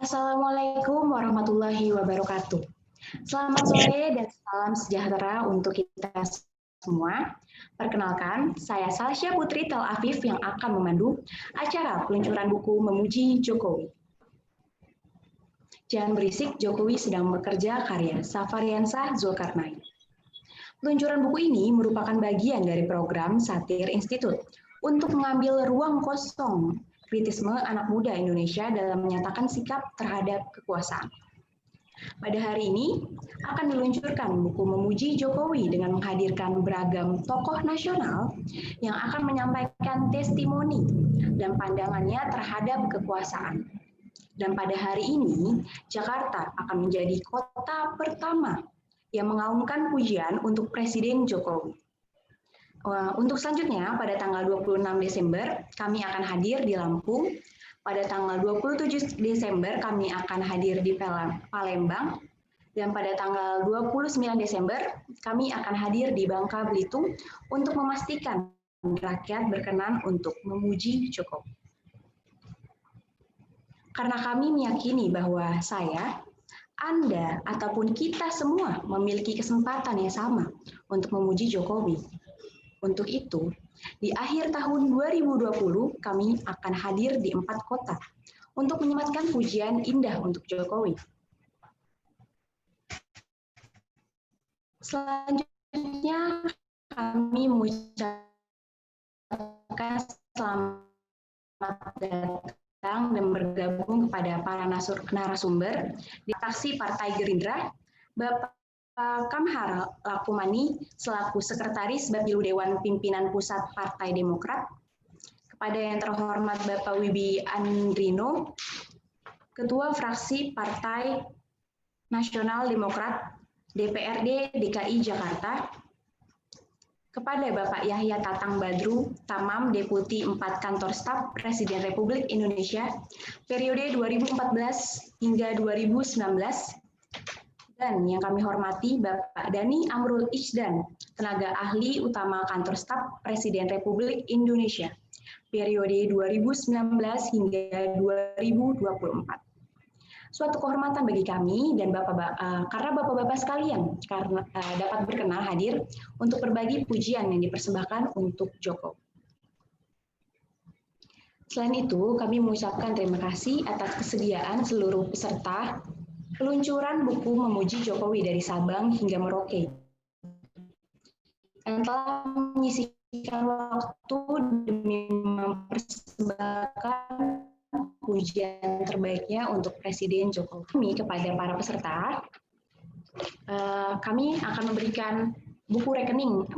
Assalamualaikum warahmatullahi wabarakatuh. Selamat sore dan salam sejahtera untuk kita semua. Perkenalkan, saya Salsya Putri Tel Aviv yang akan memandu acara peluncuran buku Memuji Jokowi. Jangan berisik, Jokowi sedang bekerja, karya Safariansah Zulkarnain. Peluncuran buku ini merupakan bagian dari program Satir Institut untuk mengambil ruang kosong kritisme anak muda Indonesia dalam menyatakan sikap terhadap kekuasaan. Pada hari ini akan diluncurkan buku Memuji Jokowi dengan menghadirkan beragam tokoh nasional yang akan menyampaikan testimoni dan pandangannya terhadap kekuasaan. Dan pada hari ini, Jakarta akan menjadi kota pertama yang mengaumkan pujian untuk Presiden Jokowi. Untuk selanjutnya, pada tanggal 26 Desember, kami akan hadir di Lampung. Pada tanggal 27 Desember, kami akan hadir di Palembang. Dan pada tanggal 29 Desember, kami akan hadir di Bangka Belitung untuk memastikan rakyat berkenan untuk memuji Jokowi. Karena kami meyakini bahwa saya, Anda, ataupun kita semua memiliki kesempatan yang sama untuk memuji Jokowi. Untuk itu, di akhir tahun 2020, kami akan hadir di 4 kota untuk menyematkan pujian indah untuk Jokowi. Selanjutnya, kami mengucapkan selamat datang dan bergabung kepada para narasumber di fraksi Partai Gerindra, Bapak Kamhar Lakumani selaku Sekretaris Bapilu Dewan Pimpinan Pusat Partai Demokrat, kepada yang terhormat Bapak Wibi Andrino, Ketua Fraksi Partai Nasional Demokrat DPRD DKI Jakarta, kepada Bapak Yahya Tatang Badru, Tamam Deputi 4 Kantor Staf Presiden Republik Indonesia, periode 2014 hingga 2019, dan yang kami hormati Bapak Dhani Amrul Ikhdan, Tenaga Ahli Utama Kantor Staf Presiden Republik Indonesia, periode 2019 hingga 2024. Suatu kehormatan bagi kami dan karena Bapak-Bapak sekalian dapat berkenan hadir untuk berbagi pujian yang dipersembahkan untuk Jokowi. Selain itu, kami mengucapkan terima kasih atas kesediaan seluruh peserta peluncuran buku Memuji Jokowi dari Sabang hingga Merauke yang telah menyisihkan waktu demi mempersembahkan pujian terbaiknya untuk Presiden Jokowi. Kami kepada para peserta, kami akan memberikan rekening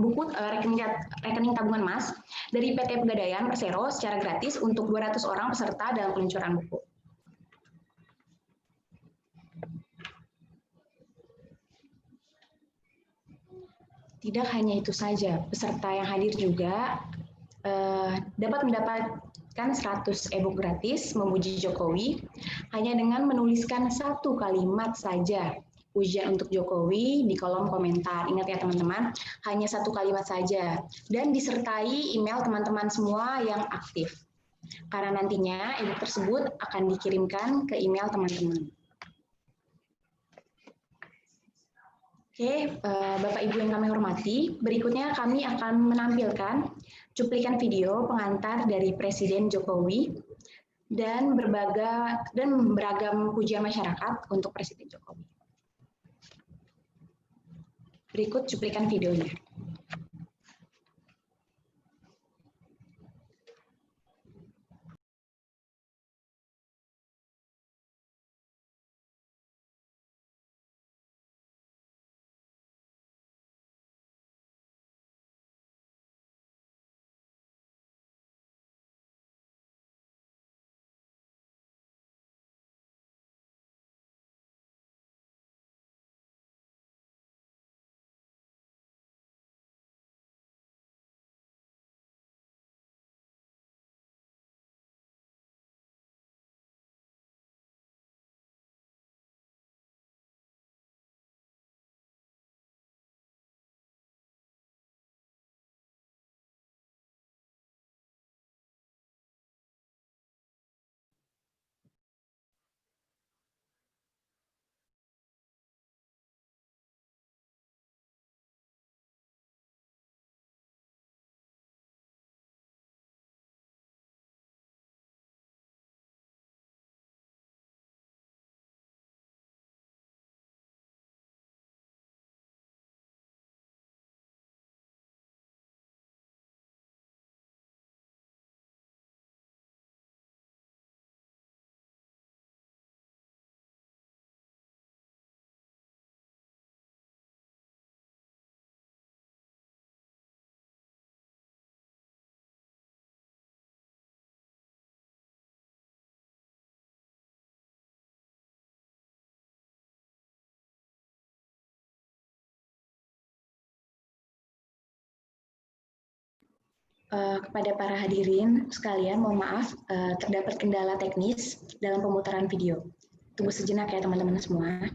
tabungan emas dari PT Pegadaian Persero secara gratis untuk 200 orang peserta dalam peluncuran buku. Tidak hanya itu saja, peserta yang hadir juga dapat mendapatkan 100 e-book gratis memuji Jokowi hanya dengan menuliskan satu kalimat saja pujian untuk Jokowi di kolom komentar. Ingat ya teman-teman, hanya satu kalimat saja dan disertai email teman-teman semua yang aktif. Karena nantinya e-book tersebut akan dikirimkan ke email teman-teman. Oke, Bapak Ibu yang kami hormati, berikutnya kami akan menampilkan cuplikan video pengantar dari Presiden Jokowi dan beragam pujian masyarakat untuk Presiden Jokowi. Berikut cuplikan videonya. Kepada para hadirin sekalian, mohon maaf terdapat kendala teknis dalam pemutaran video. Tunggu sejenak ya teman-teman semua.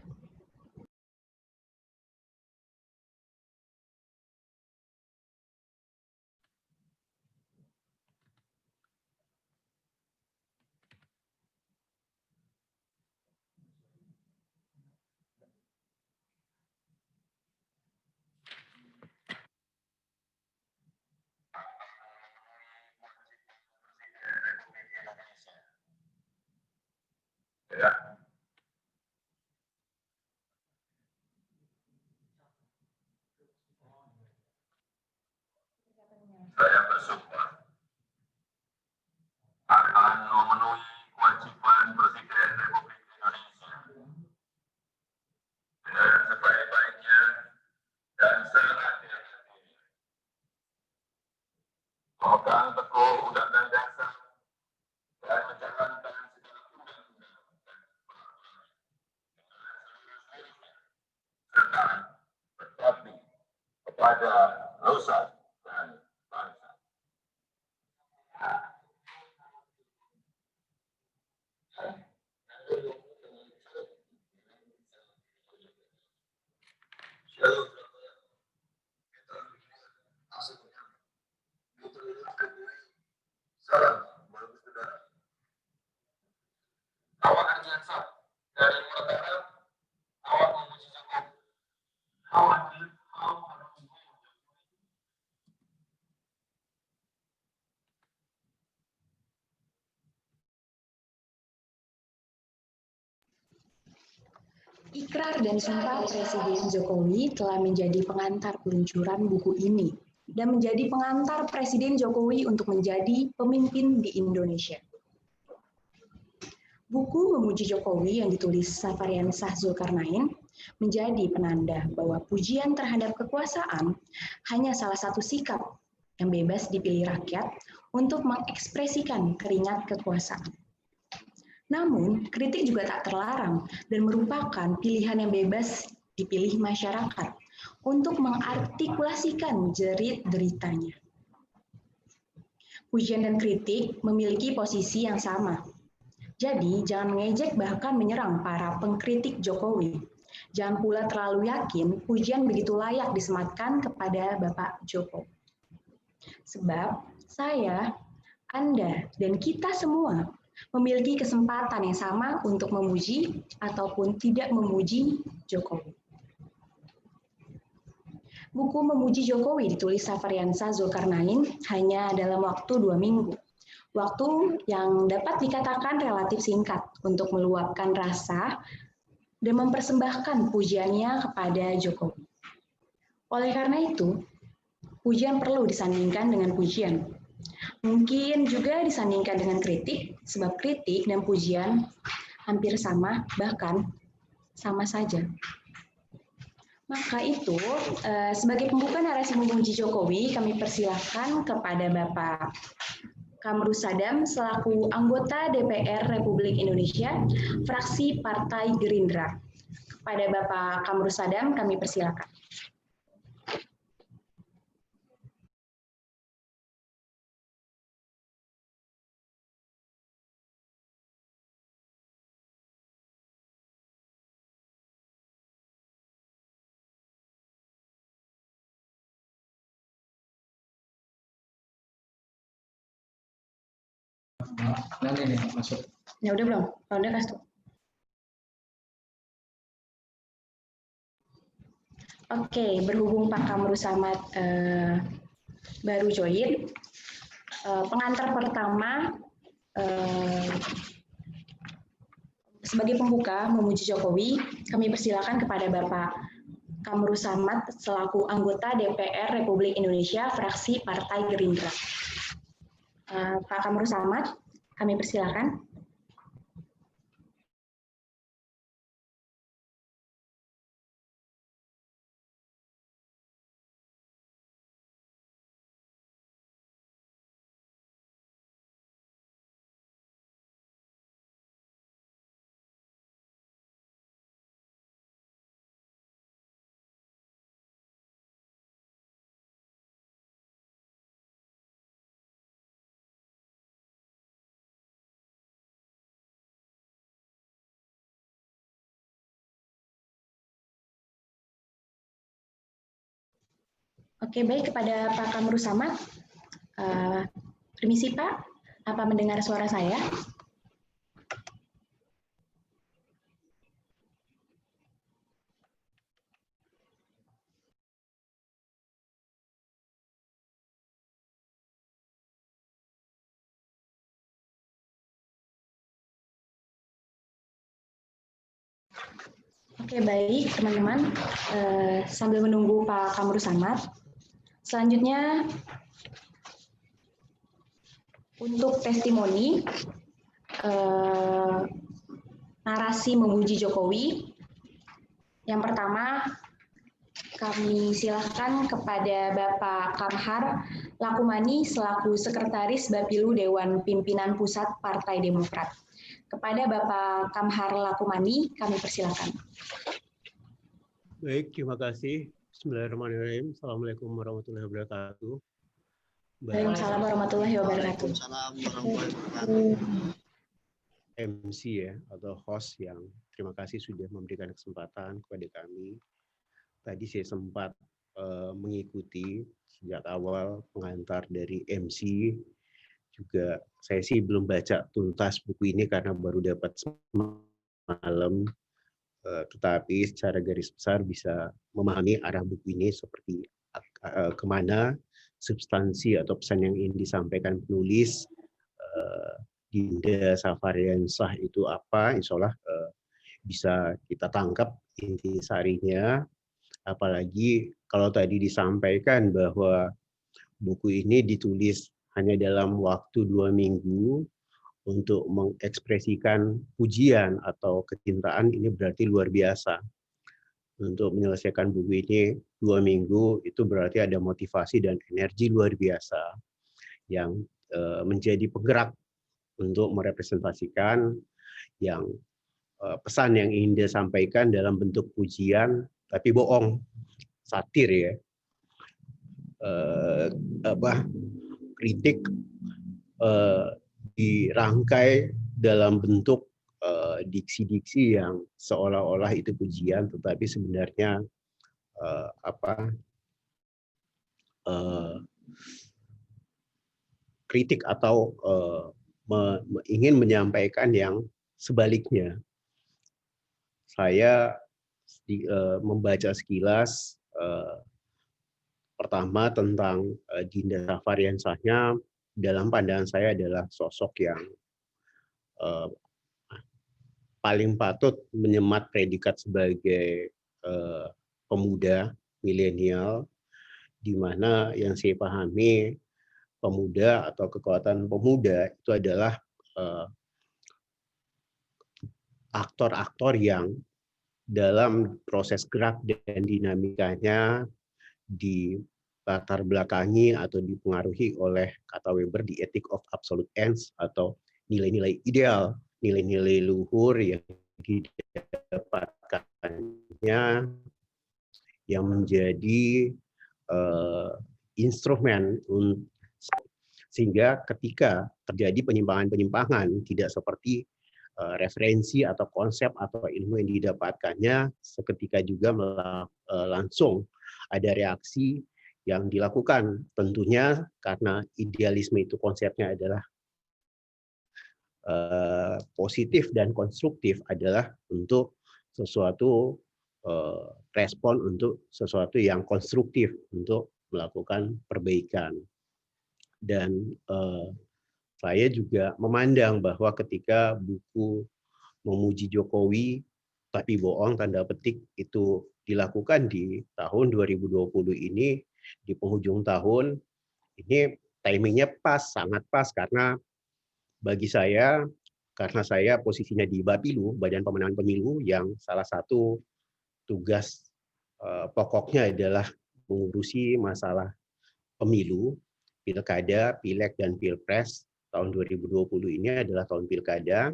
Ya. Saya bersumpah akan memenuhi kewajiban Presiden Republik Indonesia dengan sebaik-baiknya dan seadil-adilnya. Memegang teguh Undang-Undang Dasar dan menjalankan segala undang-undang dan peraturan serta berbakti kepada nusa dan bangsa. Salam, bagus saudara. Awak Ardiansa dari Mataram, awak memuji Jokowi. Awak Ikrar dan sumpah Presiden Jokowi telah menjadi pengantar peluncuran buku ini dan menjadi pengantar Presiden Jokowi untuk menjadi pemimpin di Indonesia. Buku Memuji Jokowi yang ditulis Safariansah Zulkarnain menjadi penanda bahwa pujian terhadap kekuasaan hanya salah satu sikap yang bebas dipilih rakyat untuk mengekspresikan keringat kekuasaan. Namun, kritik juga tak terlarang dan merupakan pilihan yang bebas dipilih masyarakat untuk mengartikulasikan jerit deritanya. Pujian dan kritik memiliki posisi yang sama. Jadi, jangan mengejek bahkan menyerang para pengkritik Jokowi. Jangan pula terlalu yakin pujian begitu layak disematkan kepada Bapak Jokowi. Sebab saya, Anda, dan kita semua memiliki kesempatan yang sama untuk memuji ataupun tidak memuji Jokowi. Buku Memuji Jokowi ditulis Safariansah Zulkarnain hanya dalam waktu 2 minggu. Waktu yang dapat dikatakan relatif singkat untuk meluapkan rasa dan mempersembahkan pujiannya kepada Jokowi. Oleh karena itu, pujian perlu disandingkan dengan pujian. Mungkin juga disandingkan dengan kritik, sebab kritik dan pujian hampir sama, bahkan sama saja. Maka itu, sebagai pembuka narasi memuji Jokowi, kami persilahkan kepada Bapak Kamru Sadam selaku anggota DPR Republik Indonesia, fraksi Partai Gerindra. Kepada Bapak Kamru Sadam, kami persilahkan. Nanti nih masuk. Ya udah belum? Kalau udah kasih tuh. Oke, berhubung Pak Kamru Samad baru join, pengantar pertama sebagai pembuka memuji Jokowi, kami persilakan kepada Bapak Kamru Samad selaku anggota DPR Republik Indonesia, fraksi Partai Gerindra. Pak Kamru Samad, kami persilakan. Oke, baik, kepada Pak Kamru Samad. Permisi Pak, apa mendengar suara saya? Oke, baik teman-teman. Sambil menunggu Pak Kamru Samad, selanjutnya untuk testimoni narasi memuji Jokowi. Yang pertama, kami silahkan kepada Bapak Kamhar Lakumani selaku Sekretaris Bapilu Dewan Pimpinan Pusat Partai Demokrat. Kepada Bapak Kamhar Lakumani, kami persilakan. Baik, terima kasih. Bismillahirrahmanirrahim. Assalamualaikum warahmatullahi wabarakatuh. Waalaikumsalam warahmatullahi wabarakatuh. MC ya, atau host yang terima kasih sudah memberikan kesempatan kepada kami. Tadi saya sempat mengikuti sejak awal pengantar dari MC. Juga saya sih belum baca tuntas buku ini karena baru dapat semalam. Tetapi secara garis besar bisa memahami arah buku ini seperti kemana substansi atau pesan yang ingin disampaikan penulis. Dinda Safariansah itu apa, insya Allah bisa kita tangkap intisarinya. Apalagi kalau tadi disampaikan bahwa buku ini ditulis hanya dalam waktu 2 minggu untuk mengekspresikan pujian atau kecintaan, ini berarti luar biasa. Untuk menyelesaikan buku ini 2 minggu itu berarti ada motivasi dan energi luar biasa yang menjadi penggerak untuk merepresentasikan yang pesan yang ingin dia sampaikan dalam bentuk pujian, tapi bohong, satir ya, kritik dirangkai dalam bentuk diksi-diksi yang seolah-olah itu pujian, tetapi sebenarnya kritik atau ingin menyampaikan yang sebaliknya. Saya membaca sekilas pertama tentang Dinda Safariansahnya, dalam pandangan saya adalah sosok yang paling patut menyemat predikat sebagai pemuda milenial, di mana yang saya pahami pemuda atau kekuatan pemuda itu adalah aktor-aktor yang dalam proses gerak dan dinamikanya di latar belakangi atau dipengaruhi oleh kata Weber di ethic of absolute ends atau nilai-nilai ideal, nilai-nilai luhur yang didapatkannya yang menjadi instrumen sehingga ketika terjadi penyimpangan-penyimpangan tidak seperti referensi atau konsep atau ilmu yang didapatkannya, seketika juga langsung ada reaksi yang dilakukan. Tentunya karena idealisme itu konsepnya adalah positif dan konstruktif, adalah untuk sesuatu respon untuk sesuatu yang konstruktif untuk melakukan perbaikan. Dan saya juga memandang bahwa ketika buku memuji Jokowi tapi bohong tanda petik itu dilakukan di tahun 2020 ini, di penghujung tahun ini, timingnya pas, sangat pas, karena bagi saya, karena saya posisinya di Bapilu, Badan Pemenangan Pemilu, yang salah satu tugas pokoknya adalah mengurusi masalah pemilu, pilkada, pileg, dan pilpres. Tahun 2020 ini adalah tahun pilkada.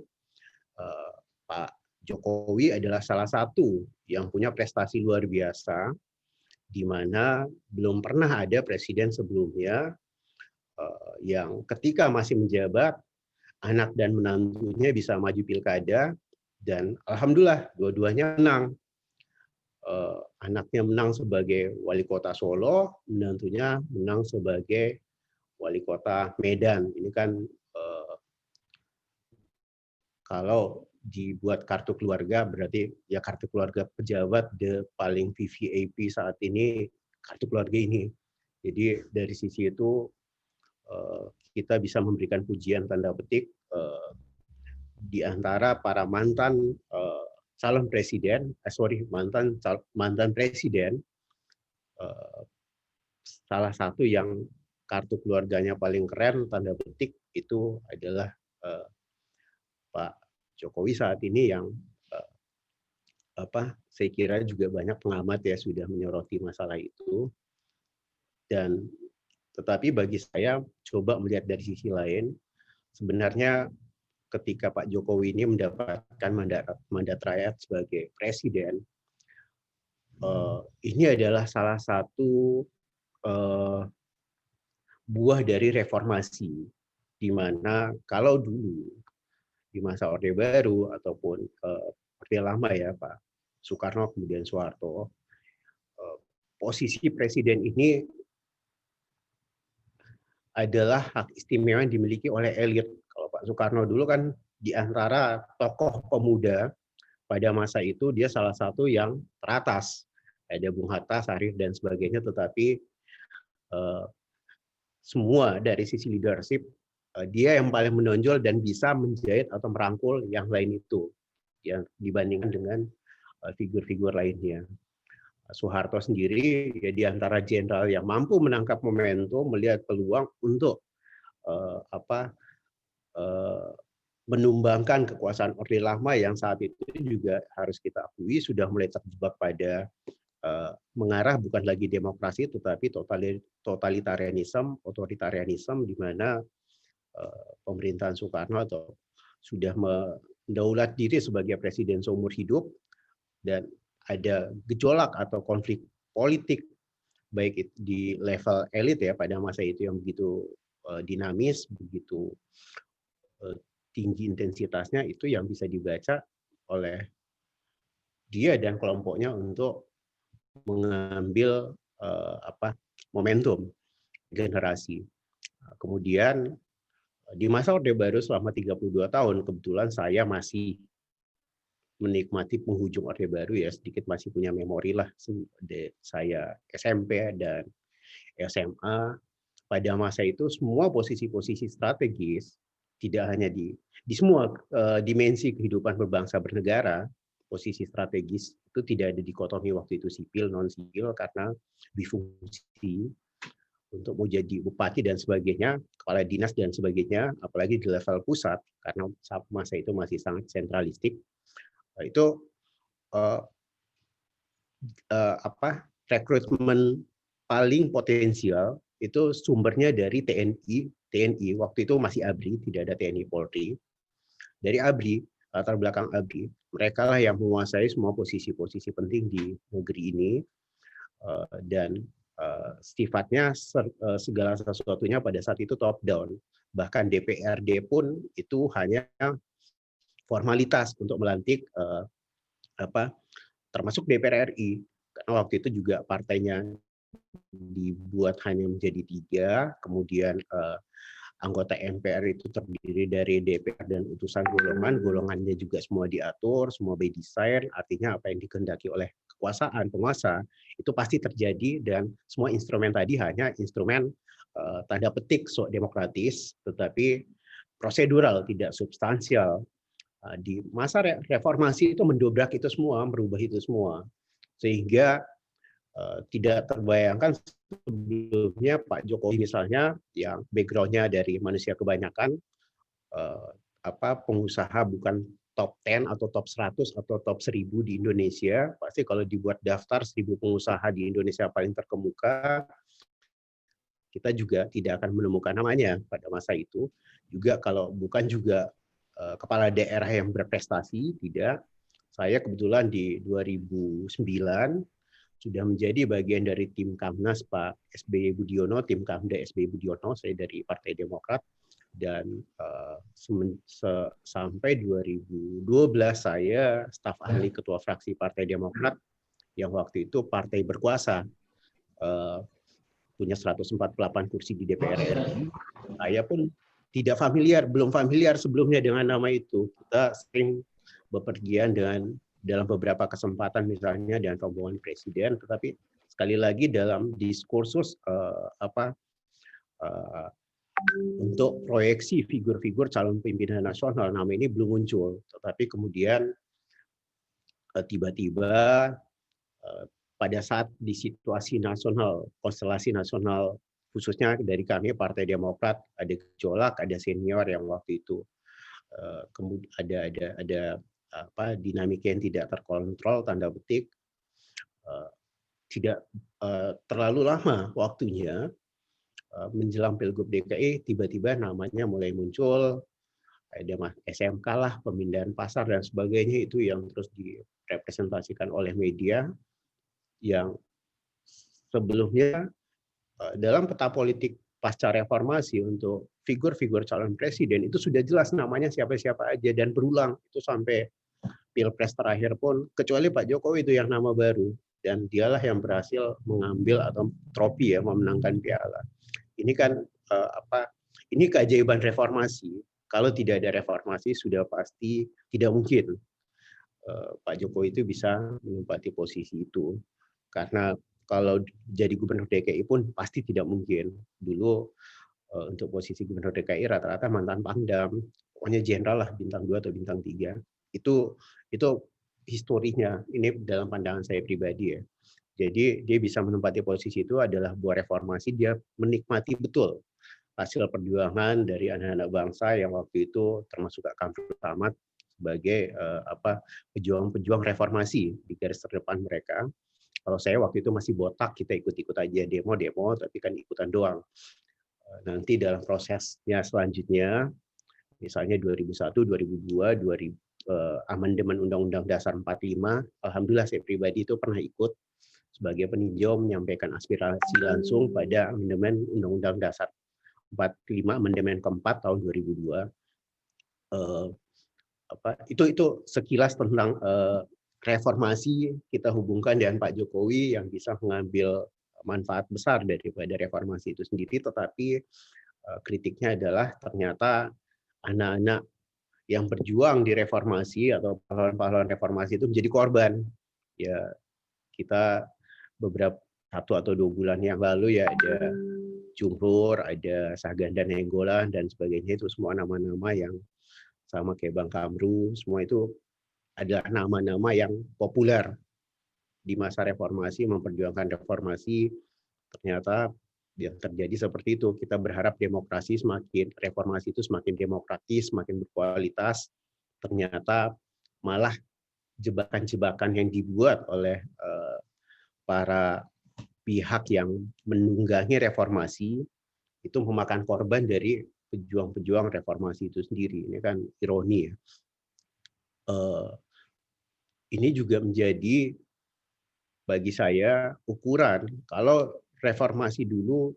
Pak Jokowi adalah salah satu yang punya prestasi luar biasa, di mana belum pernah ada presiden sebelumnya yang ketika masih menjabat, anak dan menantunya bisa maju pilkada, dan alhamdulillah dua-duanya menang. anaknya menang sebagai wali kota Solo, menantunya menang sebagai wali kota Medan. Ini kan kalau dibuat kartu keluarga berarti ya kartu keluarga pejabat paling VVIP saat ini kartu keluarga ini. Jadi dari sisi itu kita bisa memberikan pujian tanda petik di antara para mantan calon presiden, mantan presiden, salah satu yang kartu keluarganya paling keren tanda petik itu adalah Pak Jokowi saat ini yang saya kira juga banyak pengamat ya sudah menyoroti masalah itu. Dan tetapi bagi saya coba melihat dari sisi lain, sebenarnya ketika Pak Jokowi ini mendapatkan mandat rakyat sebagai presiden, ini adalah salah satu buah dari reformasi, di mana kalau dulu di masa Orde Baru ataupun Orde Lama ya Pak Soekarno kemudian Soeharto, posisi presiden ini adalah hak istimewa yang dimiliki oleh elit. Kalau Pak Soekarno dulu kan di antara tokoh pemuda pada masa itu dia salah satu yang teratas. Ada Bung Hatta, Sarif dan sebagainya, tetapi semua dari sisi leadership dia yang paling menonjol dan bisa menjahit atau merangkul yang lain itu yang dibandingkan dengan figur-figur lainnya. Soeharto sendiri ya di antara jenderal yang mampu menangkap momentum, melihat peluang untuk menumbangkan kekuasaan Orde Lama yang saat itu juga harus kita akui sudah mulai terjebak pada mengarah bukan lagi demokrasi tetapi totalitarianisme, otoritarianisme di mana pemerintahan Soekarno atau sudah mendaulat diri sebagai presiden seumur hidup dan ada gejolak atau konflik politik baik di level elit ya pada masa itu yang begitu dinamis, begitu tinggi intensitasnya, itu yang bisa dibaca oleh dia dan kelompoknya untuk mengambil momentum generasi. Kemudian di masa Orde Baru selama 32 tahun kebetulan saya masih menikmati penghujung Orde Baru ya, sedikit masih punya memori lah. Saya SMP dan SMA pada masa itu semua posisi-posisi strategis tidak hanya di semua dimensi kehidupan berbangsa bernegara, posisi strategis itu tidak ada dikotomi waktu itu sipil non sipil karena difungsi untuk mau jadi bupati dan sebagainya, kepala dinas dan sebagainya, apalagi di level pusat karena masa itu masih sangat sentralistik. Itu rekrutmen paling potensial itu sumbernya dari TNI waktu itu masih ABRI, tidak ada TNI Polri. Dari ABRI, latar belakang ABRI, mereka lah yang menguasai semua posisi-posisi penting di negeri ini dan sifatnya segala sesuatunya pada saat itu top down. Bahkan DPRD pun itu hanya formalitas untuk melantik termasuk DPR RI, karena waktu itu juga partainya dibuat hanya menjadi 3, kemudian anggota MPR itu terdiri dari DPR dan utusan golongannya juga semua diatur, semua by design, artinya apa yang dikehendaki oleh kekuasaan penguasa itu pasti terjadi dan semua instrumen tadi hanya instrumen tanda petik demokratis, tetapi prosedural, tidak substansial. Di masa reformasi itu mendobrak itu semua, merubah itu semua, sehingga tidak terbayangkan sebelumnya Pak Jokowi misalnya yang background-nya dari manusia kebanyakan, pengusaha bukan top 10 atau top 100 atau top 1000 di Indonesia, pasti kalau dibuat daftar 1000 pengusaha di Indonesia paling terkemuka, kita juga tidak akan menemukan namanya pada masa itu. Juga kalau bukan juga kepala daerah yang berprestasi, tidak. Saya kebetulan di 2009 sudah menjadi bagian dari tim Kamnas Pak SBY Budiono, tim Kamda SBY Budiono, saya dari Partai Demokrat, dan sampai 2012 saya staf ahli ketua fraksi Partai Demokrat yang waktu itu partai berkuasa, punya 148 kursi di DPR RI. Saya pun tidak belum familiar sebelumnya dengan nama itu. Kita sering bepergian dalam beberapa kesempatan, misalnya dengan rombongan presiden, tetapi sekali lagi dalam diskursus untuk proyeksi figur-figur calon pimpinan nasional, nama ini belum muncul. Tetapi kemudian tiba-tiba pada saat di situasi nasional, konstelasi nasional, khususnya dari kami Partai Demokrat, ada gejolak, ada senior yang waktu itu kemudian ada dinamika yang tidak terkontrol, tanda petik, tidak terlalu lama waktunya menjelang Pilgub DKI, tiba-tiba namanya mulai muncul, ada SMK lah, pemindahan pasar dan sebagainya, itu yang terus direpresentasikan oleh media yang sebelumnya dalam peta politik pasca reformasi untuk figur-figur calon presiden itu sudah jelas namanya siapa-siapa aja dan berulang itu sampai Pilpres terakhir pun, kecuali Pak Jokowi itu yang nama baru, dan dialah yang berhasil mengambil atau trofi ya, memenangkan piala. Ini kan ini keajaiban reformasi. Kalau tidak ada reformasi sudah pasti tidak mungkin Pak Jokowi itu bisa menempati posisi itu. Karena kalau jadi gubernur DKI pun pasti tidak mungkin. Dulu untuk posisi gubernur DKI rata-rata mantan Pangdam, pokoknya jenderal lah, bintang 2 atau bintang 3. Itu historinya. Ini dalam pandangan saya pribadi ya. Jadi dia bisa menempati posisi itu adalah buah reformasi, dia menikmati betul hasil perjuangan dari anak-anak bangsa yang waktu itu termasuk Kak Kamrul Samad sebagai pejuang-pejuang reformasi di garis terdepan mereka. Kalau saya waktu itu masih botak, kita ikut-ikut aja demo-demo, tapi kan ikutan doang. Nanti dalam prosesnya selanjutnya, misalnya 2001, 2002, amandemen Undang-Undang Dasar 45, alhamdulillah saya pribadi itu pernah ikut sebagai peninjau menyampaikan aspirasi langsung pada amandemen Undang-Undang Dasar 45, amandemen keempat tahun 2002. Itu sekilas tentang reformasi, kita hubungkan dengan Pak Jokowi yang bisa mengambil manfaat besar daripada reformasi itu sendiri, tetapi kritiknya adalah ternyata anak-anak yang berjuang di reformasi atau pahlawan-pahlawan reformasi itu menjadi korban. Ya, kita beberapa 1 atau 2 bulan yang lalu ya ada Jumhur, ada Saganda Nainggolan dan sebagainya, itu semua nama-nama yang sama kayak Bang Kamru, semua itu adalah nama-nama yang populer di masa reformasi, memperjuangkan reformasi. Ternyata yang terjadi seperti itu. Kita berharap reformasi itu semakin demokratis, semakin berkualitas. Ternyata malah jebakan-jebakan yang dibuat oleh para pihak yang menunggangi reformasi itu memakan korban dari pejuang-pejuang reformasi itu sendiri. Ini kan ironi ya. Ini juga menjadi bagi saya ukuran. Kalau reformasi dulu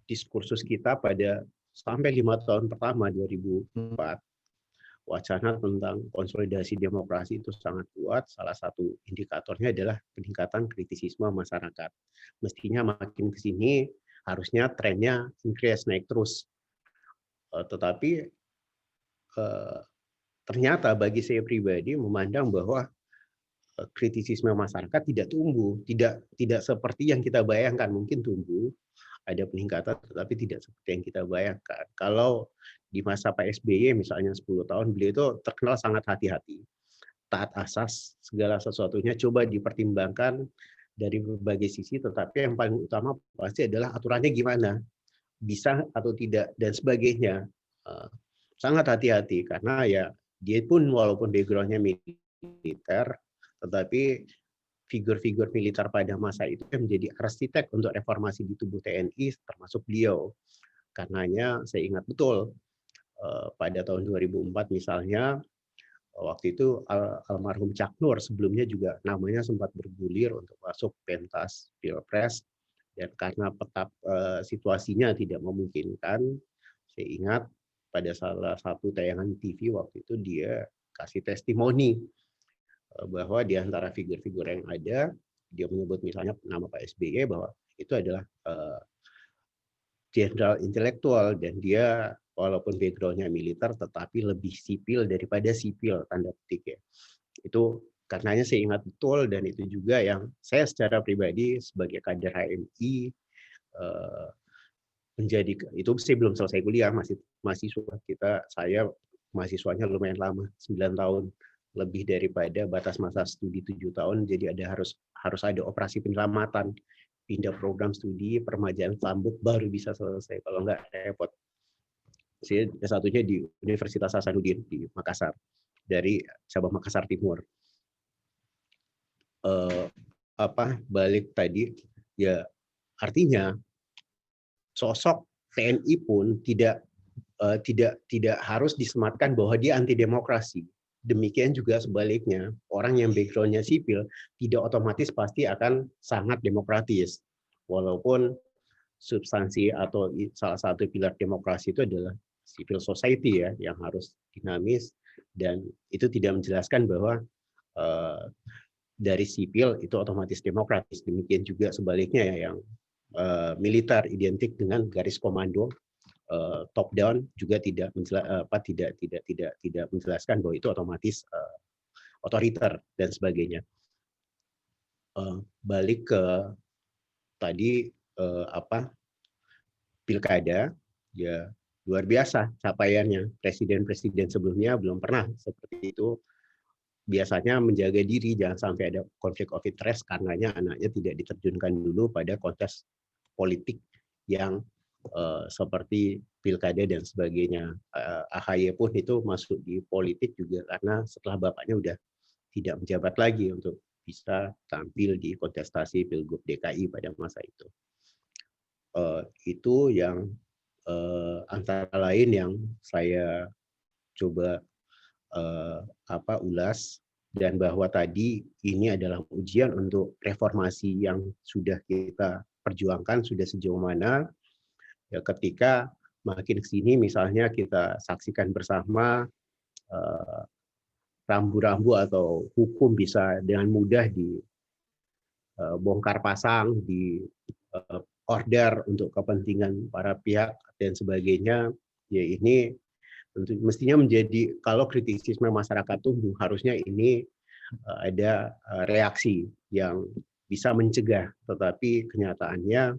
diskursus kita pada sampai 5 tahun pertama 2004, wacana tentang konsolidasi demokrasi itu sangat kuat. Salah satu indikatornya adalah peningkatan kritisisme masyarakat. Mestinya makin ke sini harusnya trennya increase, naik terus. Tetapi ternyata bagi saya pribadi memandang bahwa kritisisme masyarakat tidak tumbuh, tidak seperti yang kita bayangkan. Mungkin tumbuh, ada peningkatan, tetapi tidak seperti yang kita bayangkan. Kalau di masa Pak SBY misalnya 10 tahun, beliau itu terkenal sangat hati-hati. Taat asas, segala sesuatunya coba dipertimbangkan dari berbagai sisi, tetapi yang paling utama pasti adalah aturannya gimana, bisa atau tidak, dan sebagainya. Sangat hati-hati, karena ya dia pun walaupun background-nya militer, tetapi figur-figur militer pada masa itu yang menjadi arsitek untuk reformasi di tubuh TNI, termasuk beliau. Karenanya saya ingat betul pada tahun 2004 misalnya, waktu itu almarhum Cak Nur sebelumnya juga namanya sempat bergulir untuk masuk pentas Pilpres, dan karena situasinya tidak memungkinkan, saya ingat pada salah satu tayangan TV waktu itu dia kasih testimoni bahwa di antara figur-figur yang ada, dia menyebut misalnya nama Pak SBY bahwa itu adalah jenderal intelektual dan dia walaupun background-nya militer tetapi lebih sipil daripada sipil tanda petik ya. Itu karenanya saya ingat betul dan itu juga yang saya secara pribadi sebagai kader HMI menjadi itu saya belum selesai kuliah masih mahasiswa saya mahasiswanya lumayan lama 9 tahun lebih daripada batas masa studi 7 tahun jadi harus ada operasi penyelamatan pindah program studi permajaan Tambuk baru bisa selesai kalau enggak repot. Saya satunya di Universitas Hasanuddin di Makassar dari cabang Makassar Timur. Balik tadi ya artinya sosok TNI pun tidak harus disematkan bahwa dia anti demokrasi. Demikian juga sebaliknya, orang yang background-nya sipil tidak otomatis pasti akan sangat demokratis. Walaupun substansi atau salah satu pilar demokrasi itu adalah civil society ya, yang harus dinamis dan itu tidak menjelaskan bahwa dari sipil itu otomatis demokratis. Demikian juga sebaliknya ya, yang militer identik dengan garis komando top down juga tidak menjelaskan bahwa itu otomatis otoriter dan sebagainya. Balik ke tadi pilkada ya luar biasa capaiannya. Presiden-presiden sebelumnya belum pernah seperti itu. Biasanya menjaga diri jangan sampai ada konflik of interest karenanya anaknya tidak diterjunkan dulu pada kontes politik yang seperti pilkada dan sebagainya. AHY pun itu masuk di politik juga karena setelah bapaknya udah tidak menjabat lagi untuk bisa tampil di kontestasi Pilgub DKI pada masa itu. Itu yang antara lain yang saya coba ulas dan bahwa tadi ini adalah ujian untuk reformasi yang sudah kita perjuangkan sudah sejauh mana. Ya, ketika makin ke sini misalnya kita saksikan bersama rambu-rambu atau hukum bisa dengan mudah dibongkar pasang, di order untuk kepentingan para pihak dan sebagainya, ya ini mestinya menjadi kalau kritisisme masyarakat tumbuh harusnya ini ada reaksi yang bisa mencegah, tetapi kenyataannya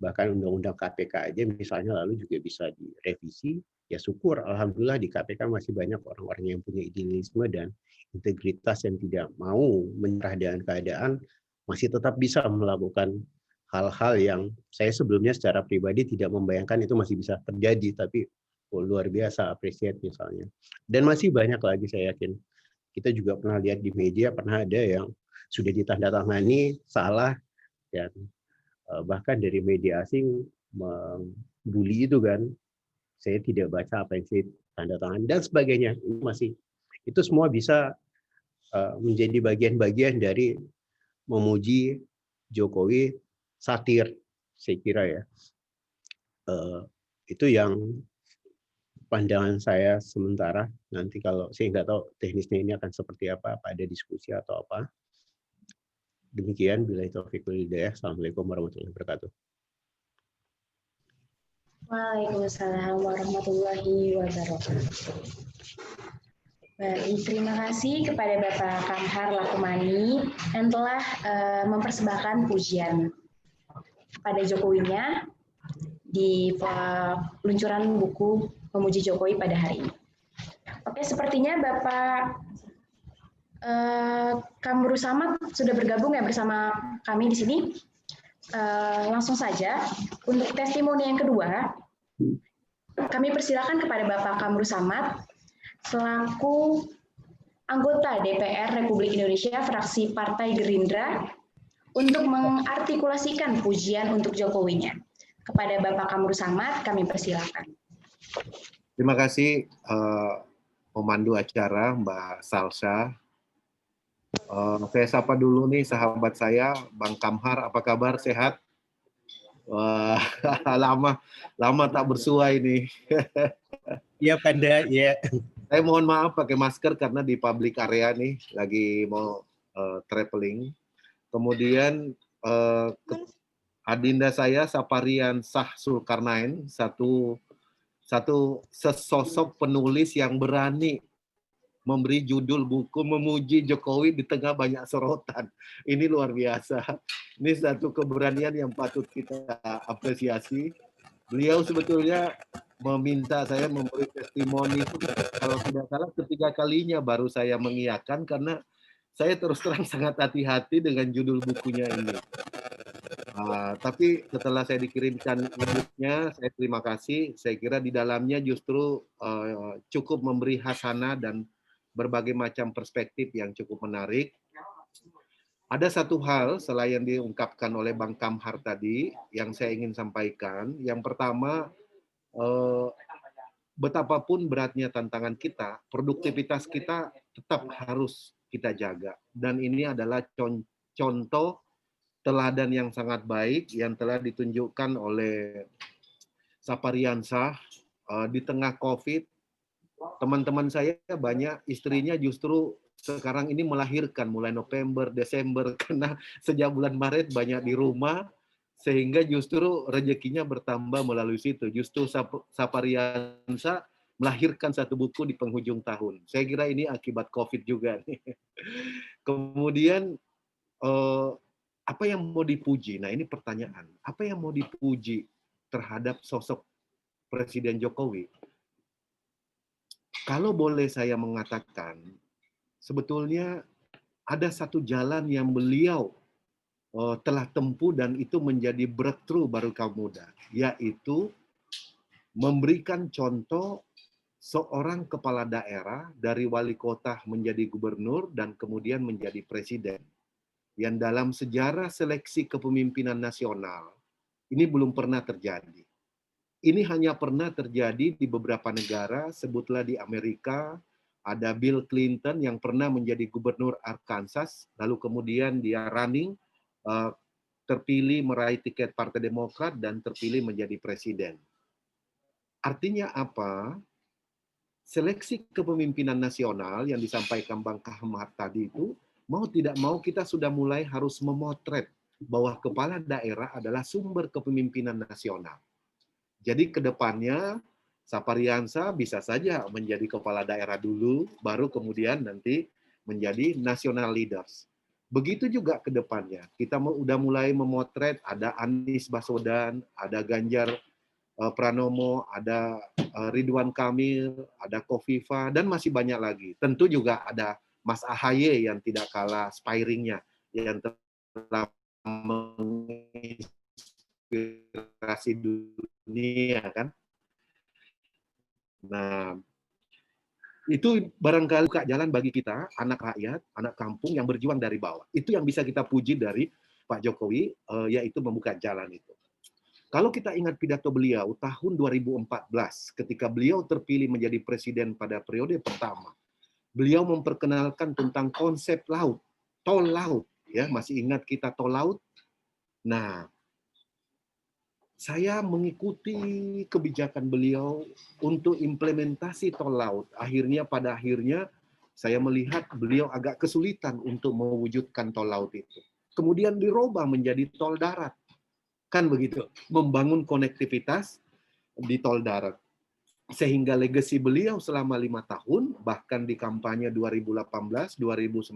bahkan undang-undang KPK aja misalnya lalu juga bisa direvisi, ya syukur alhamdulillah di KPK masih banyak orang-orang yang punya idealisme dan integritas yang tidak mau menyerah dengan keadaan, masih tetap bisa melakukan hal-hal yang saya sebelumnya secara pribadi tidak membayangkan itu masih bisa terjadi, tapi luar biasa appreciate misalnya. Dan masih banyak lagi saya yakin. Kita juga pernah lihat di media, pernah ada yang sudah ditandatangani salah, dan bahkan dari media asing membuli itu kan, saya tidak baca apa yang saya tanda tangan dan sebagainya. Itu semua bisa menjadi bagian-bagian dari memuji Jokowi satir, saya kira ya. Itu yang pandangan saya sementara. Nanti kalau saya nggak tahu teknisnya ini akan seperti apa ada diskusi atau apa. Demikian, billahi taufiq wal hidayah. Assalamualaikum warahmatullahi wabarakatuh. Waalaikumsalam warahmatullahi wabarakatuh. Baik, terima kasih kepada Bapak Kamhar Lakumani yang telah mempersembahkan pujian pada Jokowinya di peluncuran buku Memuji Jokowi pada hari ini. Oke, sepertinya Bapak Kamru Samad sudah bergabung ya bersama kami di sini. Langsung saja untuk testimoni yang kedua, kami persilakan kepada Bapak Kamru Samad selaku anggota DPR Republik Indonesia fraksi Partai Gerindra untuk mengartikulasikan pujian untuk Jokowinya. Kepada Bapak Kamru Samad kami persilakan. Terima kasih pemandu acara Mbak Salsa. Saya sapa dulu nih sahabat saya, Bang Kamhar, apa kabar, sehat? Wah, lama tak bersua ini. Iya Panda, iya. Saya mohon maaf pakai masker karena di public area nih lagi mau traveling. Kemudian adinda saya Saparian Shah Zulkarnain, satu sesosok penulis yang berani memberi judul buku memuji Jokowi di tengah banyak sorotan. Ini luar biasa. Ini satu keberanian yang patut kita apresiasi. Beliau sebetulnya meminta saya memberi testimoni, kalau tidak salah ketiga kalinya baru saya mengiyakan karena saya terus terang sangat hati-hati dengan judul bukunya ini. Tapi setelah saya dikirimkan e-booknya, saya terima kasih. Saya kira di dalamnya justru cukup memberi hasanah dan berbagai macam perspektif yang cukup menarik. Ada satu hal selain yang diungkapkan oleh Bang Kamhar tadi yang saya ingin sampaikan. Yang pertama, betapapun beratnya tantangan kita, produktivitas kita tetap harus kita jaga. Dan ini adalah contoh teladan yang sangat baik yang telah ditunjukkan oleh Saparian Shah di tengah COVID. Teman-teman saya banyak istrinya justru sekarang ini melahirkan mulai November, Desember karena sejak bulan Maret banyak di rumah sehingga justru rezekinya bertambah melalui situ. Justru Saparian Shah melahirkan satu buku di penghujung tahun. Saya kira ini akibat COVID juga. Kemudian apa yang mau dipuji? Nah ini pertanyaan. Apa yang mau dipuji terhadap sosok Presiden Jokowi? Kalau boleh saya mengatakan, sebetulnya ada satu jalan yang beliau telah tempuh dan itu menjadi breakthrough baru kaum muda, yaitu memberikan contoh seorang kepala daerah dari wali kota menjadi gubernur dan kemudian menjadi presiden. Yang dalam sejarah seleksi kepemimpinan nasional, ini belum pernah terjadi. Ini hanya pernah terjadi di beberapa negara, sebutlah di Amerika, ada Bill Clinton yang pernah menjadi gubernur Arkansas, lalu kemudian dia running, terpilih meraih tiket Partai Demokrat, dan terpilih menjadi presiden. Artinya apa? Seleksi kepemimpinan nasional yang disampaikan Bang Kamhar tadi itu, mau tidak mau kita sudah mulai harus memotret bahwa kepala daerah adalah sumber kepemimpinan nasional. Jadi ke depannya Saparian Shah bisa saja menjadi kepala daerah dulu, baru kemudian nanti menjadi national leaders. Begitu juga ke depannya. Kita udah mulai memotret ada Anies Baswedan, ada Ganjar Pranowo, ada Ridwan Kamil, ada Kofifa, dan masih banyak lagi. Tentu juga ada Mas AHY yang tidak kalah aspiring-nya, yang telah menginspirasi dunia kan. Nah, itu barangkali buka jalan bagi kita, anak rakyat, anak kampung yang berjuang dari bawah. Itu yang bisa kita puji dari Pak Jokowi, yaitu membuka jalan itu. Kalau kita ingat pidato beliau tahun 2014, ketika beliau terpilih menjadi presiden pada periode pertama, beliau memperkenalkan tentang konsep laut, tol laut. Ya, masih ingat kita tol laut? Nah, saya mengikuti kebijakan beliau untuk implementasi tol laut. Pada akhirnya saya melihat beliau agak kesulitan untuk mewujudkan tol laut itu. Kemudian dirubah menjadi tol darat. Kan begitu, membangun konektivitas di tol darat. Sehingga legasi beliau selama 5 tahun, bahkan di kampanye 2018-2019,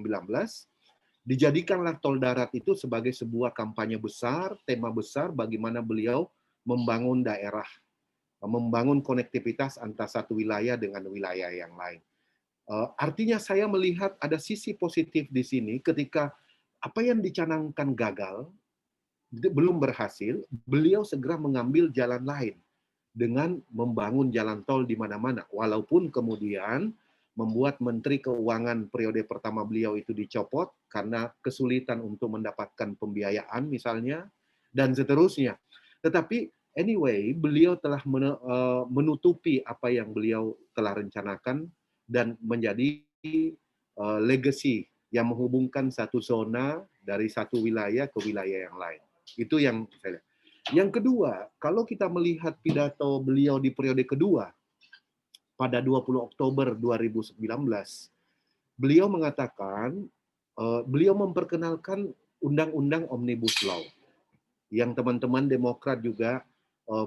dijadikanlah tol darat itu sebagai sebuah kampanye besar, tema besar bagaimana beliau membangun daerah, membangun konektivitas antara satu wilayah dengan wilayah yang lain. Artinya saya melihat ada sisi positif di sini ketika apa yang dicanangkan gagal, belum berhasil, beliau segera mengambil jalan lain dengan membangun jalan tol di mana-mana. Walaupun kemudian membuat Menteri Keuangan periode pertama beliau itu dicopot karena kesulitan untuk mendapatkan pembiayaan misalnya, dan seterusnya. Tetapi anyway, beliau telah menutupi apa yang beliau telah rencanakan dan menjadi legacy yang menghubungkan satu zona dari satu wilayah ke wilayah yang lain. Itu yang saya lihat. Yang kedua, kalau kita melihat pidato beliau di periode kedua pada 20 Oktober 2019, beliau mengatakan, beliau memperkenalkan Undang-Undang Omnibus Law yang teman-teman Demokrat juga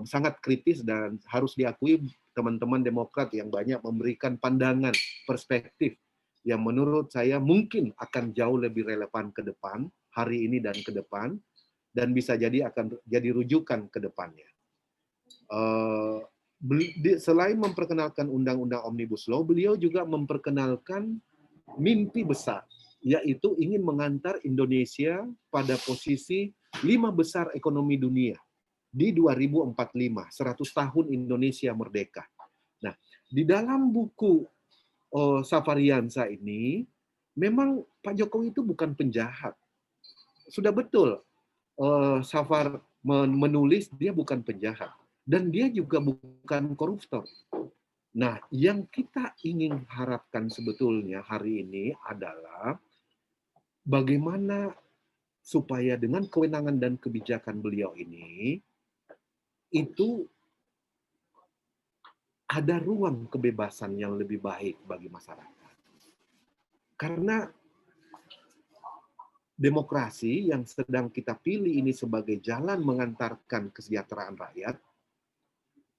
sangat kritis, dan harus diakui teman-teman Demokrat yang banyak memberikan pandangan, perspektif yang menurut saya mungkin akan jauh lebih relevan ke depan, hari ini dan ke depan, dan bisa jadi akan jadi rujukan ke depannya. Selain memperkenalkan Undang-Undang Omnibus Law, beliau juga memperkenalkan mimpi besar, yaitu ingin mengantar Indonesia pada posisi 5 besar ekonomi dunia di 2045, 100 tahun Indonesia merdeka. Nah, di dalam buku Safariansa ini, memang Pak Jokowi itu bukan penjahat. Sudah betul, Safar menulis dia bukan penjahat. Dan dia juga bukan koruptor. Nah, yang kita ingin harapkan sebetulnya hari ini adalah bagaimana supaya dengan kewenangan dan kebijakan beliau ini, itu ada ruang kebebasan yang lebih baik bagi masyarakat. Karena demokrasi yang sedang kita pilih ini sebagai jalan mengantarkan kesejahteraan rakyat,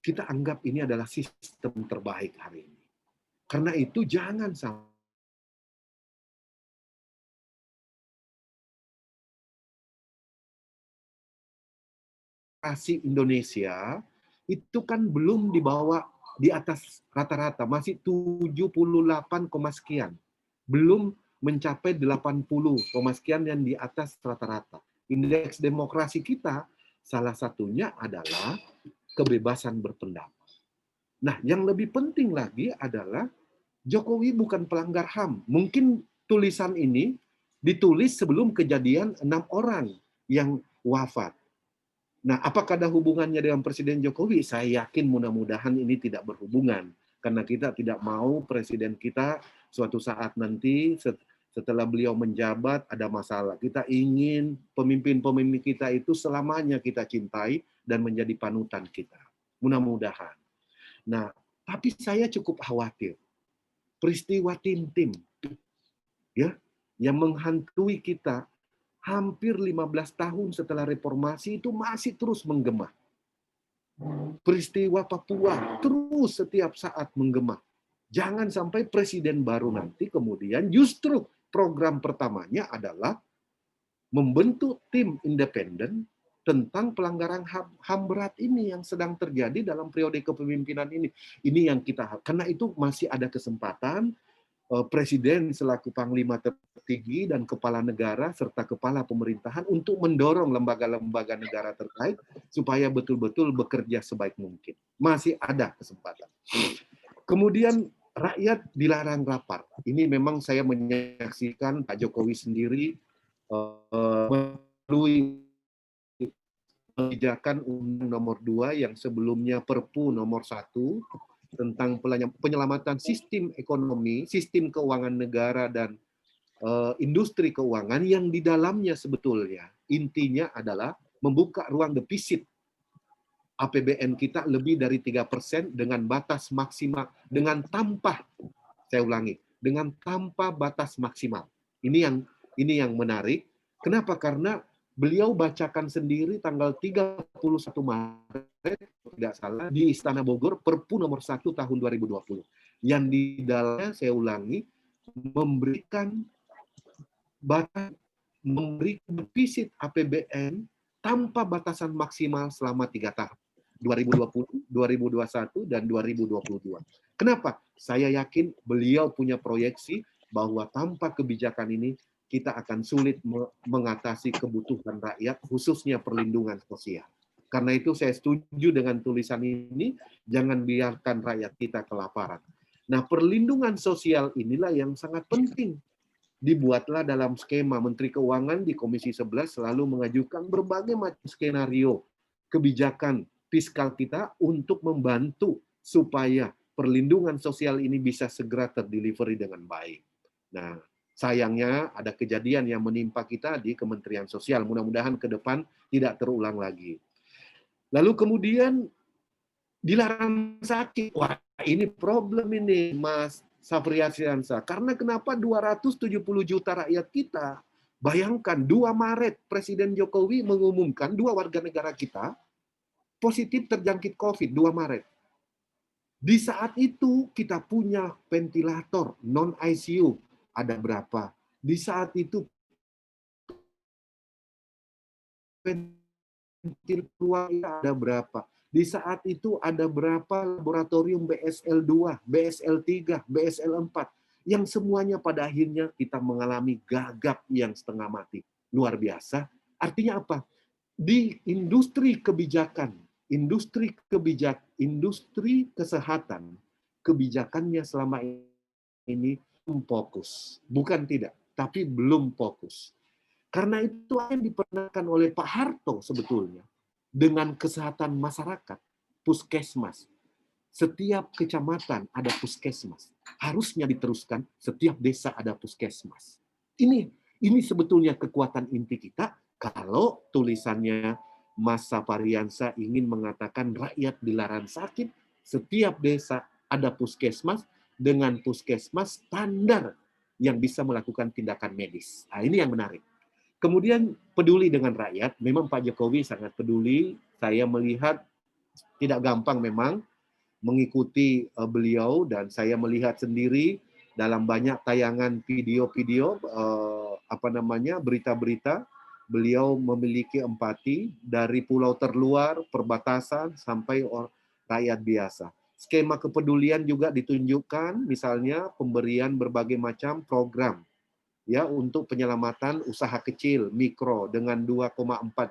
kita anggap ini adalah sistem terbaik hari ini. Karena itu jangan sampai Indonesia itu kan belum dibawa di atas rata-rata, masih 78, sekian. Belum mencapai 80, sekian yang di atas rata-rata. Indeks demokrasi kita salah satunya adalah kebebasan berpendapat. Nah, yang lebih penting lagi adalah Jokowi bukan pelanggar HAM. Mungkin tulisan ini ditulis sebelum kejadian 6 orang yang wafat. Nah, apakah ada hubungannya dengan Presiden Jokowi? Saya yakin mudah-mudahan ini tidak berhubungan. Karena kita tidak mau presiden kita suatu saat nanti setelah beliau menjabat ada masalah. Kita ingin pemimpin-pemimpin kita itu selamanya kita cintai dan menjadi panutan kita. Mudah-mudahan. Nah, tapi saya cukup khawatir. Peristiwa Tim-Tim ya, yang menghantui kita hampir 15 tahun setelah reformasi itu masih terus menggema. Peristiwa Papua terus setiap saat menggema. Jangan sampai presiden baru nanti kemudian justru program pertamanya adalah membentuk tim independen tentang pelanggaran HAM berat ini yang sedang terjadi dalam periode kepemimpinan ini. Ini yang kita, karena itu masih ada kesempatan Presiden selaku Panglima tertinggi dan Kepala Negara serta Kepala Pemerintahan untuk mendorong lembaga-lembaga negara terkait supaya betul-betul bekerja sebaik mungkin. Masih ada kesempatan. Kemudian rakyat dilarang lapar. Ini memang saya menyaksikan Pak Jokowi sendiri melalui kebijakan Undang Nomor 2 yang sebelumnya Perpu Nomor 1 tentang penyelamatan sistem ekonomi, sistem keuangan negara dan industri keuangan yang di dalamnya sebetulnya intinya adalah membuka ruang defisit APBN kita lebih dari 3% dengan batas maksimal, dengan tanpa, saya ulangi, dengan tanpa batas maksimal. Ini yang menarik. Kenapa? Karena beliau bacakan sendiri tanggal 31 Maret, tidak salah, di Istana Bogor, Perpu Nomor 1 tahun 2020. Yang di dalamnya, saya ulangi, memberikan defisit APBN tanpa batasan maksimal selama 3 tahun. 2020, 2021, dan 2022. Kenapa? Saya yakin beliau punya proyeksi bahwa tanpa kebijakan ini, kita akan sulit mengatasi kebutuhan rakyat, khususnya perlindungan sosial. Karena itu saya setuju dengan tulisan ini, jangan biarkan rakyat kita kelaparan. Nah, perlindungan sosial inilah yang sangat penting. Dibuatlah dalam skema Menteri Keuangan di Komisi 11 selalu mengajukan berbagai macam skenario kebijakan fiskal kita untuk membantu supaya perlindungan sosial ini bisa segera terdelivery dengan baik. Nah, sayangnya ada kejadian yang menimpa kita di Kementerian Sosial. Mudah-mudahan ke depan tidak terulang lagi. Lalu kemudian dilarang sakit. Wah, ini problem ini, Mas Safriansa. Karena kenapa 270 juta rakyat kita, bayangkan 2 Maret Presiden Jokowi mengumumkan 2 warga negara kita positif terjangkit COVID 2 Maret. Di saat itu kita punya ventilator non-ICU ada berapa? Di saat itu ventilator keluarga ada berapa? Di saat itu ada berapa laboratorium BSL-2, BSL-3, BSL-4 yang semuanya pada akhirnya kita mengalami gagap yang setengah mati. Luar biasa. Artinya apa? Di industri kebijakan, industri kesehatan, kebijakannya selama ini belum fokus. Bukan tidak, tapi belum fokus. Karena itu yang diperkenalkan oleh Pak Harto sebetulnya dengan kesehatan masyarakat, puskesmas. Setiap kecamatan ada puskesmas. Harusnya diteruskan setiap desa ada puskesmas. Ini sebetulnya kekuatan inti kita kalau tulisannya Mas Safariansa ingin mengatakan rakyat dilarang sakit, setiap desa ada puskesmas dengan puskesmas standar yang bisa melakukan tindakan medis. Nah, ini yang menarik. Kemudian peduli dengan rakyat, memang Pak Jokowi sangat peduli. Saya melihat tidak gampang memang mengikuti beliau, dan saya melihat sendiri dalam banyak tayangan video-video berita-berita, beliau memiliki empati dari pulau terluar, perbatasan sampai rakyat biasa. Skema kepedulian juga ditunjukkan, misalnya pemberian berbagai macam program ya untuk penyelamatan usaha kecil, mikro dengan 2,4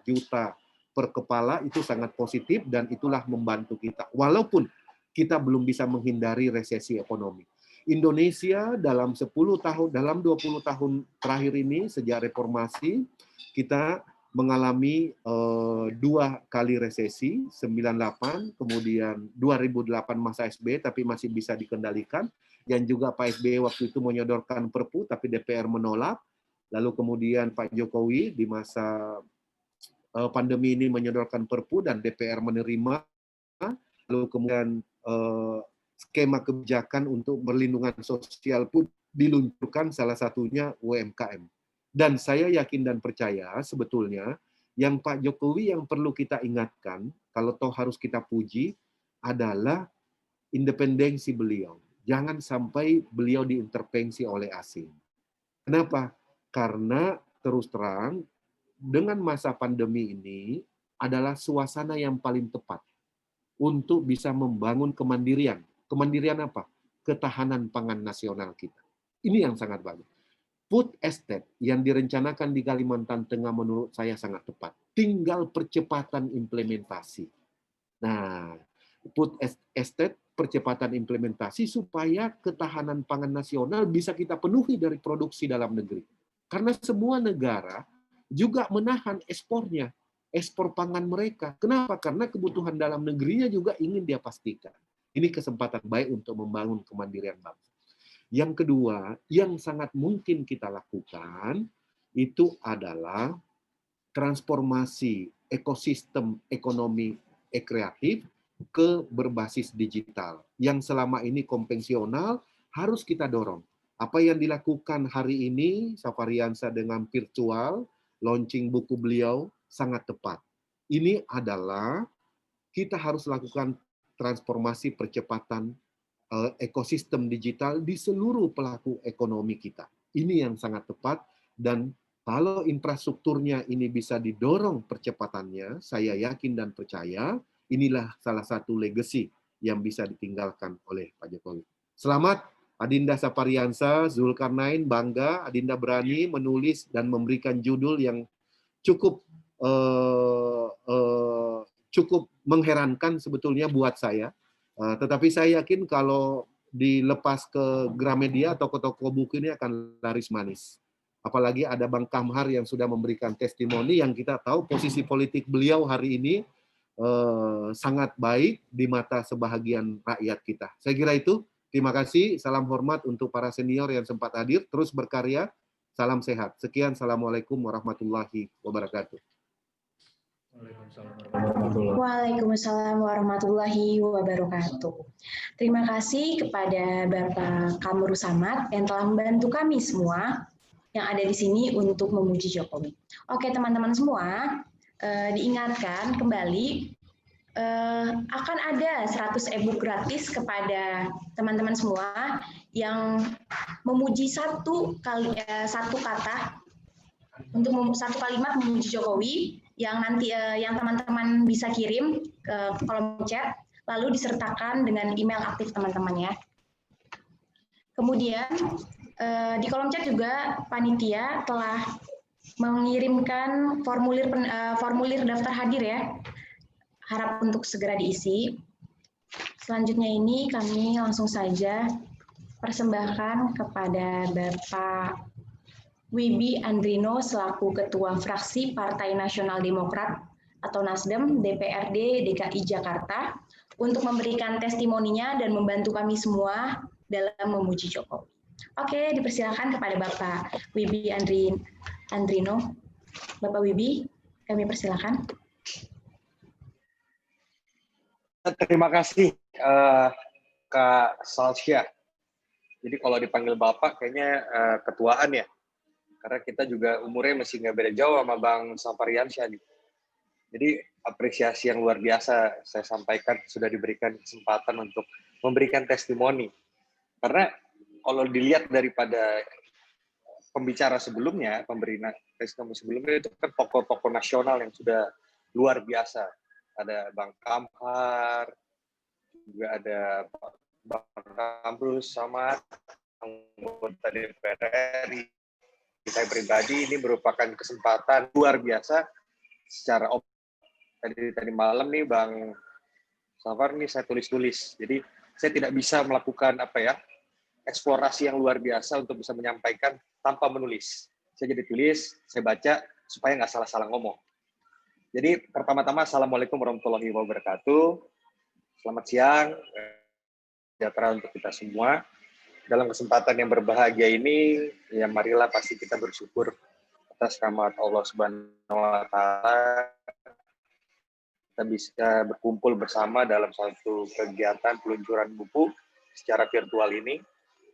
juta per kepala, itu sangat positif dan itulah membantu kita. Walaupun kita belum bisa menghindari resesi ekonomi. Indonesia dalam 10 tahun, dalam 20 tahun terakhir ini sejak reformasi kita mengalami 2 kali resesi, 98, kemudian 2008 masa SBY tapi masih bisa dikendalikan. Yang juga Pak SBY waktu itu menyodorkan Perpu, tapi DPR menolak. Lalu kemudian Pak Jokowi di masa pandemi ini menyodorkan Perpu dan DPR menerima. Lalu kemudian skema kebijakan untuk perlindungan sosial pun diluncurkan, salah satunya UMKM. Dan saya yakin dan percaya sebetulnya yang Pak Jokowi yang perlu kita ingatkan, kalau toh harus kita puji, adalah independensi beliau. Jangan sampai beliau diintervensi oleh asing. Kenapa? Karena terus terang, dengan masa pandemi ini adalah suasana yang paling tepat untuk bisa membangun kemandirian. Kemandirian apa? Ketahanan pangan nasional kita. Ini yang sangat bagus. Food estate yang direncanakan di Kalimantan Tengah menurut saya sangat tepat. Tinggal percepatan implementasi. Nah, food estate, percepatan implementasi supaya ketahanan pangan nasional bisa kita penuhi dari produksi dalam negeri. Karena semua negara juga menahan ekspornya, ekspor pangan mereka. Kenapa? Karena kebutuhan dalam negerinya juga ingin dia pastikan. Ini kesempatan baik untuk membangun kemandirian bangsa. Yang kedua, yang sangat mungkin kita lakukan, itu adalah transformasi ekosistem ekonomi kreatif ke berbasis digital. Yang selama ini konvensional harus kita dorong. Apa yang dilakukan hari ini, Safariansa dengan virtual, launching buku beliau, sangat tepat. Ini adalah kita harus lakukan transformasi percepatan ekosistem digital di seluruh pelaku ekonomi kita. Ini yang sangat tepat, dan kalau infrastrukturnya ini bisa didorong percepatannya, saya yakin dan percaya inilah salah satu legacy yang bisa ditinggalkan oleh Pak Jokowi. Selamat Adinda Safariansa, Zulkarnain, bangga Adinda berani menulis dan memberikan judul yang cukup cukup mengherankan sebetulnya buat saya. Tetapi saya yakin kalau dilepas ke Gramedia atau ke toko buku ini akan laris manis. Apalagi ada Bang Kamhar yang sudah memberikan testimoni yang kita tahu posisi politik beliau hari ini sangat baik di mata sebahagian rakyat kita. Saya kira itu. Terima kasih. Salam hormat untuk para senior yang sempat hadir. Terus berkarya. Salam sehat. Sekian. Assalamualaikum warahmatullahi wabarakatuh. Waalaikumsalam warahmatullahi wabarakatuh. Terima kasih kepada Bapak Kamru Samad yang telah membantu kami semua yang ada di sini untuk memuji Jokowi. Oke teman-teman semua, diingatkan kembali akan ada 100 e-book gratis kepada teman-teman semua yang memuji satu kata untuk satu kalimat memuji Jokowi yang nanti yang teman-teman bisa kirim ke kolom chat, lalu disertakan dengan email aktif teman-teman ya. Kemudian di kolom chat juga panitia telah mengirimkan formulir daftar hadir ya. Harap untuk segera diisi. Selanjutnya ini kami langsung saja persembahkan kepada Bapak Wibi Andrino selaku Ketua Fraksi Partai Nasional Demokrat atau Nasdem DPRD DKI Jakarta untuk memberikan testimoninya dan membantu kami semua dalam memuji Jokowi. Oke, dipersilakan kepada Bapak Wibi Andrino. Bapak Wibi, kami persilakan. Terima kasih Kak Salsya. Jadi kalau dipanggil Bapak kayaknya ketuaan ya. Karena kita juga umurnya masih nggak beda jauh sama Bang Sapariansyah nih. Jadi apresiasi yang luar biasa saya sampaikan sudah diberikan kesempatan untuk memberikan testimoni. Karena kalau dilihat daripada pembicara sebelumnya, pemberi testimoni sebelumnya itu kan tokoh-tokoh nasional yang sudah luar biasa. Ada Bang Kamhar, juga ada Bang Kamru Samad, anggota DPR RI. Saya pribadi ini merupakan kesempatan luar biasa secara tadi malam nih Bang Safar nih saya tulis. Jadi saya tidak bisa melakukan eksplorasi yang luar biasa untuk bisa menyampaikan tanpa menulis. Saya jadi tulis, saya baca supaya nggak salah-salah ngomong. Jadi pertama-tama Assalamualaikum warahmatullahi wabarakatuh. Selamat siang, sejahtera untuk kita semua. Dalam kesempatan yang berbahagia ini, ya marilah pasti kita bersyukur atas rahmat Allah Subhanahu wa Ta'ala. Kita bisa berkumpul bersama dalam satu kegiatan peluncuran buku secara virtual ini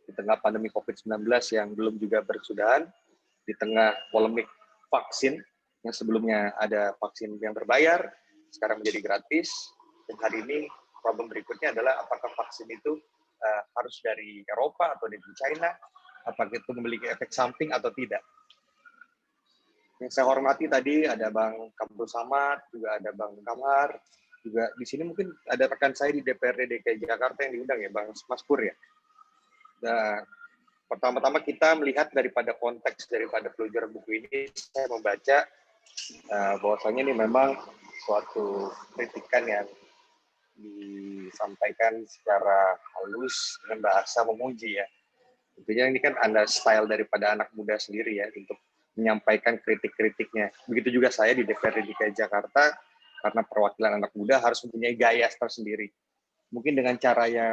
di tengah pandemi COVID-19 yang belum juga berkesudahan, di tengah polemik vaksin yang sebelumnya ada vaksin yang berbayar, sekarang menjadi gratis. Dan hari ini problem berikutnya adalah apakah vaksin itu harus dari Eropa atau dari China, apakah itu memiliki efek samping atau tidak. Yang saya hormati tadi ada Bang Kamru Samad, juga ada Bang Kamhar, juga di sini mungkin ada rekan saya di DPRD DKI Jakarta yang diundang ya, Bang Mas Pur ya. Nah, pertama-tama kita melihat daripada konteks daripada peluncuran buku ini, saya membaca bahwasanya ini memang suatu kritikan yang disampaikan secara halus dengan bahasa memuji ya. Tentunya ini kan ada style daripada anak muda sendiri ya untuk menyampaikan kritik-kritiknya. Begitu juga saya di DPRD DKI Jakarta, karena perwakilan anak muda harus mempunyai gaya tersendiri. Mungkin dengan caranya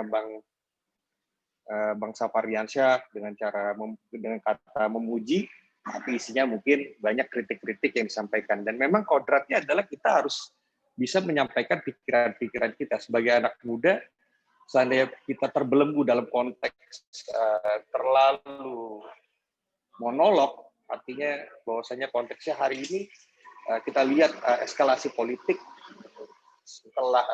Bang Sapariansyah dengan kata memuji, tapi isinya mungkin banyak kritik-kritik yang disampaikan. Dan memang kodratnya adalah kita harus bisa menyampaikan pikiran-pikiran kita sebagai anak muda. Seandainya kita terbelenggu dalam konteks terlalu monolog, artinya bahwasanya konteksnya hari ini kita lihat eskalasi politik setelah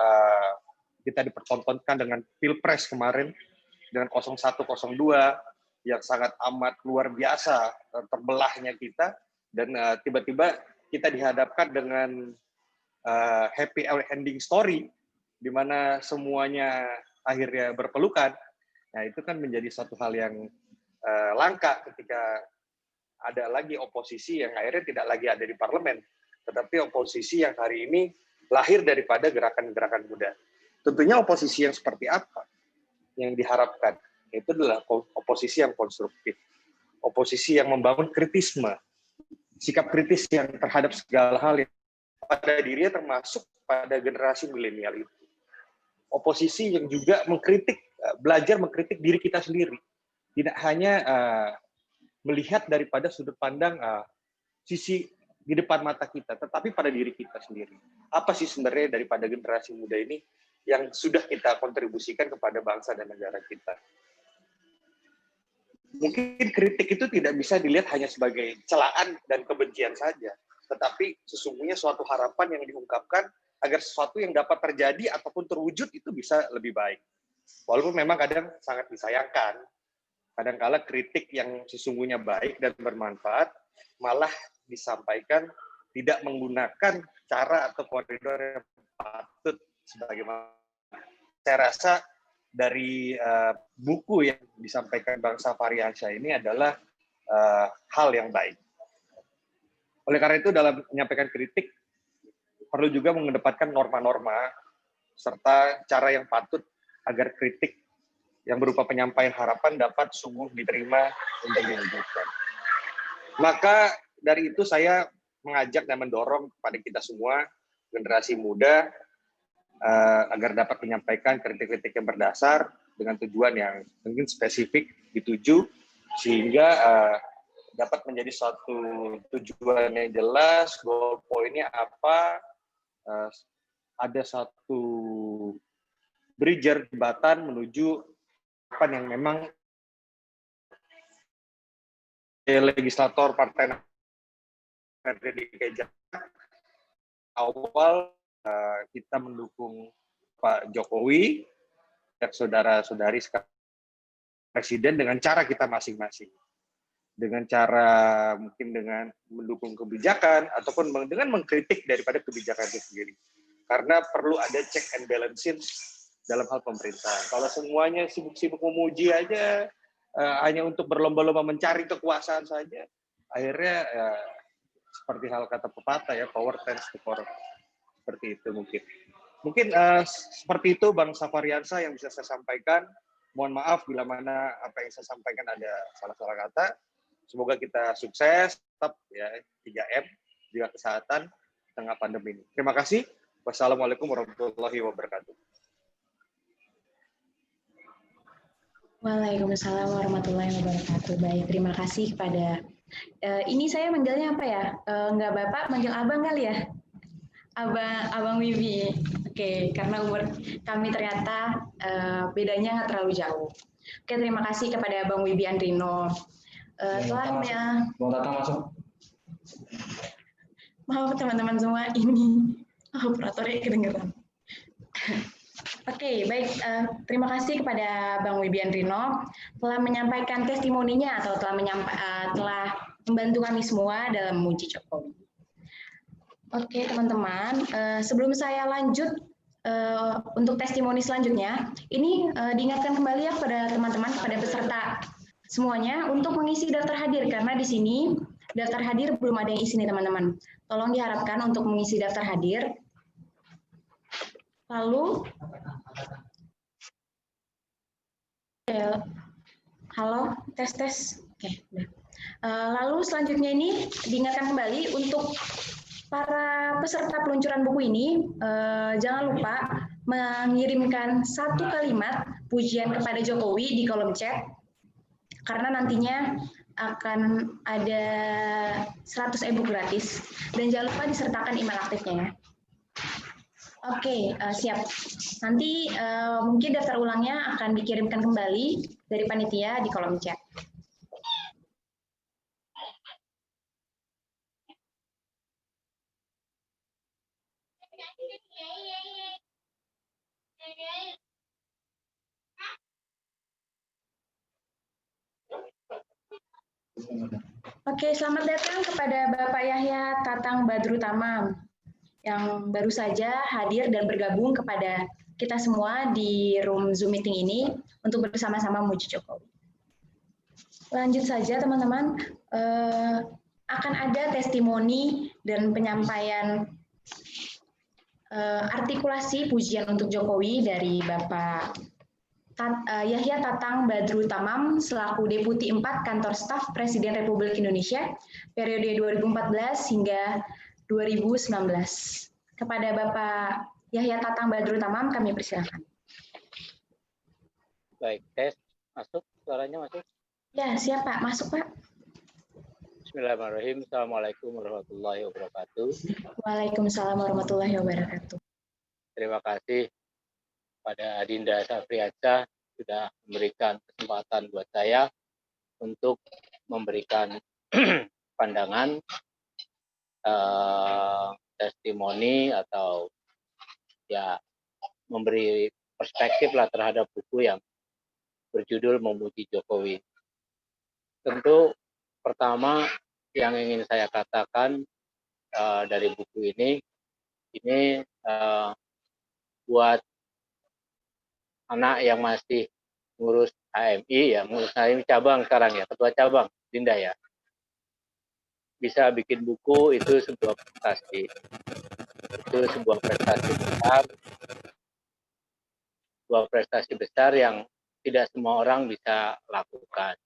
kita dipertontonkan dengan Pilpres kemarin dengan 0102 yang sangat amat luar biasa terbelahnya kita, dan tiba-tiba kita dihadapkan dengan happy ending story di mana semuanya akhirnya berpelukan. Nah, itu kan menjadi satu hal yang langka ketika ada lagi oposisi yang akhirnya tidak lagi ada di parlemen, tetapi oposisi yang hari ini lahir daripada gerakan-gerakan muda. Tentunya oposisi yang seperti apa yang diharapkan? Itu adalah oposisi yang konstruktif, oposisi yang membangun kritisme, sikap kritis yang terhadap segala hal yang pada dirinya termasuk pada generasi milenial itu. Oposisi yang juga belajar mengkritik diri kita sendiri. Tidak hanya melihat daripada sudut pandang sisi di depan mata kita, tetapi pada diri kita sendiri. Apa sih sebenarnya daripada generasi muda ini yang sudah kita kontribusikan kepada bangsa dan negara kita? Mungkin kritik itu tidak bisa dilihat hanya sebagai celaan dan kebencian saja, tetapi sesungguhnya suatu harapan yang diungkapkan agar sesuatu yang dapat terjadi ataupun terwujud itu bisa lebih baik. Walaupun memang kadang sangat disayangkan, kadang-kala kritik yang sesungguhnya baik dan bermanfaat malah disampaikan tidak menggunakan cara atau koridor yang patut sebagaimana. Saya rasa dari buku yang disampaikan Bang Safari Ansyah ini adalah hal yang baik. Oleh karena itu dalam menyampaikan kritik perlu juga mengedepankan norma-norma serta cara yang patut agar kritik yang berupa penyampaian harapan dapat sungguh diterima untuk diwujudkan. Maka dari itu saya mengajak dan mendorong kepada kita semua, generasi muda, agar dapat menyampaikan kritik-kritik yang berdasar dengan tujuan yang mungkin spesifik dituju, sehingga dapat menjadi suatu tujuan yang jelas, goal point-nya apa, ada satu bridger, jembatan menuju apa yang memang legislator Partai DKI Jakarta awal kita mendukung Pak Jokowi dan saudara-saudari Presiden dengan cara kita masing-masing. Dengan cara mungkin dengan mendukung kebijakan ataupun dengan mengkritik daripada kebijakan itu sendiri. Karena perlu ada check and balances dalam hal pemerintahan. Kalau semuanya sibuk-sibuk memuji aja, hanya untuk berlomba-lomba mencari kekuasaan saja, akhirnya seperti hal kata pepatah ya, power tends to corrupt. Seperti itu mungkin. Mungkin seperti itu Bang Safari Ansyah yang bisa saya sampaikan. Mohon maaf bila mana apa yang saya sampaikan ada salah-salah kata. Semoga kita sukses, tetap ya 3M, juga kesehatan di tengah pandemi ini. Terima kasih. Wassalamualaikum warahmatullahi wabarakatuh. Waalaikumsalam warahmatullahi wabarakatuh. Baik, terima kasih kepada ini saya manggilnya apa ya? Enggak Bapak, manggil Abang kali ya? Abang Wibi. Oke, karena umur kami ternyata bedanya nggak terlalu jauh. Oke, terima kasih kepada Abang Wibi Andrino. Telah Mau datang masuk. Maaf teman-teman semua, ini operatornya kedengeran. Oke, baik. Terima kasih kepada Bang Wibi Andrino telah menyampaikan testimoninya atau telah membantu kami semua dalam memuji Jokowi. Oke, teman-teman. Sebelum saya lanjut untuk testimoni selanjutnya, ini diingatkan kembali ya kepada teman-teman, kepada peserta semuanya untuk mengisi daftar hadir karena di sini daftar hadir belum ada yang isi nih teman-teman. Tolong diharapkan untuk mengisi daftar hadir. Lalu, halo, tes. Oke, lalu selanjutnya ini diingatkan kembali untuk para peserta peluncuran buku ini, jangan lupa mengirimkan satu kalimat pujian kepada Jokowi di kolom chat, karena nantinya akan ada 100 e-book gratis, dan jangan lupa disertakan email aktifnya ya. Oke, siap. Nanti mungkin daftar ulangnya akan dikirimkan kembali dari panitia di kolom chat. Oke, selamat datang kepada Bapak Yahya Tatang Badru Tamam yang baru saja hadir dan bergabung kepada kita semua di room Zoom meeting ini untuk bersama-sama memuji Jokowi. Lanjut saja teman-teman, akan ada testimoni dan penyampaian artikulasi pujian untuk Jokowi dari Bapak Yahya Tatang Badru Tamam selaku Deputi 4 Kantor Staf Presiden Republik Indonesia periode 2014 hingga 2019. Kepada Bapak Yahya Tatang Badru Tamam kami persilakan. Baik, tes masuk, suaranya masuk. Ya, siap Pak, masuk Pak. Bismillahirrahmanirrahim. Assalamualaikum warahmatullahi wabarakatuh. Waalaikumsalam warahmatullahi wabarakatuh. Terima kasih pada Adinda Safriaca sudah memberikan kesempatan buat saya untuk memberikan pandangan, testimoni atau ya memberi perspektif lah terhadap buku yang berjudul Memuji Jokowi. Tentu pertama yang ingin saya katakan dari buku ini buat anak yang masih ngurus HMI ya, ngurus HMI cabang sekarang ya, ketua cabang Dinda ya, bisa bikin buku itu sebuah prestasi, sebuah prestasi besar yang tidak semua orang bisa lakukan.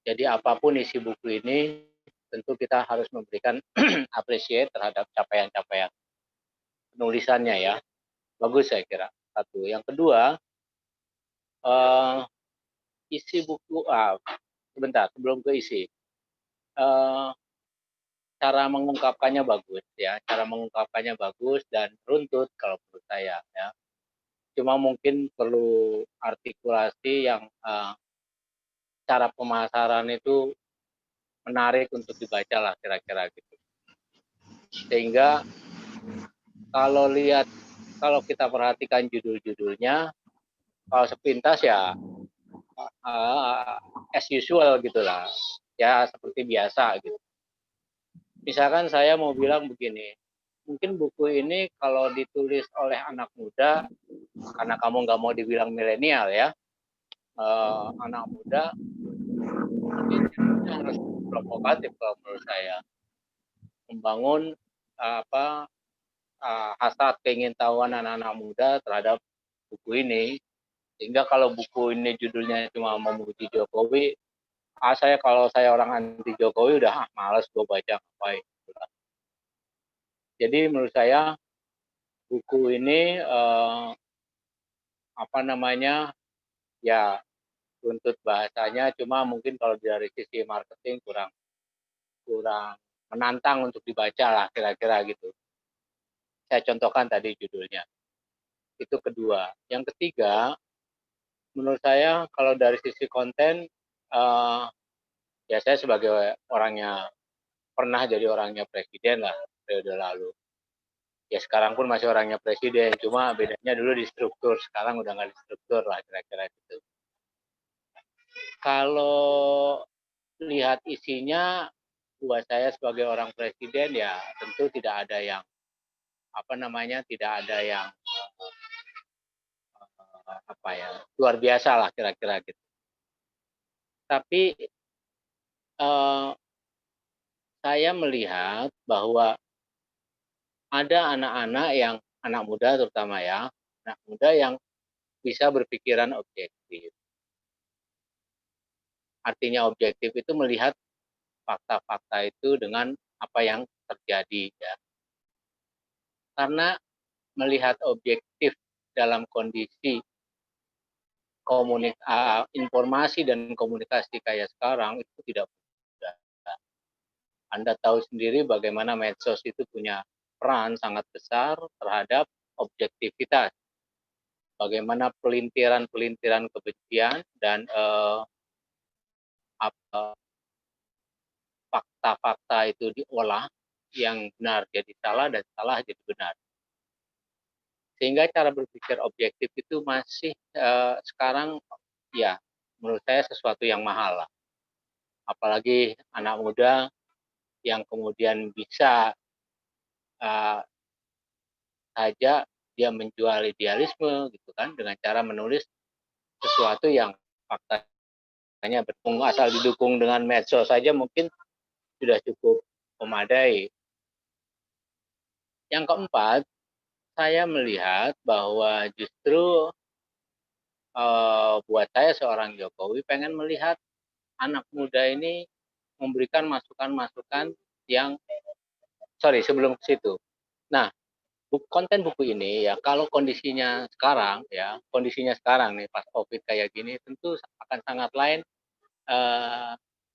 Jadi apapun isi buku ini, tentu kita harus memberikan apresiasi terhadap capaian-capaian penulisannya ya. Bagus saya kira. Satu. Yang kedua, isi buku, sebentar sebelum ke isi, cara mengungkapkannya bagus ya, cara mengungkapkannya bagus dan runtut kalau menurut saya ya. Cuma mungkin perlu artikulasi yang cara pemasaran itu menarik untuk dibaca lah kira-kira gitu. Sehingga kalau kita perhatikan judul-judulnya, kalau sepintas ya as usual gitulah, ya seperti biasa gitu. Misalkan saya mau bilang begini, mungkin buku ini kalau ditulis oleh anak muda, karena kamu nggak mau dibilang milenial ya, anak muda, ini harus provokatif kalau menurut saya, membangun hasrat keingintahuan anak-anak muda terhadap buku ini. Sehingga kalau buku ini judulnya cuma memuji Jokowi, kalau saya orang anti Jokowi udah malas gue baca ngapain. Jadi menurut saya buku ini ya runtut bahasanya, cuma mungkin kalau dari sisi marketing kurang menantang untuk dibaca lah kira-kira gitu. Saya contohkan tadi judulnya. Itu kedua. Yang ketiga, menurut saya kalau dari sisi konten, ya saya sebagai pernah jadi orangnya presiden lah periode lalu. Ya sekarang pun masih orangnya presiden, cuma bedanya dulu di struktur, sekarang udah nggak di struktur lah kira-kira gitu. Kalau lihat isinya, buat saya sebagai orang presiden ya tentu tidak ada yang luar biasa lah kira-kira gitu. Tapi saya melihat bahwa ada anak muda terutama ya, anak muda yang bisa berpikiran objektif. Artinya objektif itu melihat fakta-fakta itu dengan apa yang terjadi ya. Karena melihat objektif dalam kondisi informasi dan komunikasi kayak sekarang itu tidak mudah. Anda tahu sendiri bagaimana medsos itu punya peran sangat besar terhadap objektivitas. Bagaimana pelintiran-pelintiran kebencian dan fakta-fakta itu diolah, yang benar jadi salah dan salah jadi benar. Sehingga cara berpikir objektif itu masih sekarang ya menurut saya sesuatu yang mahal lah. Apalagi anak muda yang kemudian bisa saja dia menjual idealisme gitu kan dengan cara menulis sesuatu yang faktanya asal didukung dengan medsos saja mungkin sudah cukup memadai. Yang keempat, saya melihat bahwa justru buat saya seorang Jokowi pengen melihat anak muda ini memberikan masukan-masukan yang sebelum ke situ. Nah, konten buku ini ya kalau kondisinya sekarang nih pas COVID kayak gini tentu akan sangat lain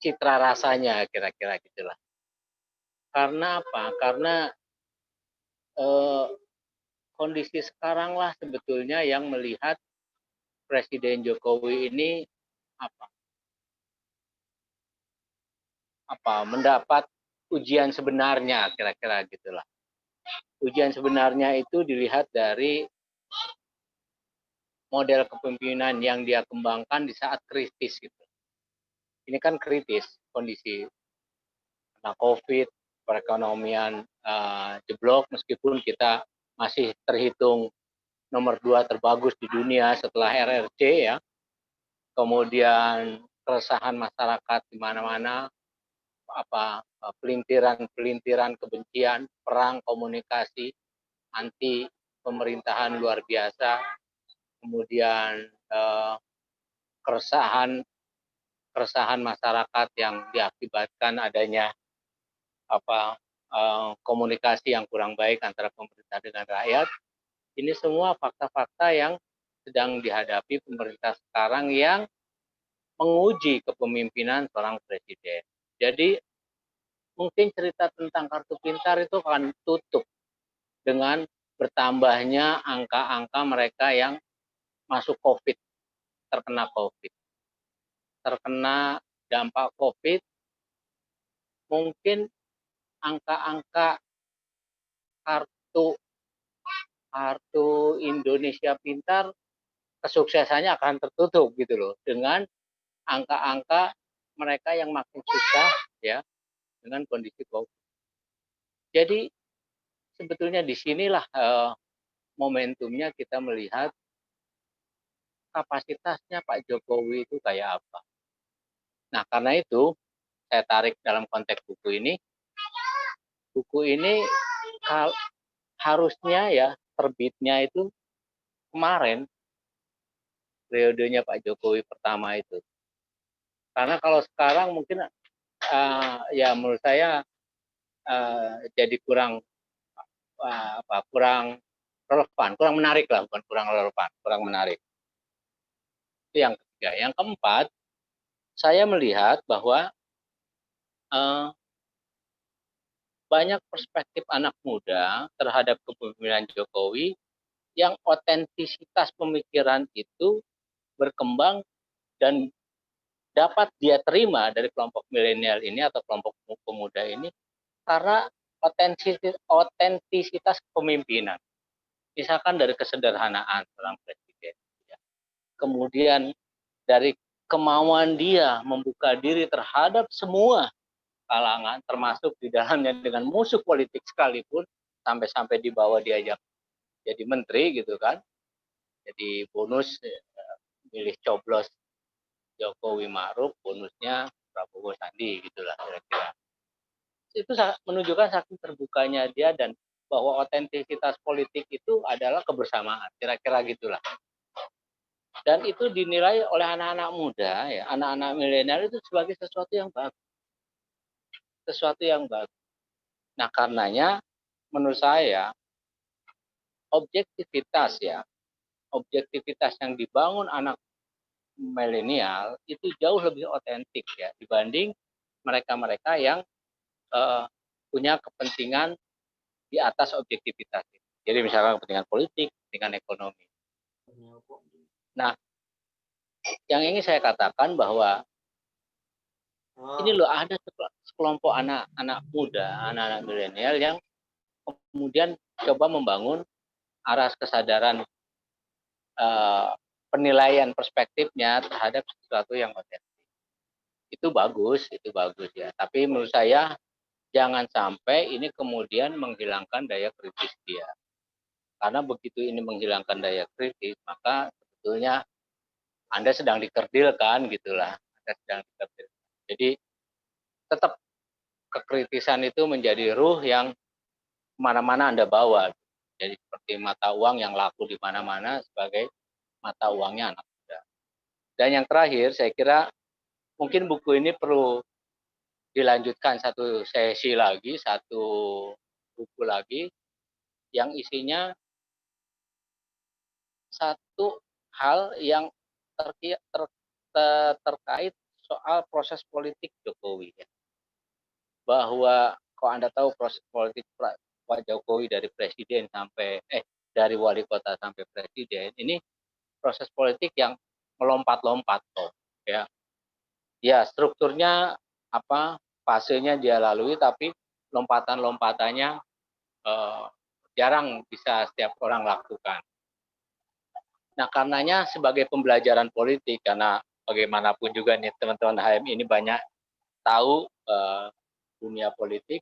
citra rasanya kira-kira gitulah. Karena apa? Karena kondisi sekarang lah sebetulnya yang melihat Presiden Jokowi ini apa mendapat ujian sebenarnya kira-kira gitulah. Ujian sebenarnya itu dilihat dari model kepemimpinan yang dia kembangkan di saat kritis gitu. Ini kan kritis kondisi karena COVID, perekonomian jeblok meskipun kita masih terhitung nomor 2 terbagus di dunia setelah RRC ya. Kemudian keresahan masyarakat di mana-mana, pelintiran kebencian, perang komunikasi anti pemerintahan luar biasa, kemudian keresahan masyarakat yang diakibatkan adanya komunikasi yang kurang baik antara pemerintah dengan rakyat. Ini semua fakta-fakta yang sedang dihadapi pemerintah sekarang yang menguji kepemimpinan seorang presiden. Jadi mungkin cerita tentang kartu pintar itu akan tutup dengan bertambahnya angka-angka mereka yang masuk COVID, terkena COVID. Terkena dampak COVID, mungkin angka-angka kartu Indonesia Pintar kesuksesannya akan tertutup gitu loh dengan angka-angka mereka yang makin susah ya dengan kondisi COVID. Jadi sebetulnya disinilah momentumnya kita melihat kapasitasnya Pak Jokowi itu kayak apa. Nah karena itu saya tarik dalam konteks buku ini. Buku ini harusnya ya terbitnya itu kemarin periodenya Pak Jokowi pertama itu. Karena kalau sekarang mungkin ya menurut saya jadi kurang relevan, kurang menarik lah, bukan kurang relevan, kurang menarik. Itu yang ketiga. Yang keempat, saya melihat bahwa banyak perspektif anak muda terhadap kepemimpinan Jokowi yang otentisitas pemikiran itu berkembang dan dapat dia terima dari kelompok milenial ini atau kelompok pemuda ini karena otentisitas kepemimpinan. Misalkan dari kesederhanaan seorang presiden. Kemudian dari kemauan dia membuka diri terhadap semua kalangan, termasuk di dalamnya dengan musuh politik sekalipun, sampai-sampai dibawa diajak jadi menteri gitu kan. Jadi bonus milih coblos Jokowi Ma'ruf, bonusnya Prabowo Sandi gitulah kira-kira. Itu menunjukkan saking terbukanya dia dan bahwa otentisitas politik itu adalah kebersamaan, kira-kira gitulah. Dan itu dinilai oleh anak-anak muda, ya, anak-anak milenial itu sebagai sesuatu yang bagus. Sesuatu yang bagus. Nah, karenanya menurut saya objektivitas yang dibangun anak milenial itu jauh lebih otentik ya dibanding mereka-mereka yang punya kepentingan di atas objektivitas. Jadi misalkan kepentingan politik, kepentingan ekonomi. Nah, yang ingin saya katakan bahwa ini loh ada sekelompok anak-anak muda, anak-anak milenial yang kemudian coba membangun aras kesadaran penilaian perspektifnya terhadap sesuatu yang otentik. Itu bagus ya. Tapi menurut saya jangan sampai ini kemudian menghilangkan daya kritis dia. Karena begitu ini menghilangkan daya kritis, maka sebetulnya Anda sedang dikerdilkan gitulah. Anda sedang dikerdilkan. Jadi tetap kekritisan itu menjadi ruh yang kemana-mana Anda bawa. Jadi seperti mata uang yang laku di mana-mana sebagai mata uangnya anak muda. Dan yang terakhir, saya kira mungkin buku ini perlu dilanjutkan satu sesi lagi, satu buku lagi, yang isinya satu hal yang terkait soal proses politik Jokowi ya. Bahwa kalau Anda tahu proses politik Pak Jokowi dari presiden sampai dari wali kota sampai presiden, ini proses politik yang melompat-lompat toh ya. Ya, strukturnya fasenya dia lalui, tapi lompatan-lompatannya jarang bisa setiap orang lakukan. Nah, karenanya sebagai pembelajaran politik, karena bagaimanapun juga nih teman-teman HM ini banyak tahu dunia politik,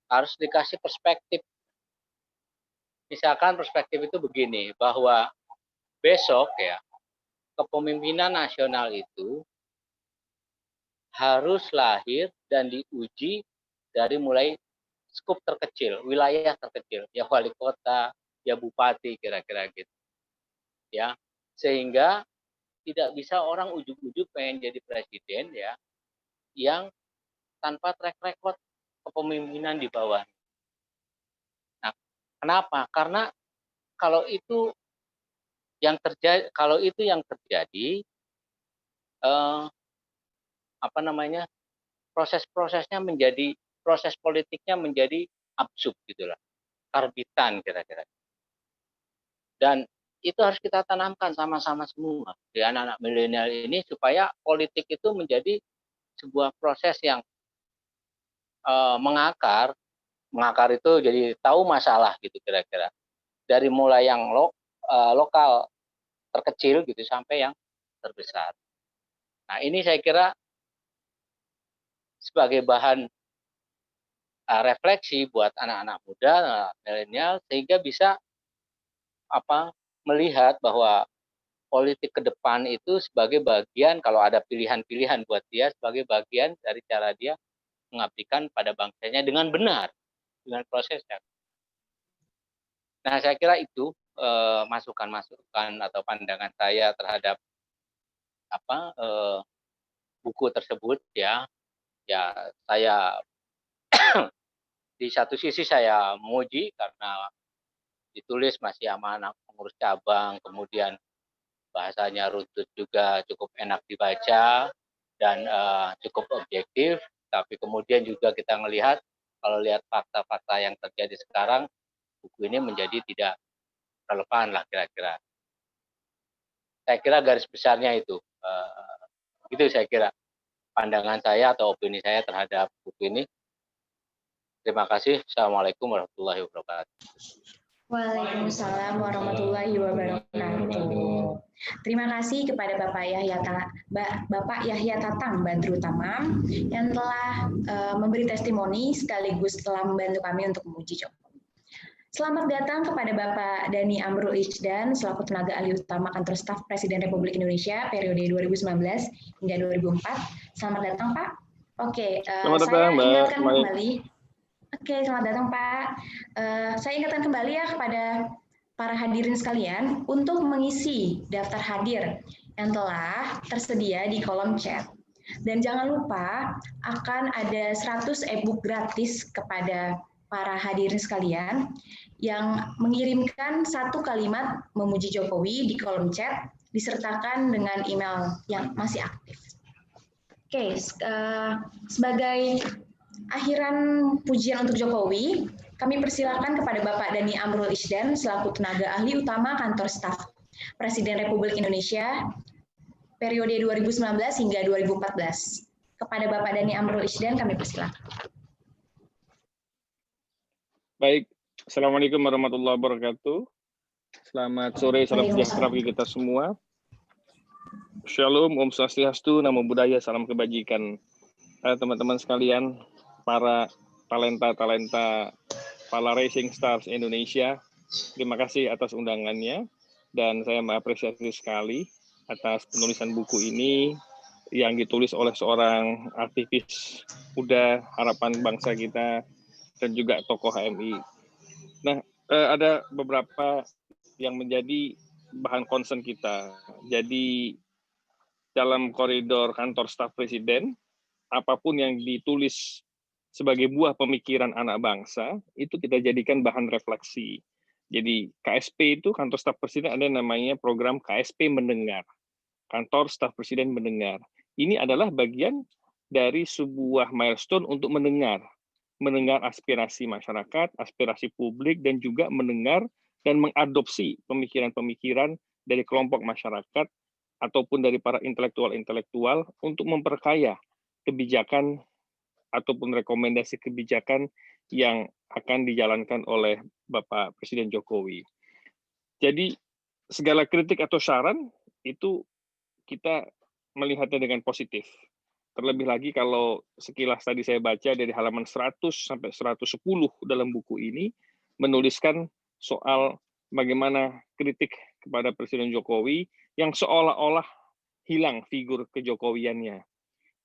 harus dikasih perspektif. Misalkan perspektif itu begini, bahwa besok ya, kepemimpinan nasional itu harus lahir dan diuji dari mulai skup terkecil, wilayah terkecil, ya wali kota, ya bupati, kira-kira gitu. Ya, sehingga tidak bisa orang ujuk-ujuk pengen jadi presiden ya, yang tanpa track record kepemimpinan di bawah. Nah, kenapa? Karena kalau itu yang terjadi, proses politiknya menjadi absurd gitulah, karbitan kira-kira. Dan itu harus kita tanamkan sama-sama semua di anak-anak milenial ini, supaya politik itu menjadi sebuah proses yang mengakar itu jadi tahu masalah gitu kira-kira, dari mulai yang lokal terkecil gitu sampai yang terbesar. Nah, ini saya kira sebagai bahan refleksi buat anak-anak muda, milenial, sehingga bisa melihat bahwa politik ke depan itu sebagai bagian, kalau ada pilihan-pilihan buat dia, sebagai bagian dari cara dia mengabdikan pada bangsanya dengan benar, dengan prosesnya. Nah, saya kira itu masukan-masukan atau pandangan saya terhadap buku tersebut ya. Ya, saya di satu sisi saya memuji karena ditulis masih sama anak pengurus cabang, kemudian bahasanya runtut juga, cukup enak dibaca dan cukup objektif. Tapi kemudian juga kita melihat, kalau lihat fakta-fakta yang terjadi sekarang, buku ini menjadi tidak relevan lah kira-kira. Saya kira garis besarnya itu, itu saya kira pandangan saya atau opini saya terhadap buku ini. Terima kasih. Assalamualaikum warahmatullahi wabarakatuh. Waalaikumsalam warahmatullahi wabarakatuh. Terima kasih kepada Bapak Yahya Tatang Badru Tamam yang telah memberi testimoni sekaligus telah membantu kami untuk memuji Jokowi. Selamat datang kepada Bapak Dhani Amrul Ikhdan selaku tenaga ahli utama Kantor Staf Presiden Republik Indonesia periode 2019 hingga 2004. Selamat datang, Pak. Oke, saya ingatkan kembali. Oke, selamat datang Pak. Saya ingatkan kembali ya kepada para hadirin sekalian untuk mengisi daftar hadir yang telah tersedia di kolom chat. Dan jangan lupa akan ada 100 e-book gratis kepada para hadirin sekalian yang mengirimkan satu kalimat memuji Jokowi di kolom chat disertakan dengan email yang masih aktif. Oke, sebagai akhiran pujian untuk Jokowi, kami persilakan kepada Bapak Dhani Amrul Ikhdan selaku tenaga ahli utama Kantor Staf Presiden Republik Indonesia periode 2019 hingga 2014. Kepada Bapak Dhani Amrul Ikhdan kami persilakan. Baik, Assalamualaikum warahmatullahi wabarakatuh. Selamat sore, salam sejahtera bagi kita semua. Shalom, Om Swastiastu, Namo Buddhaya, salam kebajikan. Teman-teman sekalian, para talenta-talenta Pala Rising Stars Indonesia, terima kasih atas undangannya, dan saya mengapresiasi sekali atas penulisan buku ini yang ditulis oleh seorang aktivis muda harapan bangsa kita dan juga tokoh HMI. Nah, ada beberapa yang menjadi bahan concern kita. Jadi dalam koridor Kantor Staf Presiden, apapun yang ditulis sebagai buah pemikiran anak bangsa, itu kita jadikan bahan refleksi. Jadi KSP itu, Kantor Staf Presiden, ada namanya program KSP Mendengar. Kantor Staf Presiden Mendengar. ini adalah bagian dari sebuah milestone untuk mendengar aspirasi masyarakat, aspirasi publik, dan juga mendengar dan mengadopsi pemikiran-pemikiran dari kelompok masyarakat ataupun dari para intelektual-intelektual untuk memperkaya kebijakan ataupun rekomendasi kebijakan yang akan dijalankan oleh Bapak Presiden Jokowi. Jadi segala kritik atau saran itu kita melihatnya dengan positif. Terlebih lagi kalau sekilas tadi saya baca dari halaman 100 sampai 110 dalam buku ini menuliskan soal bagaimana kritik kepada Presiden Jokowi yang seolah-olah hilang figur kejokowiannya,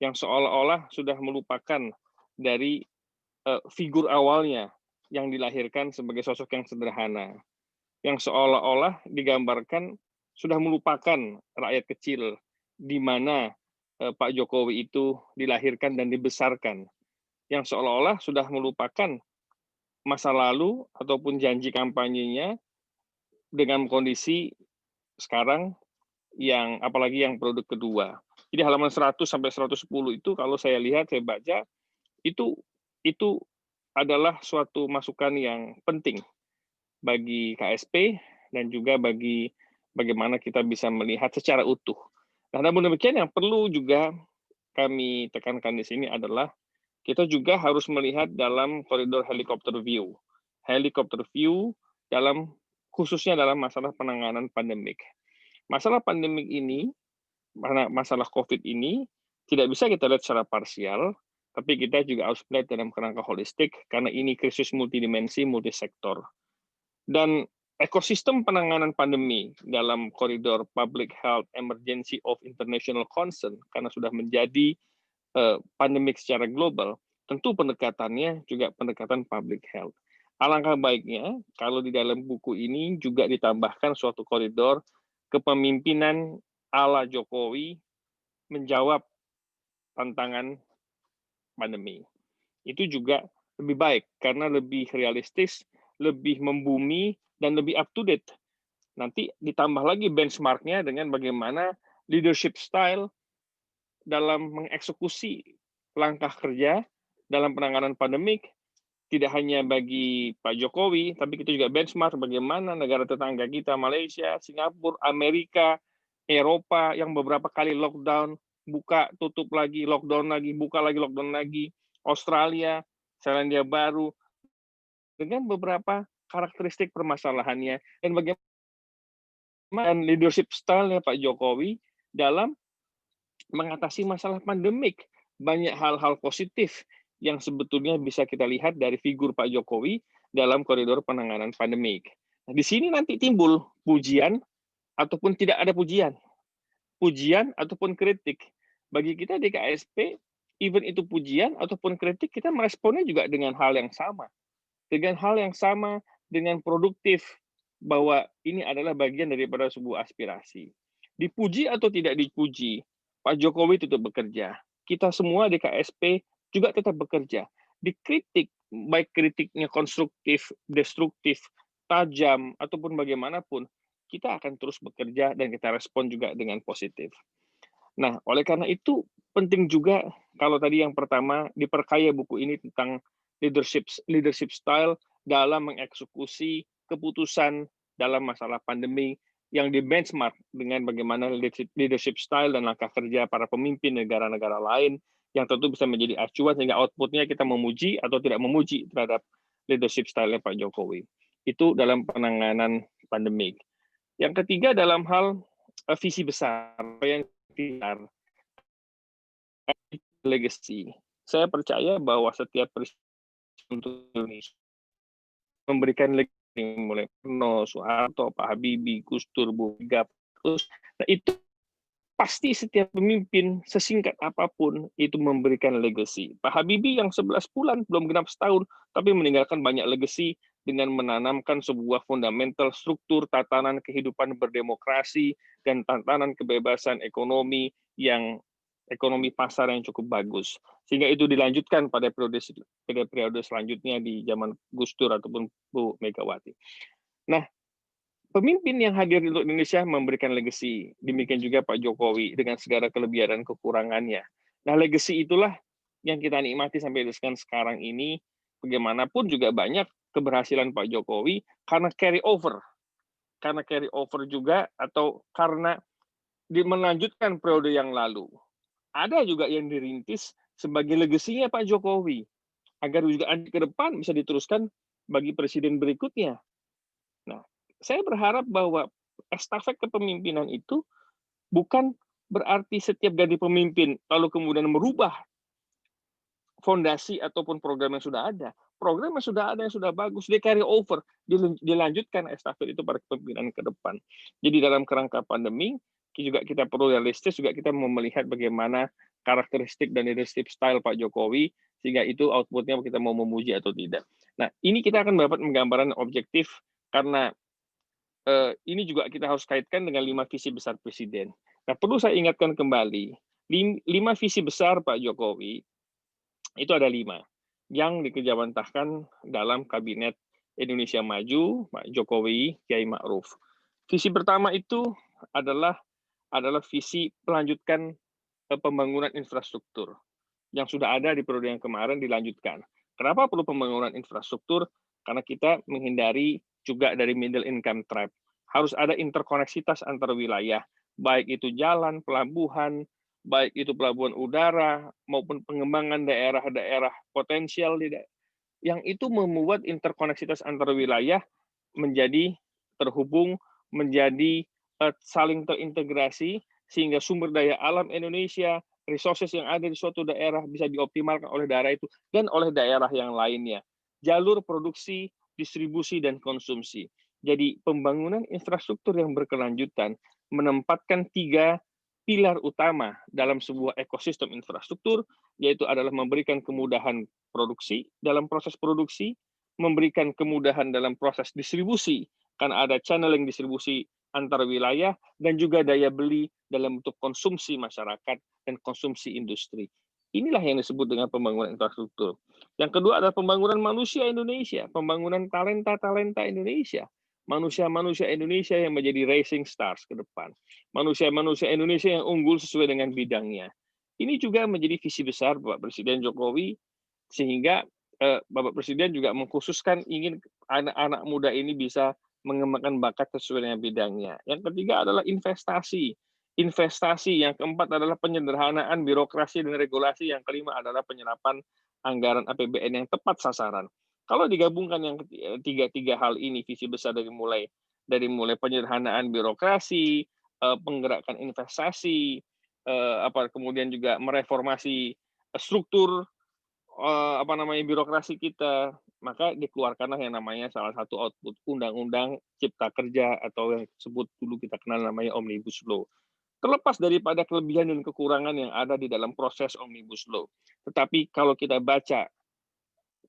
yang seolah-olah sudah melupakan dari figur awalnya yang dilahirkan sebagai sosok yang sederhana, yang seolah-olah digambarkan sudah melupakan rakyat kecil di mana Pak Jokowi itu dilahirkan dan dibesarkan, yang seolah-olah sudah melupakan masa lalu ataupun janji kampanyenya dengan kondisi sekarang yang apalagi yang produk kedua. Jadi halaman 100 sampai 110 itu kalau saya lihat, saya baca, itu adalah suatu masukan yang penting bagi KSP dan juga bagi bagaimana kita bisa melihat secara utuh. Nah, namun demikian yang perlu juga kami tekankan di sini adalah kita juga harus melihat dalam koridor helikopter view. Helikopter view khususnya dalam masalah penanganan pandemik. Masalah pandemik ini, masalah COVID ini tidak bisa kita lihat secara parsial, tapi kita juga harus melihat dalam kerangka holistik karena ini krisis multidimensi, multisektor. Dan ekosistem penanganan pandemi dalam koridor public health emergency of international concern karena sudah menjadi pandemik secara global, tentu pendekatannya juga pendekatan public health. Alangkah baiknya kalau di dalam buku ini juga ditambahkan suatu koridor kepemimpinan ala Jokowi menjawab tantangan pandemi. Itu juga lebih baik karena lebih realistis, lebih membumi, dan lebih up to date. Nanti ditambah lagi benchmarknya dengan bagaimana leadership style dalam mengeksekusi langkah kerja dalam penanganan pandemik, tidak hanya bagi Pak Jokowi, tapi kita juga benchmark bagaimana negara tetangga kita, Malaysia, Singapura, Amerika, Eropa, yang beberapa kali lockdown, buka, tutup lagi, lockdown lagi, buka lagi, lockdown lagi, Australia, Selandia Baru, dengan beberapa karakteristik permasalahannya, dan bagaimana leadership style-nya Pak Jokowi dalam mengatasi masalah pandemik. Banyak hal-hal positif yang sebetulnya bisa kita lihat dari figur Pak Jokowi dalam koridor penanganan pandemik. Nah, di sini nanti timbul pujian ataupun tidak ada pujian. Pujian ataupun kritik. Bagi kita di KSP, even itu pujian ataupun kritik, kita meresponnya juga dengan hal yang sama. Dengan hal yang sama, dengan produktif, bahwa ini adalah bagian daripada sebuah aspirasi. Dipuji atau tidak dipuji, Pak Jokowi tetap bekerja. Kita semua di KSP juga tetap bekerja. Dikritik, baik kritiknya konstruktif, destruktif, tajam, ataupun bagaimanapun, kita akan terus bekerja dan kita respon juga dengan positif. Nah, oleh karena itu penting juga kalau tadi yang pertama diperkaya buku ini tentang leadership style dalam mengeksekusi keputusan dalam masalah pandemi yang di-benchmark dengan bagaimana leadership style dan langkah kerja para pemimpin negara-negara lain yang tentu bisa menjadi acuan sehingga outputnya kita memuji atau tidak memuji terhadap leadership style-nya Pak Jokowi. Itu dalam penanganan pandemik. Yang ketiga dalam hal visi besar yang besar, legacy. Saya percaya bahwa setiap presiden untuk Indonesia memberikan legacy mulai Karno, Soeharto, Pak Habibie, Gus Dur, Bu Mega, terus. Nah, itu pasti setiap pemimpin sesingkat apapun itu memberikan legacy. Pak Habibie yang 11 bulan belum genap setahun tapi meninggalkan banyak legacy dengan menanamkan sebuah fundamental struktur tatanan kehidupan berdemokrasi dan tatanan kebebasan ekonomi pasar yang cukup bagus. Sehingga itu dilanjutkan pada periode selanjutnya di zaman Gus Dur ataupun Bu Megawati. Nah, pemimpin yang hadir untuk Indonesia memberikan legacy. Demikian juga Pak Jokowi dengan segala kelebihan dan kekurangannya. Nah, legacy itulah yang kita nikmati sampai sekarang ini. Bagaimanapun juga banyak keberhasilan Pak Jokowi karena carry over. Karena carry over juga atau karena melanjutkan periode yang lalu. Ada juga yang dirintis sebagai legasinya Pak Jokowi. Agar juga ke depan bisa diteruskan bagi presiden berikutnya. Nah, saya berharap bahwa estafet kepemimpinan itu bukan berarti setiap ganti pemimpin lalu kemudian merubah fondasi ataupun program yang sudah ada. Program yang sudah ada, yang sudah bagus, dia carry over, dilanjutkan estafet itu pada kepemimpinan ke depan. Jadi dalam kerangka pandemi, juga kita perlu realistis, juga kita mau melihat bagaimana karakteristik dan leadership style Pak Jokowi, sehingga itu outputnya kita mau memuji atau tidak. Nah, ini kita akan dapat menggambaran objektif, karena ini juga kita harus kaitkan dengan 5 visi besar Presiden. Nah, perlu saya ingatkan kembali, 5 visi besar Pak Jokowi, itu ada 5 yang dikejawantahkan dalam Kabinet Indonesia Maju, Pak Jokowi, Kiai Ma'ruf. Visi pertama itu adalah visi melanjutkan pembangunan infrastruktur yang sudah ada di periode yang kemarin dilanjutkan. Kenapa perlu pembangunan infrastruktur? Karena kita menghindari juga dari middle income trap. Harus ada interkoneksitas antar wilayah, baik itu jalan, pelabuhan, baik itu pelabuhan udara, maupun pengembangan daerah-daerah potensial, yang itu membuat interkoneksitas antar wilayah menjadi terhubung, menjadi saling terintegrasi, sehingga sumber daya alam Indonesia, resources yang ada di suatu daerah bisa dioptimalkan oleh daerah itu dan oleh daerah yang lainnya. Jalur produksi, distribusi, dan konsumsi. Jadi pembangunan infrastruktur yang berkelanjutan menempatkan 3 pilar utama dalam sebuah ekosistem infrastruktur, yaitu adalah memberikan kemudahan produksi dalam proses produksi, memberikan kemudahan dalam proses distribusi, karena ada channeling distribusi antar wilayah, dan juga daya beli dalam bentuk konsumsi masyarakat dan konsumsi industri. Inilah yang disebut dengan pembangunan infrastruktur. Yang kedua adalah pembangunan manusia Indonesia, pembangunan talenta-talenta Indonesia, manusia-manusia Indonesia yang menjadi rising stars ke depan, manusia-manusia Indonesia yang unggul sesuai dengan bidangnya. Ini juga menjadi visi besar Bapak Presiden Jokowi, sehingga Bapak Presiden juga mengkhususkan ingin anak-anak muda ini bisa mengembangkan bakat sesuai dengan bidangnya. Yang ketiga adalah investasi. Investasi, yang keempat adalah penyederhanaan birokrasi dan regulasi, yang kelima adalah penyerapan anggaran APBN yang tepat sasaran. Kalau digabungkan yang tiga hal ini, visi besar dari mulai penyederhanaan birokrasi, penggerakan investasi, kemudian juga mereformasi struktur birokrasi kita, maka dikeluarkanlah yang namanya salah satu output Undang-Undang Cipta Kerja, atau yang disebut dulu kita kenal namanya Omnibus Law. Terlepas daripada kelebihan dan kekurangan yang ada di dalam proses Omnibus Law, tetapi kalau kita baca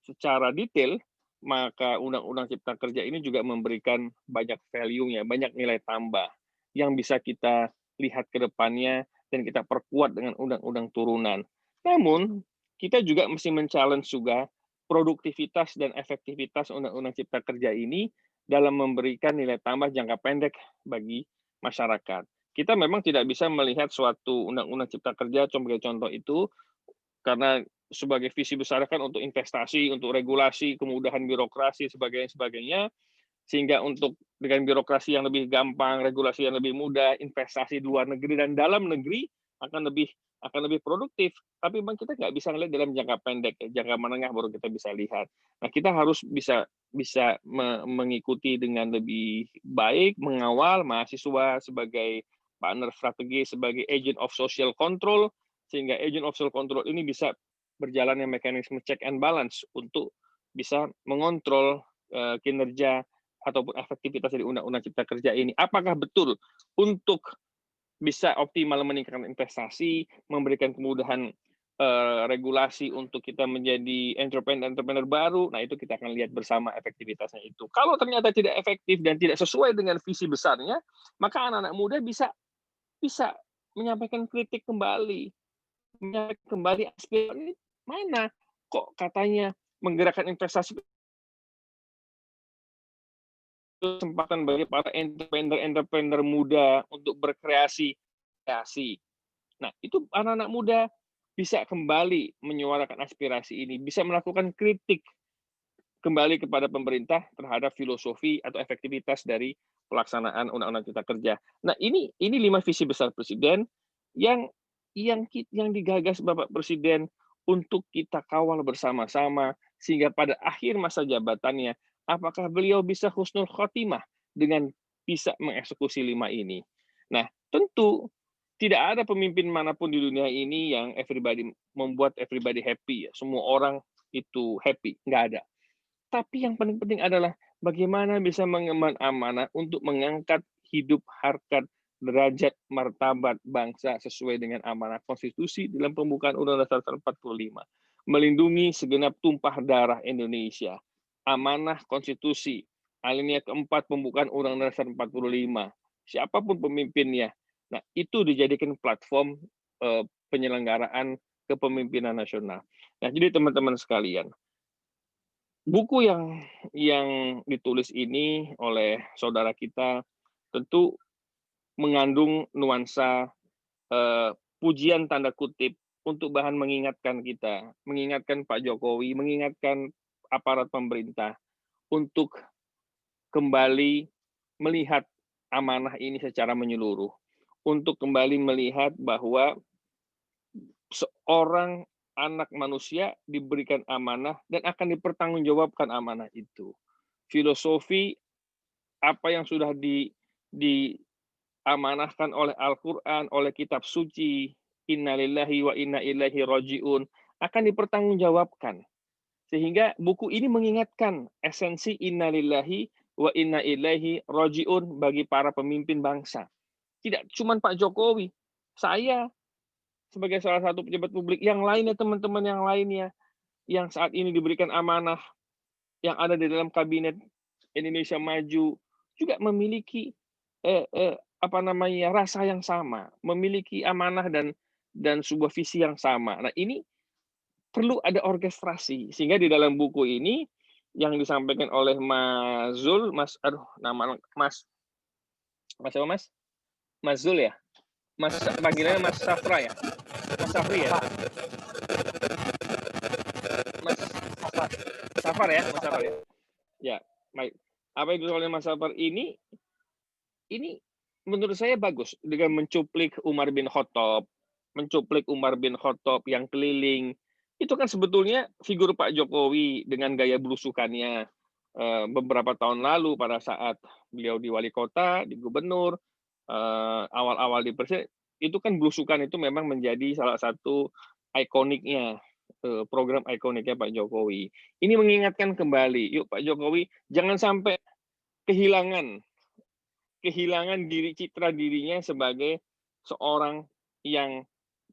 secara detail, maka Undang-Undang Cipta Kerja ini juga memberikan banyak value-nya, banyak nilai tambah yang bisa kita lihat ke depannya dan kita perkuat dengan undang-undang turunan. Namun, kita juga mesti men-challenge juga produktivitas dan efektivitas Undang-Undang Cipta Kerja ini dalam memberikan nilai tambah jangka pendek bagi masyarakat. Kita memang tidak bisa melihat suatu Undang-Undang Cipta Kerja sebagai contoh itu, karena sebagai visi besar kan untuk investasi, untuk regulasi, kemudahan birokrasi, sebagainya, sehingga untuk dengan birokrasi yang lebih gampang, regulasi yang lebih mudah, investasi di luar negeri dan dalam negeri akan lebih produktif. Tapi memang kita nggak bisa melihat dalam jangka pendek, jangka menengah baru kita bisa lihat. Nah, kita harus bisa mengikuti dengan lebih baik, mengawal mahasiswa sebagai partner strategi, sebagai agent of social control, sehingga agent of social control ini bisa berjalannya mekanisme check and balance untuk bisa mengontrol kinerja ataupun efektivitas dari Undang-Undang Cipta Kerja ini. Apakah betul untuk bisa optimal meningkatkan investasi, memberikan kemudahan regulasi untuk kita menjadi entrepreneur baru, nah itu kita akan lihat bersama efektivitasnya itu. Kalau ternyata tidak efektif dan tidak sesuai dengan visi besarnya, maka anak-anak muda bisa menyampaikan kritik kembali, aspirasi, mana kok katanya menggerakkan investasi kesempatan bagi para entrepreneur muda untuk berkreasi. Nah, itu anak-anak muda bisa kembali menyuarakan aspirasi ini, bisa melakukan kritik kembali kepada pemerintah terhadap filosofi atau efektivitas dari pelaksanaan Undang-Undang Cipta Kerja. Nah, ini 5 visi besar Presiden yang digagas Bapak Presiden untuk kita kawal bersama-sama sehingga pada akhir masa jabatannya apakah beliau bisa husnul khotimah dengan bisa mengeksekusi 5 ini. Nah, tentu tidak ada pemimpin manapun di dunia ini yang membuat everybody happy ya. Semua orang itu happy, nggak ada. Tapi yang paling penting adalah bagaimana bisa mengemban amanah untuk mengangkat hidup, harkat, derajat, martabat bangsa sesuai dengan amanah konstitusi dalam pembukaan Undang-Undang Dasar 45. Melindungi segenap tumpah darah Indonesia. Amanah konstitusi, alinea keempat pembukaan Undang-Undang Dasar 45. Siapapun pemimpinnya. Nah, itu dijadikan platform penyelenggaraan kepemimpinan nasional. Nah, jadi teman-teman sekalian, buku yang ditulis ini oleh saudara kita tentu mengandung nuansa pujian tanda kutip untuk bahan mengingatkan kita, mengingatkan Pak Jokowi, mengingatkan aparat pemerintah untuk kembali melihat amanah ini secara menyeluruh, untuk kembali melihat bahwa seorang anak manusia diberikan amanah dan akan dipertanggungjawabkan amanah itu. Filosofi apa yang sudah diamanahkan oleh Al-Quran, oleh kitab suci, innalillahi wa inna ilaihi raji'un, akan dipertanggungjawabkan. Sehingga buku ini mengingatkan esensi innalillahi wa inna ilaihi raji'un bagi para pemimpin bangsa. Tidak cuma Pak Jokowi, saya sebagai salah satu pejabat publik, yang lainnya teman-teman yang lainnya yang saat ini diberikan amanah yang ada di dalam kabinet Indonesia Maju juga memiliki rasa yang sama, memiliki amanah dan sebuah visi yang sama. Nah, ini perlu ada orkestrasi sehingga di dalam buku ini yang disampaikan oleh Mas Zul, Mas Zul ya, Mas panggilannya Mas Safra ya, Mas Safri ya, Mas Safar ya, Mas Safar ya. Ya, baik. Apa yang disampaikan oleh Mas Safar ini menurut saya bagus dengan mencuplik Umar bin Khattab yang keliling. Itu kan sebetulnya figur Pak Jokowi dengan gaya belusukannya beberapa tahun lalu pada saat beliau di wali kota, di gubernur, awal-awal di presiden, itu kan belusukan itu memang menjadi salah satu ikoniknya, program ikoniknya Pak Jokowi. Ini mengingatkan kembali, yuk Pak Jokowi jangan sampai kehilangan citra dirinya sebagai seorang yang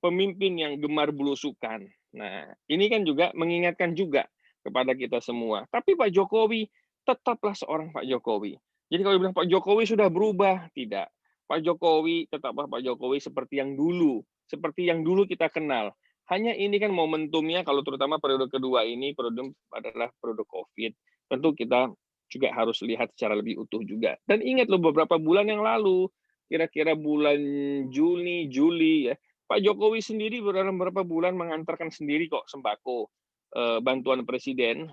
pemimpin yang gemar belusukan. Nah, ini kan juga mengingatkan juga kepada kita semua. Tapi Pak Jokowi tetaplah seorang Pak Jokowi. Jadi kalau bilang Pak Jokowi sudah berubah, tidak. Pak Jokowi tetaplah Pak Jokowi seperti yang dulu kita kenal. Hanya ini kan momentumnya, kalau terutama periode kedua ini, periode adalah periode COVID. Tentu kita juga harus lihat secara lebih utuh juga. Dan ingat loh, beberapa bulan yang lalu, kira-kira bulan Juni, Juli, ya, Pak Jokowi sendiri dalam beberapa bulan mengantarkan sendiri kok sembako, bantuan presiden,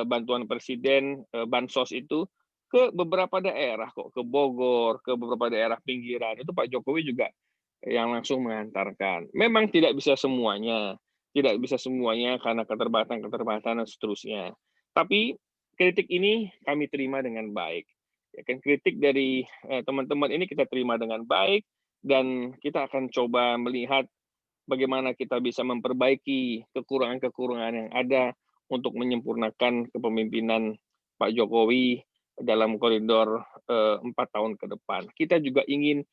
bantuan presiden, bansos itu ke beberapa daerah kok, ke Bogor, ke beberapa daerah pinggiran. Itu Pak Jokowi juga yang langsung mengantarkan. Memang tidak bisa semuanya karena keterbatasan dan seterusnya. Tapi kritik ini kami terima dengan baik. Ya kan, kritik dari teman-teman ini kita terima dengan baik dan kita akan coba melihat bagaimana kita bisa memperbaiki kekurangan-kekurangan yang ada untuk menyempurnakan kepemimpinan Pak Jokowi dalam koridor 4 tahun ke depan. Kita juga ingin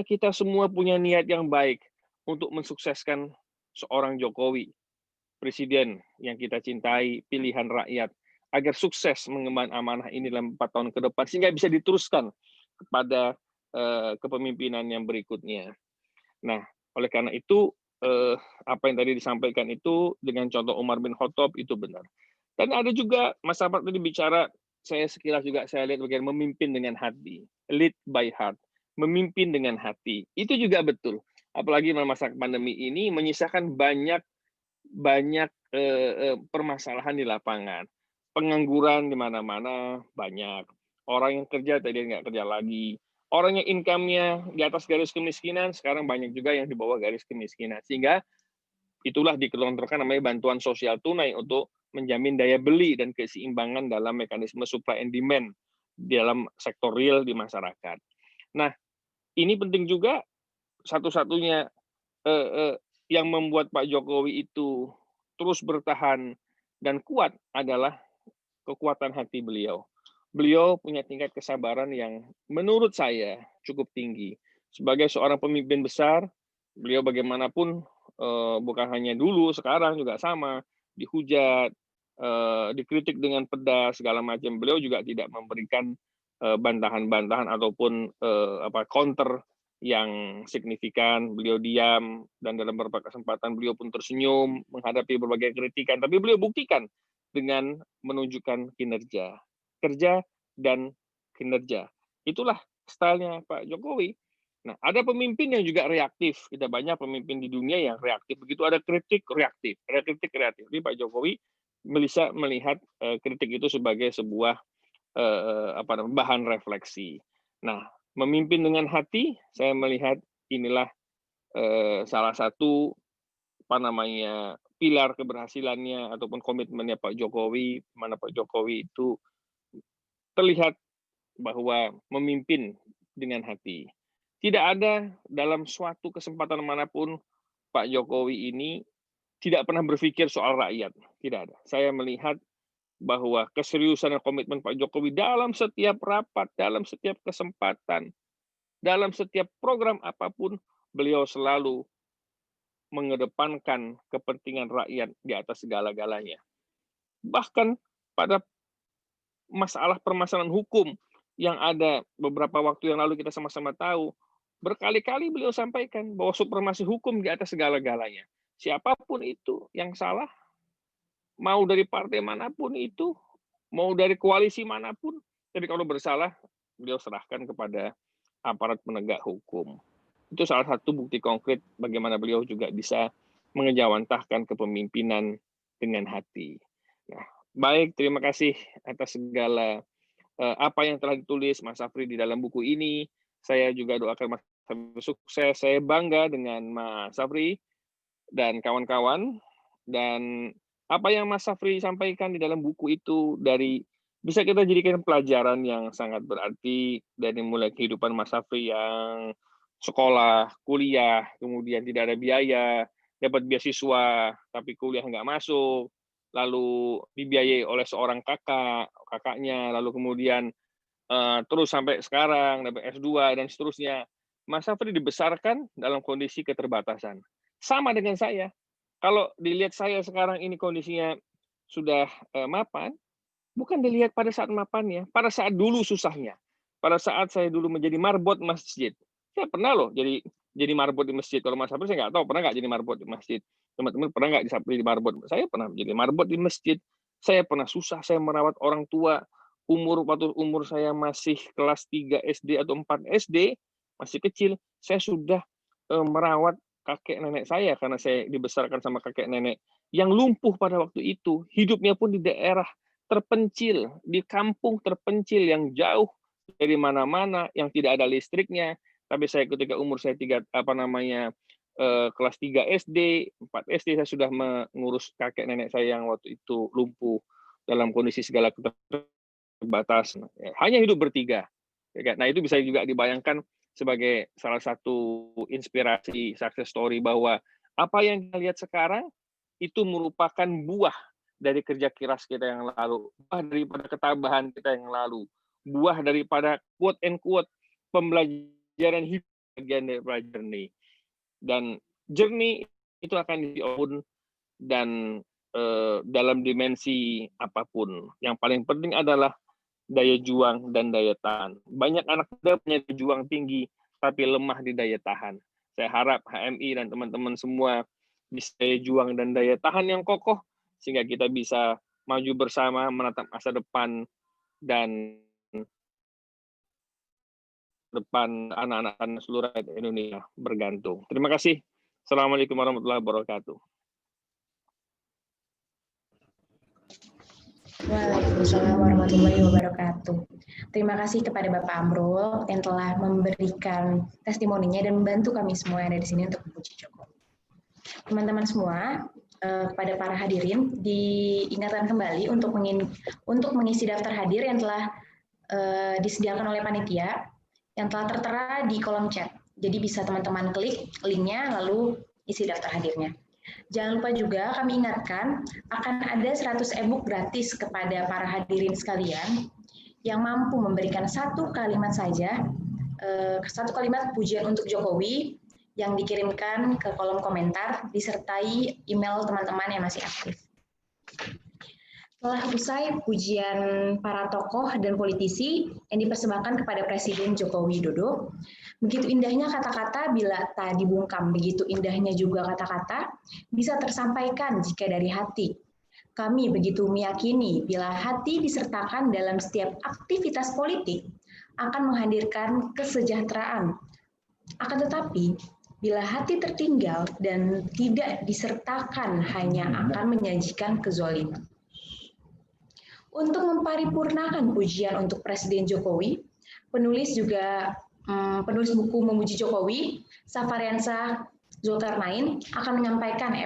kita semua punya niat yang baik untuk mensukseskan seorang Jokowi, presiden yang kita cintai, pilihan rakyat, agar sukses mengemban amanah ini dalam 4 tahun ke depan, sehingga bisa diteruskan kepada kepemimpinan yang berikutnya. Nah, oleh karena itu, apa yang tadi disampaikan itu dengan contoh Umar bin Khattab itu benar. Dan ada juga Mas Ahmad tadi bicara, saya sekilas juga saya lihat bagaimana memimpin dengan hati, lead by heart, memimpin dengan hati. Itu juga betul. Apalagi masa pandemi ini menyisakan banyak permasalahan di lapangan. Pengangguran di mana-mana banyak. Orang yang kerja tadi nggak kerja lagi. Orang yang income-nya di atas garis kemiskinan, sekarang banyak juga yang di bawah garis kemiskinan. Sehingga itulah dikelontorkan namanya bantuan sosial tunai untuk menjamin daya beli dan keseimbangan dalam mekanisme supply and demand di dalam sektor real di masyarakat. Nah, ini penting juga satu-satunya yang membuat Pak Jokowi itu terus bertahan dan kuat adalah kekuatan hati beliau. Beliau punya tingkat kesabaran yang menurut saya cukup tinggi. Sebagai seorang pemimpin besar, beliau bagaimanapun bukan hanya dulu, sekarang juga sama, dihujat, dikritik dengan pedas segala macam. Beliau juga tidak memberikan bantahan-bantahan ataupun counter yang signifikan. Beliau diam dan dalam beberapa kesempatan beliau pun tersenyum menghadapi berbagai kritikan. Tapi beliau buktikan dengan menunjukkan kinerja, kerja dan kinerja. Itulah stylenya Pak Jokowi. Nah, ada pemimpin yang juga reaktif. Kita banyak pemimpin di dunia yang reaktif. Begitu ada kritik, reaktif. Ada kritik, reaktif. Jadi Pak Jokowi bisa melihat kritik itu sebagai sebuah bahan refleksi. Nah, memimpin dengan hati, saya melihat inilah salah satu pilar keberhasilannya ataupun komitmennya Pak Jokowi, mana Pak Jokowi itu terlihat bahwa memimpin dengan hati. Tidak ada dalam suatu kesempatan manapun Pak Jokowi ini tidak pernah berpikir soal rakyat. Tidak ada. Saya melihat bahwa keseriusan dan komitmen Pak Jokowi dalam setiap rapat, dalam setiap kesempatan, dalam setiap program apapun, beliau selalu mengedepankan kepentingan rakyat di atas segala-galanya. Bahkan pada permasalahan hukum yang ada beberapa waktu yang lalu kita sama-sama tahu, berkali-kali beliau sampaikan bahwa supremasi hukum di atas segala-galanya. Siapapun itu yang salah, mau dari partai manapun itu, mau dari koalisi manapun, tapi kalau bersalah, beliau serahkan kepada aparat penegak hukum. Itu salah satu bukti konkret bagaimana beliau juga bisa mengejawantahkan kepemimpinan dengan hati. Nah, baik, terima kasih atas segala apa yang telah ditulis Mas Safri di dalam buku ini. Saya juga doakan Mas Safri sukses. Saya bangga dengan Mas Safri dan kawan-kawan. Dan apa yang Mas Safri sampaikan di dalam buku itu bisa kita jadikan pelajaran yang sangat berarti dari mulai kehidupan Mas Safri yang sekolah, kuliah, kemudian tidak ada biaya, dapat beasiswa, tapi kuliah nggak masuk, lalu dibiayai oleh seorang kakaknya, lalu kemudian terus sampai sekarang dapat S2 dan seterusnya. Mas Safri dibesarkan dalam kondisi keterbatasan. Sama dengan saya. Kalau dilihat saya sekarang ini kondisinya sudah mapan, bukan dilihat pada saat mapannya, pada saat dulu susahnya. Pada saat saya dulu menjadi marbot masjid. Saya pernah loh jadi marbot di masjid. Kalau Mas Safri saya nggak tahu pernah nggak jadi marbot di masjid. Teman-teman pernah nggak jadi marbot? Saya pernah jadi marbot di masjid. Saya pernah susah, saya merawat orang tua. Waktu umur saya masih kelas 3 SD atau 4 SD, masih kecil, saya sudah merawat kakek nenek saya karena saya dibesarkan sama kakek nenek yang lumpuh pada waktu itu. Hidupnya pun di daerah terpencil, di kampung terpencil yang jauh dari mana-mana, yang tidak ada listriknya. Tapi saya ketika umur saya kelas 3 SD, 4 SD saya sudah mengurus kakek nenek saya yang waktu itu lumpuh dalam kondisi segala keterbatasan. Hanya hidup bertiga. Nah, itu bisa juga dibayangkan sebagai salah satu inspirasi success story bahwa apa yang kita lihat sekarang itu merupakan buah dari kerja keras kita yang lalu, buah daripada ketabahan kita yang lalu, buah daripada quote and quote pembelajaran hidup bagian dari journey. Dan journey itu akan dibangun dan dalam dimensi apapun. Yang paling penting adalah daya juang dan daya tahan. Banyak anak muda punya daya juang tinggi, tapi lemah di daya tahan. Saya harap HMI dan teman-teman semua bisa daya juang dan daya tahan yang kokoh, sehingga kita bisa maju bersama menatap masa depan dan depan anak-anak dan seluruh rakyat Indonesia bergantung. Terima kasih. Assalamualaikum warahmatullahi wabarakatuh. Waalaikumsalam warahmatullahi wabarakatuh. Terima kasih kepada Bapak Amrul yang telah memberikan testimoninya dan membantu kami semua yang ada di sini untuk memuji Jokowi. Teman-teman semua, kepada para hadirin diingatkan kembali untuk mengisi daftar hadir yang telah disediakan oleh panitia yang telah tertera di kolom chat. Jadi bisa teman-teman klik linknya lalu isi daftar hadirnya. Jangan lupa juga kami ingatkan akan ada 100 e-book gratis kepada para hadirin sekalian yang mampu memberikan satu kalimat saja, satu kalimat pujian untuk Jokowi yang dikirimkan ke kolom komentar disertai email teman-teman yang masih aktif. Setelah usai pujian para tokoh dan politisi yang dipersembahkan kepada Presiden Joko Widodo, begitu indahnya kata-kata bila tak dibungkam, begitu indahnya juga kata-kata bisa tersampaikan jika dari hati. Kami begitu meyakini bila hati disertakan dalam setiap aktivitas politik akan menghadirkan kesejahteraan. Akan tetapi, bila hati tertinggal dan tidak disertakan hanya akan menyajikan kezaliman. Untuk memparipurnakan pujian untuk Presiden Jokowi, penulis buku Memuji Jokowi, Safariansa Zulkarnain akan menyampaikan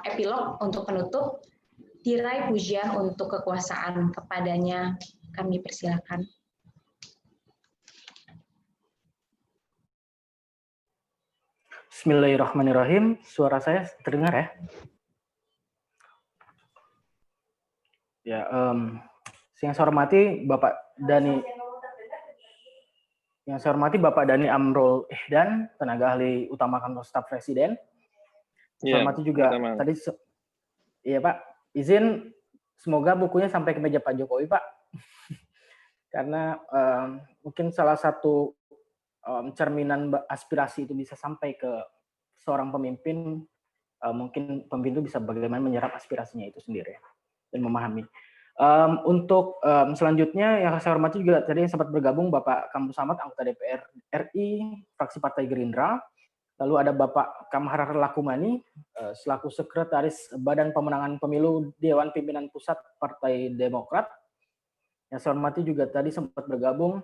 epilog untuk penutup tirai pujian untuk kekuasaan kepadanya. Kami persilakan. Bismillahirrahmanirrahim. Suara saya terdengar ya? Ya, yang saya hormati Bapak Dani, Amrul Ihdan, tenaga ahli utama kantor staf Presiden. Saya hormati juga tadi, iya Pak, izin semoga bukunya sampai ke meja Pak Jokowi Pak, karena mungkin salah satu cerminan aspirasi itu bisa sampai ke seorang pemimpin, mungkin pemimpin itu bisa bagaimana menyerap aspirasinya itu sendiri dan memahami. Untuk selanjutnya yang saya hormati juga tadi yang sempat bergabung Bapak Kamru Samad, anggota DPR RI, fraksi Partai Gerindra. Lalu ada Bapak Kamhar Lakumani, selaku Sekretaris Badan Pemenangan Pemilu Dewan Pimpinan Pusat Partai Demokrat. Yang saya hormati juga tadi sempat bergabung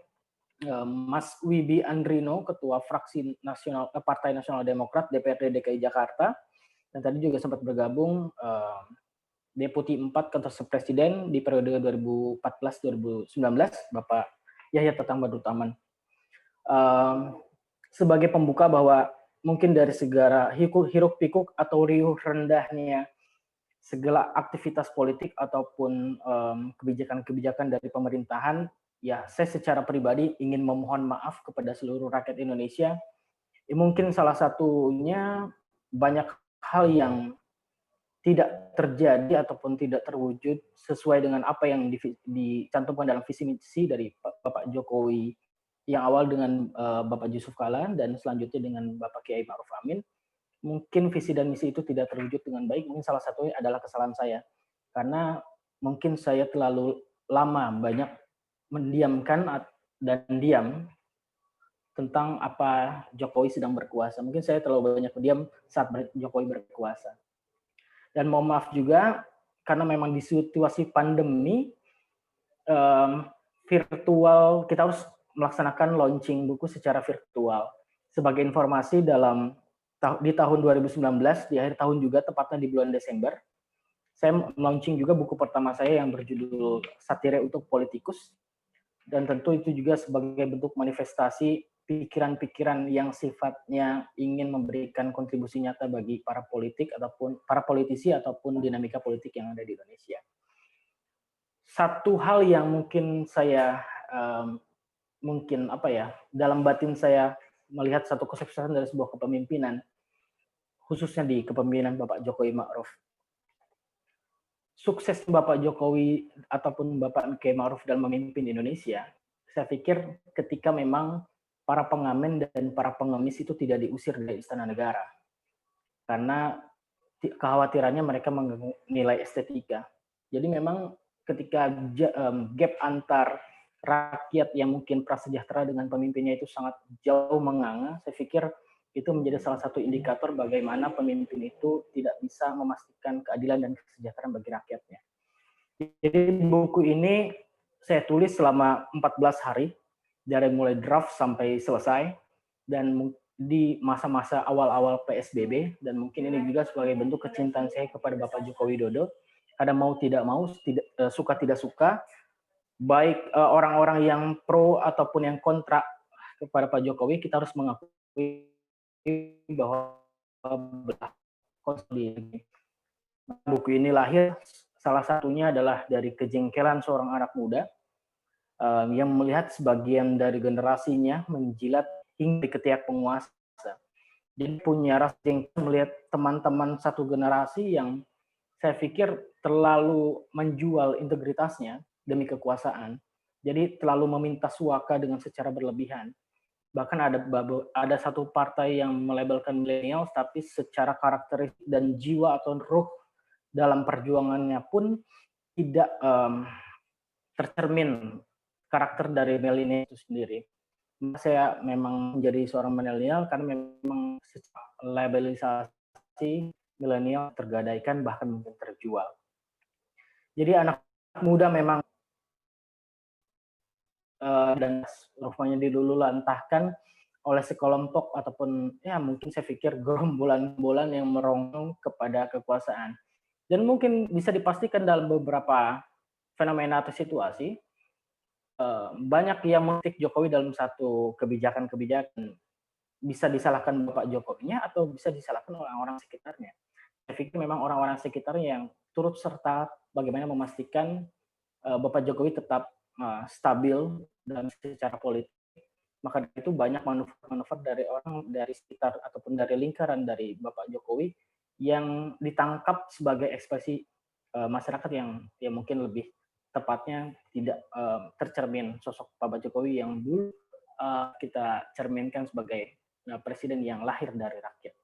Mas Wibi Andrino, Ketua Fraksi Nasional Partai Nasional Demokrat DPRD DKI Jakarta. Dan tadi juga sempat bergabung Deputi 4 Kantor Staf Presiden di periode 2014-2019, Bapak Yahya Tatang Badrutaman. Sebagai pembuka bahwa mungkin dari segala hiruk-pikuk atau riuh rendahnya segala aktivitas politik ataupun kebijakan-kebijakan dari pemerintahan, ya saya secara pribadi ingin memohon maaf kepada seluruh rakyat Indonesia. Mungkin salah satunya banyak hal yang tidak terjadi ataupun tidak terwujud sesuai dengan apa yang dicantumkan dalam visi misi dari Bapak Jokowi yang awal dengan Bapak Yusuf Kala dan selanjutnya dengan Bapak Kiai Ma'ruf Amin. Mungkin visi dan misi itu tidak terwujud dengan baik. Mungkin salah satunya adalah kesalahan saya, karena mungkin saya terlalu lama banyak mendiamkan dan diam tentang apa Jokowi sedang berkuasa. Mungkin saya terlalu banyak diam saat Jokowi berkuasa. Dan mohon maaf juga karena memang di situasi pandemi virtual, kita harus melaksanakan launching buku secara virtual. Sebagai informasi, di tahun 2019 di akhir tahun juga, tepatnya di bulan Desember, saya launching juga buku pertama saya yang berjudul Satire untuk Politikus, dan tentu itu juga sebagai bentuk manifestasi pikiran-pikiran yang sifatnya ingin memberikan kontribusi nyata bagi para politisi ataupun dinamika politik yang ada di Indonesia. Satu hal yang mungkin saya dalam batin saya melihat satu kesuksesan dari sebuah kepemimpinan, khususnya di kepemimpinan Bapak Jokowi Ma'ruf. Sukses Bapak Jokowi ataupun Bapak Kiai Ma'ruf dalam memimpin Indonesia, saya pikir ketika memang para pengamen dan para pengemis itu tidak diusir dari Istana Negara. Karena kekhawatirannya mereka mengganggu nilai estetika. Jadi memang ketika gap antar rakyat yang mungkin prasejahtera dengan pemimpinnya itu sangat jauh menganga, saya pikir itu menjadi salah satu indikator bagaimana pemimpin itu tidak bisa memastikan keadilan dan kesejahteraan bagi rakyatnya. Jadi buku ini saya tulis selama 14 hari, dari mulai draft sampai selesai, dan di masa-masa awal-awal PSBB, dan mungkin ini juga sebagai bentuk kecintaan saya kepada Bapak Joko Widodo, karena mau tidak mau, suka tidak suka, baik orang-orang yang pro ataupun yang kontra kepada Pak Jokowi, kita harus mengakui bahwa buku ini lahir, salah satunya adalah dari kejengkelan seorang anak muda yang melihat sebagian dari generasinya menjilat hingga di ketiak penguasa. Jadi punya rasa jengkel melihat teman-teman satu generasi yang saya pikir terlalu menjual integritasnya demi kekuasaan. Jadi terlalu meminta suaka dengan secara berlebihan. Bahkan ada satu partai yang melabelkan milenial, tapi secara karakteristik dan jiwa atau ruh dalam perjuangannya pun tidak tercermin karakter dari milenial itu sendiri. Saya memang menjadi seorang milenial karena memang labelisasi milenial tergadaikan bahkan mungkin terjual. Jadi anak muda memang dan rupanya diluluhlantahkan oleh sekelompok ataupun ya mungkin saya pikir gerombolan-gerombolan yang merongrong kepada kekuasaan. Dan mungkin bisa dipastikan dalam beberapa fenomena atau situasi banyak yang mengkritik Jokowi dalam satu kebijakan-kebijakan, bisa disalahkan Bapak Jokowinya atau bisa disalahkan orang-orang sekitarnya. Saya pikir memang orang-orang sekitarnya yang turut serta bagaimana memastikan Bapak Jokowi tetap stabil dalam secara politik. Maka itu banyak manuver-manuver dari orang dari sekitar ataupun dari lingkaran dari Bapak Jokowi yang ditangkap sebagai ekspresi masyarakat yang mungkin lebih tepatnya tidak tercermin sosok Bapak Jokowi yang dulu kita cerminkan sebagai presiden yang lahir dari rakyat.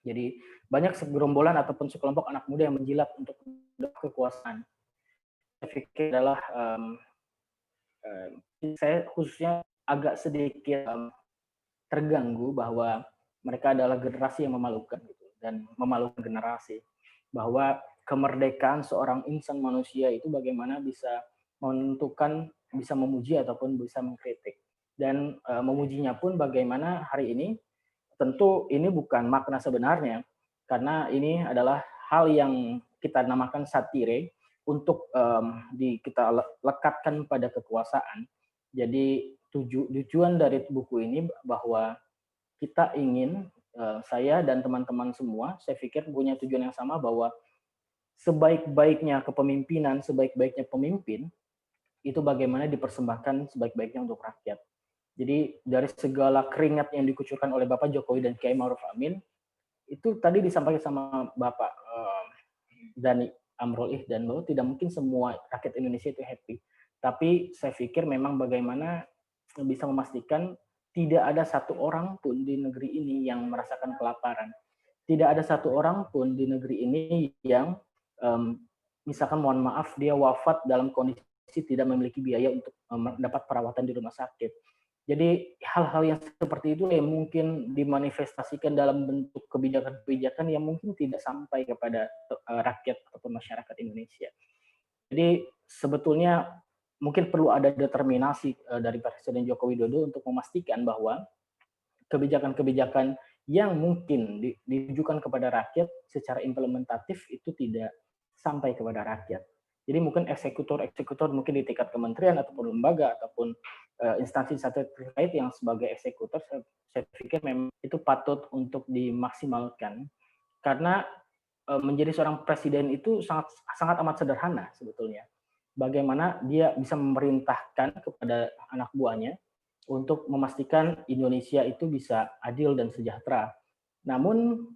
Jadi banyak segerombolan ataupun sekelompok anak muda yang menjilat untuk kekuasaan. Saya pikir adalah saya khususnya agak sedikit terganggu bahwa mereka adalah generasi yang memalukan gitu, dan memalukan generasi, bahwa kemerdekaan seorang insan manusia itu bagaimana bisa menentukan, bisa memuji ataupun bisa mengkritik. Dan memujinya pun bagaimana hari ini, tentu ini bukan makna sebenarnya, karena ini adalah hal yang kita namakan satire untuk kita lekatkan pada kekuasaan. Jadi tujuan dari buku ini bahwa kita ingin, saya dan teman-teman semua, saya pikir punya tujuan yang sama bahwa sebaik-baiknya kepemimpinan, sebaik-baiknya pemimpin, itu bagaimana dipersembahkan sebaik-baiknya untuk rakyat. Jadi dari segala keringat yang dikucurkan oleh Bapak Jokowi dan Kiai Ma'ruf Amin, itu tadi disampaikan sama Bapak Dhani Amrul Ihdan bahwa tidak mungkin semua rakyat Indonesia itu happy. Tapi saya pikir memang bagaimana bisa memastikan tidak ada satu orang pun di negeri ini yang merasakan kelaparan. Tidak ada satu orang pun di negeri ini yang misalkan mohon maaf dia wafat dalam kondisi tidak memiliki biaya untuk mendapat perawatan di rumah sakit. Jadi hal-hal yang seperti itu yang mungkin dimanifestasikan dalam bentuk kebijakan-kebijakan yang mungkin tidak sampai kepada rakyat atau masyarakat Indonesia. Jadi sebetulnya mungkin perlu ada determinasi dari Presiden Joko Widodo untuk memastikan bahwa kebijakan-kebijakan yang mungkin ditujukan kepada rakyat secara implementatif itu tidak sampai kepada rakyat. Jadi mungkin eksekutor mungkin di tingkat kementerian ataupun lembaga ataupun instansi terkait yang sebagai eksekutor, saya pikir memang itu patut untuk dimaksimalkan karena menjadi seorang presiden itu sangat amat sederhana sebetulnya. Bagaimana dia bisa memerintahkan kepada anak buahnya untuk memastikan Indonesia itu bisa adil dan sejahtera. Namun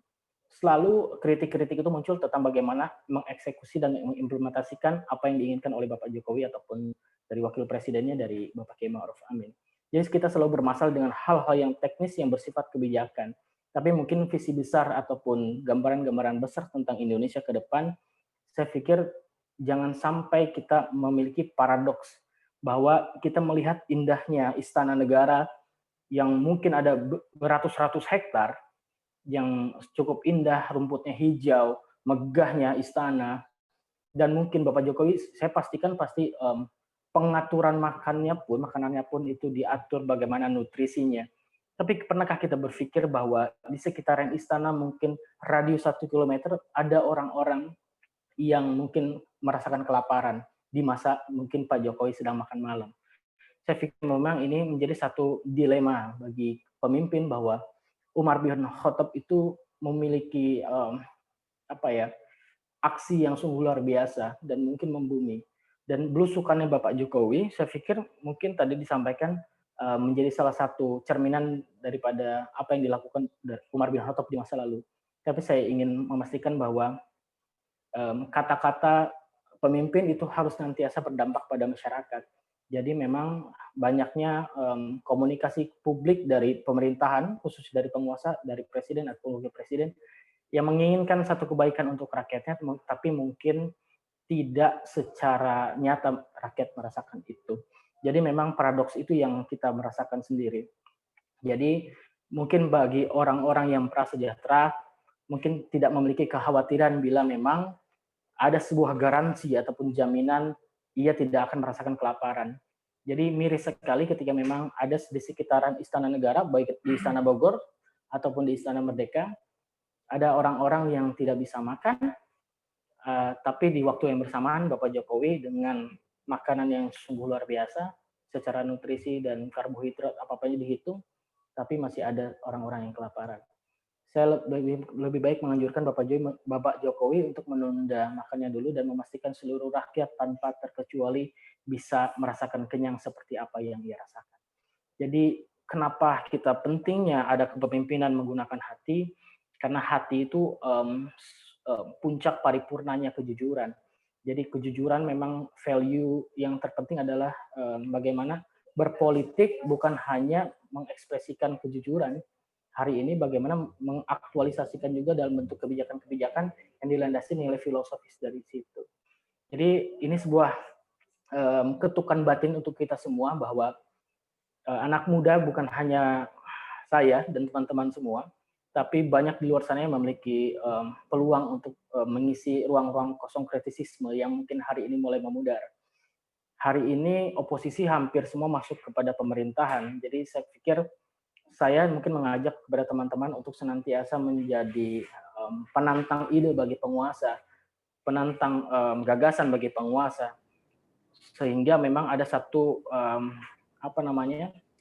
selalu kritik-kritik itu muncul tentang bagaimana mengeksekusi dan mengimplementasikan apa yang diinginkan oleh Bapak Jokowi ataupun dari wakil presidennya dari Bapak Kiai Ma'ruf Amin. Jadi kita selalu bermasalah dengan hal-hal yang teknis yang bersifat kebijakan. Tapi mungkin visi besar ataupun gambaran-gambaran besar tentang Indonesia ke depan, saya pikir jangan sampai kita memiliki paradoks bahwa kita melihat indahnya istana negara yang mungkin ada beratus-ratus hektar, yang cukup indah, rumputnya hijau, megahnya istana, dan mungkin Bapak Jokowi, saya pastikan pasti pengaturan makanannya pun itu diatur bagaimana nutrisinya. Tapi pernahkah kita berpikir bahwa di sekitaran istana mungkin radius 1 kilometer ada orang-orang yang mungkin merasakan kelaparan di masa mungkin Pak Jokowi sedang makan malam. Saya pikir memang ini menjadi satu dilema bagi pemimpin bahwa Umar bin Khattab itu memiliki aksi yang sungguh luar biasa dan mungkin membumi. Dan belusukannya Bapak Jokowi, saya pikir mungkin tadi disampaikan menjadi salah satu cerminan daripada apa yang dilakukan Umar bin Khattab di masa lalu. Tapi saya ingin memastikan bahwa kata-kata pemimpin itu harus nantiasa berdampak pada masyarakat. Jadi memang banyaknya komunikasi publik dari pemerintahan, khusus dari penguasa, dari presiden atau wakil presiden, yang menginginkan satu kebaikan untuk rakyatnya, tapi mungkin tidak secara nyata rakyat merasakan itu. Jadi memang paradoks itu yang kita merasakan sendiri. Jadi mungkin bagi orang-orang yang prasejahtera, mungkin tidak memiliki kekhawatiran bila memang ada sebuah garansi ataupun jaminan ia tidak akan merasakan kelaparan. Jadi miris sekali ketika memang ada di sekitaran Istana Negara, baik di Istana Bogor ataupun di Istana Merdeka, ada orang-orang yang tidak bisa makan, tapi di waktu yang bersamaan Bapak Jokowi dengan makanan yang sungguh luar biasa, secara nutrisi dan karbohidrat apa-apanya dihitung, tapi masih ada orang-orang yang kelaparan. Saya lebih baik menganjurkan Bapak Jokowi untuk menunda makannya dulu dan memastikan seluruh rakyat tanpa terkecuali bisa merasakan kenyang seperti apa yang ia rasakan. Jadi kenapa kita pentingnya ada kepemimpinan menggunakan hati? Karena hati itu puncak paripurnanya kejujuran. Jadi kejujuran memang value yang terpenting adalah bagaimana berpolitik bukan hanya mengekspresikan kejujuran. Hari ini bagaimana mengaktualisasikan juga dalam bentuk kebijakan-kebijakan yang dilandasi nilai filosofis dari situ. Jadi ini sebuah ketukan batin untuk kita semua bahwa anak muda bukan hanya saya dan teman-teman semua, tapi banyak di luar sana yang memiliki peluang untuk mengisi ruang-ruang kosong kritisisme yang mungkin hari ini mulai memudar. Hari ini oposisi hampir semua masuk kepada pemerintahan, jadi saya pikir saya mungkin mengajak kepada teman-teman untuk senantiasa menjadi penantang ide bagi penguasa, penantang gagasan bagi penguasa, sehingga memang ada satu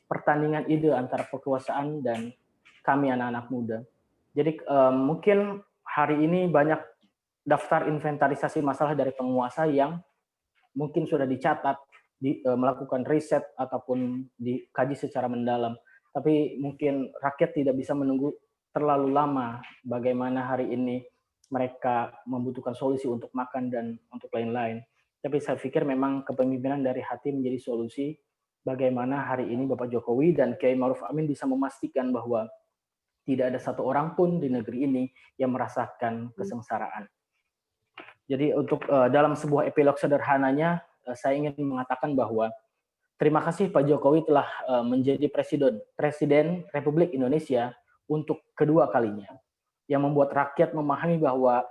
pertandingan ide antara kekuasaan dan kami anak-anak muda. Jadi mungkin hari ini banyak daftar inventarisasi masalah dari penguasa yang mungkin sudah dicatat, melakukan riset ataupun dikaji secara mendalam. Tapi mungkin rakyat tidak bisa menunggu terlalu lama bagaimana hari ini mereka membutuhkan solusi untuk makan dan untuk lain-lain. Tapi saya pikir memang kepemimpinan dari hati menjadi solusi bagaimana hari ini Bapak Jokowi dan Kiai Ma'ruf Amin bisa memastikan bahwa tidak ada satu orang pun di negeri ini yang merasakan kesengsaraan. Jadi untuk dalam sebuah epilog sederhananya, saya ingin mengatakan bahwa terima kasih Pak Jokowi telah menjadi Presiden Republik Indonesia untuk kedua kalinya, yang membuat rakyat memahami bahwa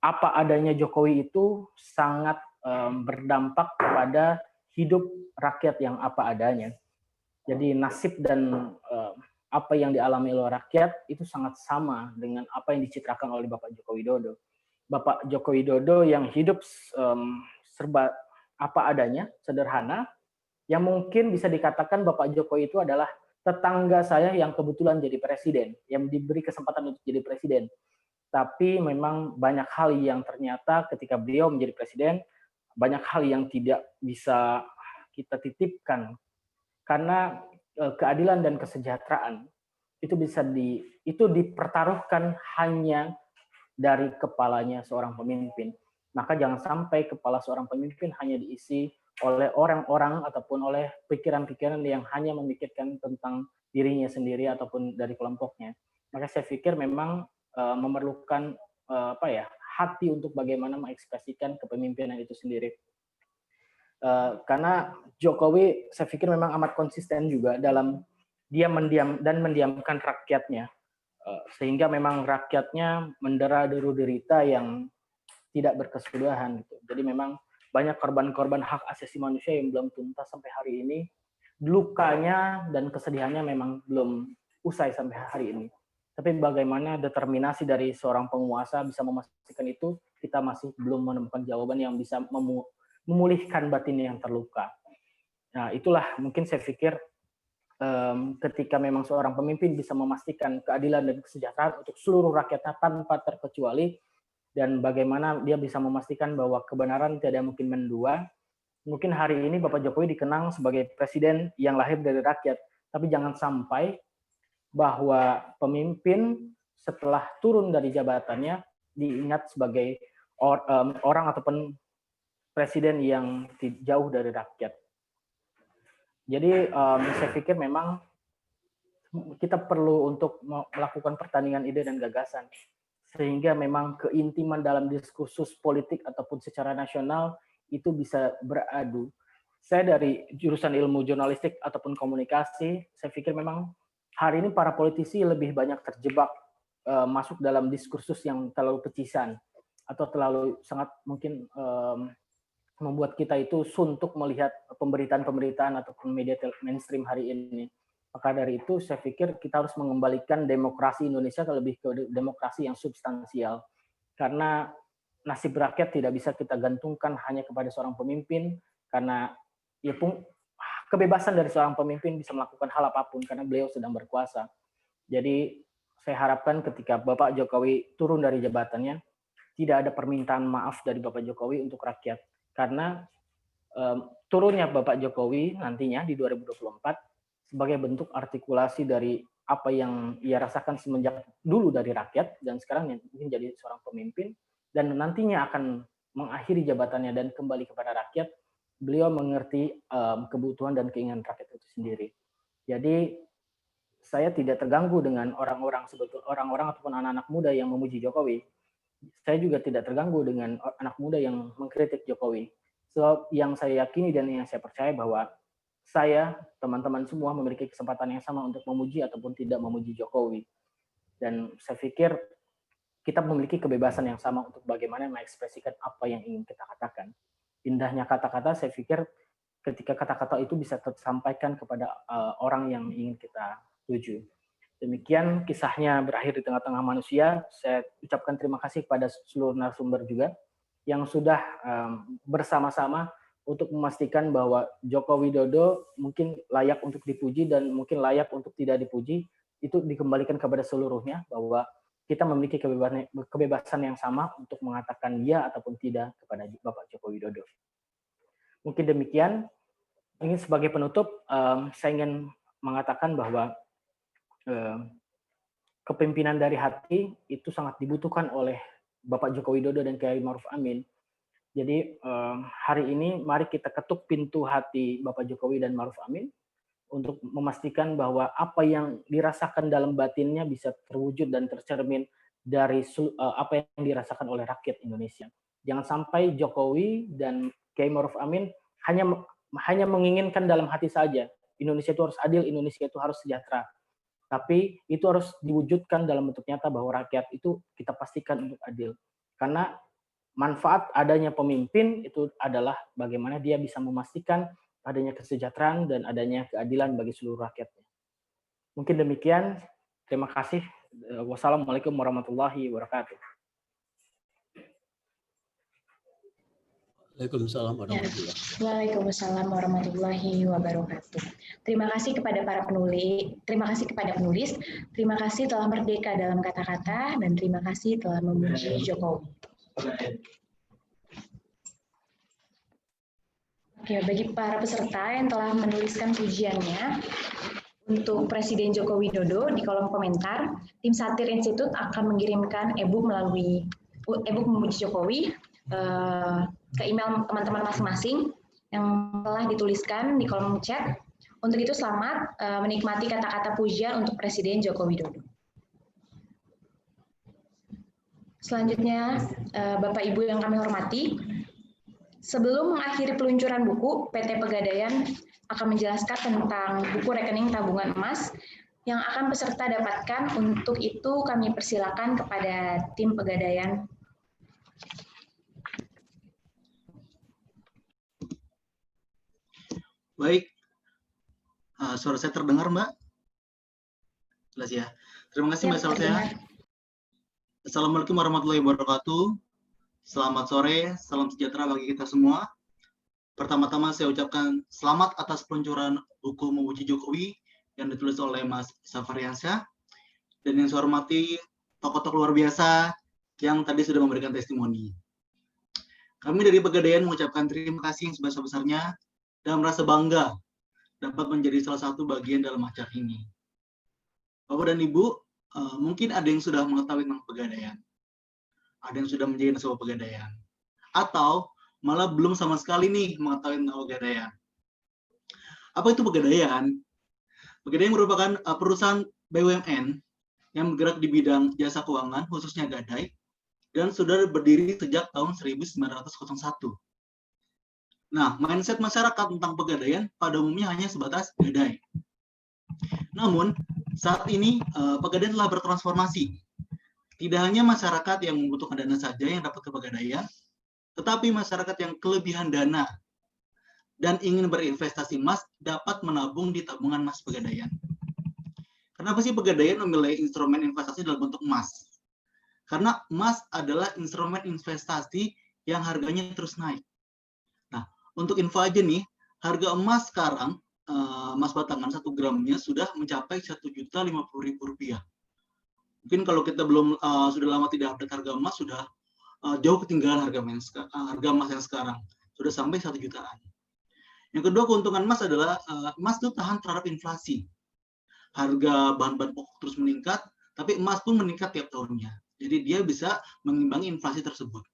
apa adanya Jokowi itu sangat berdampak kepada hidup rakyat yang apa adanya. Jadi nasib dan apa yang dialami oleh rakyat itu sangat sama dengan apa yang dicitrakan oleh Bapak Joko Widodo. Bapak Joko Widodo yang hidup serba apa adanya, sederhana, yang mungkin bisa dikatakan Bapak Jokowi itu adalah tetangga saya yang kebetulan jadi presiden, yang diberi kesempatan untuk jadi presiden. Tapi memang banyak hal yang ternyata ketika beliau menjadi presiden, banyak hal yang tidak bisa kita titipkan. Karena keadilan dan kesejahteraan itu dipertaruhkan hanya dari kepalanya seorang pemimpin. Maka jangan sampai kepala seorang pemimpin hanya diisi oleh orang-orang ataupun oleh pikiran-pikiran yang hanya memikirkan tentang dirinya sendiri ataupun dari kelompoknya. Maka saya pikir memang memerlukan hati untuk bagaimana mengekspresikan kepemimpinan itu sendiri. Karena Jokowi saya pikir memang amat konsisten juga dalam dia mendiamkan rakyatnya, sehingga memang rakyatnya mendera deru derita yang tidak berkesudahan gitu. Jadi memang banyak korban-korban hak asasi manusia yang belum tuntas sampai hari ini. Lukanya dan kesedihannya memang belum usai sampai hari ini. Tapi bagaimana determinasi dari seorang penguasa bisa memastikan itu, kita masih belum menemukan jawaban yang bisa memulihkan batin yang terluka. Nah, itulah mungkin saya pikir ketika memang seorang pemimpin bisa memastikan keadilan dan kesejahteraan untuk seluruh rakyatnya tanpa terkecuali, dan bagaimana dia bisa memastikan bahwa kebenaran tidak mungkin mendua. Mungkin hari ini Bapak Jokowi dikenang sebagai presiden yang lahir dari rakyat, tapi jangan sampai bahwa pemimpin setelah turun dari jabatannya diingat sebagai orang ataupun presiden yang jauh dari rakyat. Jadi saya pikir memang kita perlu untuk melakukan pertandingan ide dan gagasan, sehingga memang keintiman dalam diskursus politik ataupun secara nasional itu bisa beradu. Saya dari jurusan ilmu jurnalistik ataupun komunikasi, saya pikir memang hari ini para politisi lebih banyak terjebak masuk dalam diskursus yang terlalu pecisan atau terlalu sangat mungkin membuat kita itu suntuk melihat pemberitaan-pemberitaan ataupun media mainstream hari ini. Maka dari itu saya pikir kita harus mengembalikan demokrasi Indonesia lebih ke demokrasi yang substansial. Karena nasib rakyat tidak bisa kita gantungkan hanya kepada seorang pemimpin, karena ya kebebasan dari seorang pemimpin bisa melakukan hal apapun karena beliau sedang berkuasa. Jadi saya harapkan ketika Bapak Jokowi turun dari jabatannya, tidak ada permintaan maaf dari Bapak Jokowi untuk rakyat. Karena turunnya Bapak Jokowi nantinya di 2024 sebagai bentuk artikulasi dari apa yang ia rasakan semenjak dulu dari rakyat dan sekarang mungkin jadi seorang pemimpin, dan nantinya akan mengakhiri jabatannya dan kembali kepada rakyat. Beliau mengerti kebutuhan dan keinginan rakyat itu sendiri. Jadi saya tidak terganggu dengan orang-orang ataupun anak-anak muda yang memuji Jokowi. Saya juga tidak terganggu dengan anak muda yang mengkritik Jokowi. So, yang saya yakini dan yang saya percaya bahwa saya, teman-teman semua memiliki kesempatan yang sama untuk memuji ataupun tidak memuji Jokowi. Dan saya pikir kita memiliki kebebasan yang sama untuk bagaimana mengekspresikan apa yang ingin kita katakan. Indahnya kata-kata, saya pikir ketika kata-kata itu bisa tersampaikan kepada orang yang ingin kita tuju. Demikian kisahnya berakhir di tengah-tengah manusia. Saya ucapkan terima kasih kepada seluruh narasumber juga yang sudah bersama-sama untuk memastikan bahwa Joko Widodo mungkin layak untuk dipuji dan mungkin layak untuk tidak dipuji, itu dikembalikan kepada seluruhnya, bahwa kita memiliki kebebasan yang sama untuk mengatakan ya ataupun tidak kepada Bapak Joko Widodo. Mungkin demikian. Ini sebagai penutup, saya ingin mengatakan bahwa kepemimpinan dari hati itu sangat dibutuhkan oleh Bapak Joko Widodo dan Kiai Ma'ruf Amin. Jadi hari ini mari kita ketuk pintu hati Bapak Jokowi dan Ma'ruf Amin untuk memastikan bahwa apa yang dirasakan dalam batinnya bisa terwujud dan tercermin dari apa yang dirasakan oleh rakyat Indonesia. Jangan sampai Jokowi dan Kiai Ma'ruf Amin hanya menginginkan dalam hati saja, Indonesia itu harus adil, Indonesia itu harus sejahtera. Tapi itu harus diwujudkan dalam bentuk nyata bahwa rakyat itu kita pastikan untuk adil. Karena manfaat adanya pemimpin itu adalah bagaimana dia bisa memastikan adanya kesejahteraan dan adanya keadilan bagi seluruh rakyatnya. Mungkin demikian. Terima kasih. Wassalamualaikum warahmatullahi wabarakatuh. Waalaikumsalam warahmatullahi wabarakatuh. Waalaikumsalam warahmatullahi wabarakatuh. Terima kasih kepada para penulis, terima kasih telah merdeka dalam kata-kata, dan terima kasih telah memuji Jokowi. Oke, bagi para peserta yang telah menuliskan pujiannya untuk Presiden Joko Widodo di kolom komentar, tim Satir Institute akan mengirimkan e-book melalui e-book memuji Jokowi ke email teman-teman masing-masing yang telah dituliskan di kolom chat. Untuk itu selamat menikmati kata-kata pujian untuk Presiden Joko Widodo. Selanjutnya, Bapak Ibu yang kami hormati, sebelum mengakhiri peluncuran buku, PT Pegadaian akan menjelaskan tentang buku rekening tabungan emas yang akan peserta dapatkan. Untuk itu kami persilakan kepada tim Pegadaian. Baik, suara saya terdengar, Mbak? Jelas ya. Terima kasih, Mbak Salsia. Assalamualaikum warahmatullahi wabarakatuh. Selamat sore, salam sejahtera bagi kita semua. Pertama-tama saya ucapkan selamat atas peluncuran buku Memuji Jokowi yang ditulis oleh Mas Safariansyah. Dan yang saya hormati tokoh-tokoh luar biasa yang tadi sudah memberikan testimoni. Kami dari Pegadaian mengucapkan terima kasih yang sebesar-besarnya dan merasa bangga dapat menjadi salah satu bagian dalam acara ini. Bapak dan Ibu, mungkin ada yang sudah mengetahui tentang Pegadaian, ada yang sudah menjadi nasabah Pegadaian, atau malah belum sama sekali nih mengetahui tentang Pegadaian. Apa itu Pegadaian? Pegadaian merupakan perusahaan BUMN yang bergerak di bidang jasa keuangan, khususnya gadai, dan sudah berdiri sejak tahun 1901. Nah, mindset masyarakat tentang Pegadaian pada umumnya hanya sebatas gadai. Namun, saat ini Pegadaian telah bertransformasi. Tidak hanya masyarakat yang membutuhkan dana saja yang dapat ke Pegadaian, tetapi masyarakat yang kelebihan dana dan ingin berinvestasi emas dapat menabung di tabungan emas Pegadaian. Kenapa sih Pegadaian memilih instrumen investasi dalam bentuk emas? Karena emas adalah instrumen investasi yang harganya terus naik. Nah, untuk info aja nih, harga emas sekarang emas batangan 1 gramnya sudah mencapai Rp1.050.000. Mungkin kalau kita belum sudah lama tidak update harga emas, sudah jauh ketinggalan harga emas yang sekarang, sudah sampai 1 jutaan. Yang kedua, keuntungan emas adalah emas itu tahan terhadap inflasi. Harga bahan-bahan pokok terus meningkat, tapi emas pun meningkat tiap tahunnya. Jadi dia bisa mengimbangi inflasi tersebut.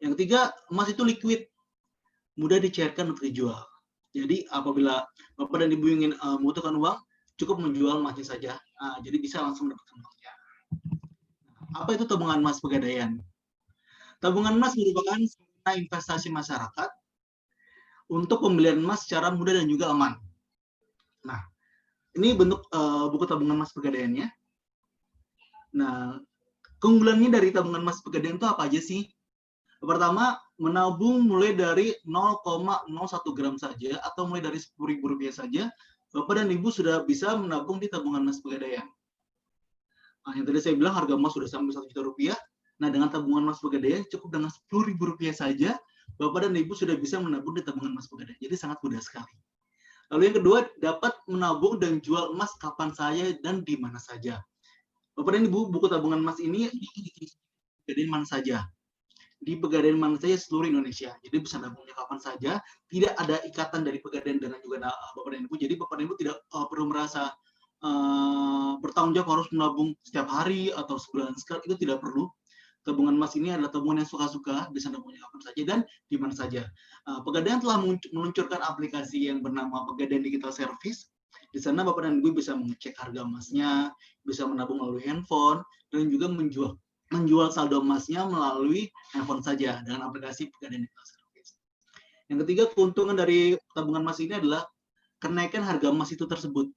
Yang ketiga, emas itu liquid, mudah dicairkan untuk dijual. Jadi apabila Bapak dan Ibu ingin membutuhkan uang, cukup menjual emasnya saja. Jadi bisa langsung mendapatkan uangnya. Apa itu tabungan emas Pegadaian? Tabungan emas merupakan sarana investasi masyarakat untuk pembelian emas secara mudah dan juga aman. Nah, ini bentuk buku tabungan emas Pegadaiannya. Nah, keunggulannya dari tabungan emas Pegadaian itu apa aja sih? Pertama, menabung mulai dari 0,01 gram saja atau mulai dari Rp10.000 saja, Bapak dan Ibu sudah bisa menabung di tabungan emas Pegadaian. Nah, yang tadi saya bilang harga emas sudah sampai Rp1 juta. Nah, dengan tabungan emas Pegadaian cukup dengan Rp10.000 saja, Bapak dan Ibu sudah bisa menabung di tabungan emas Pegadaian. Jadi sangat mudah sekali. Lalu yang kedua, dapat menabung dan jual emas kapan saja dan di mana saja. Bapak dan Ibu, buku tabungan emas ini di mana saja. Di Pegadaian mana saja seluruh Indonesia. Jadi bisa nabungnya kapan saja, tidak ada ikatan dari Pegadaian dengan juga Bapak dan Ibu. Jadi Bapak dan Ibu tidak perlu merasa bertanggung jawab harus menabung setiap hari atau sebulan sekali, itu tidak perlu. Tabungan emas ini adalah tabungan yang suka-suka, bisa nabungnya kapan saja dan di mana saja. Pegadaian telah meluncurkan aplikasi yang bernama Pegadaian Digital Service. Di sana Bapak dan Ibu bisa mengecek harga emasnya, bisa menabung melalui handphone, dan juga menjual saldo emasnya melalui handphone saja dengan aplikasi Pegadaian Digital Service. Yang ketiga, keuntungan dari tabungan emas ini adalah kenaikan harga emas itu tersebut.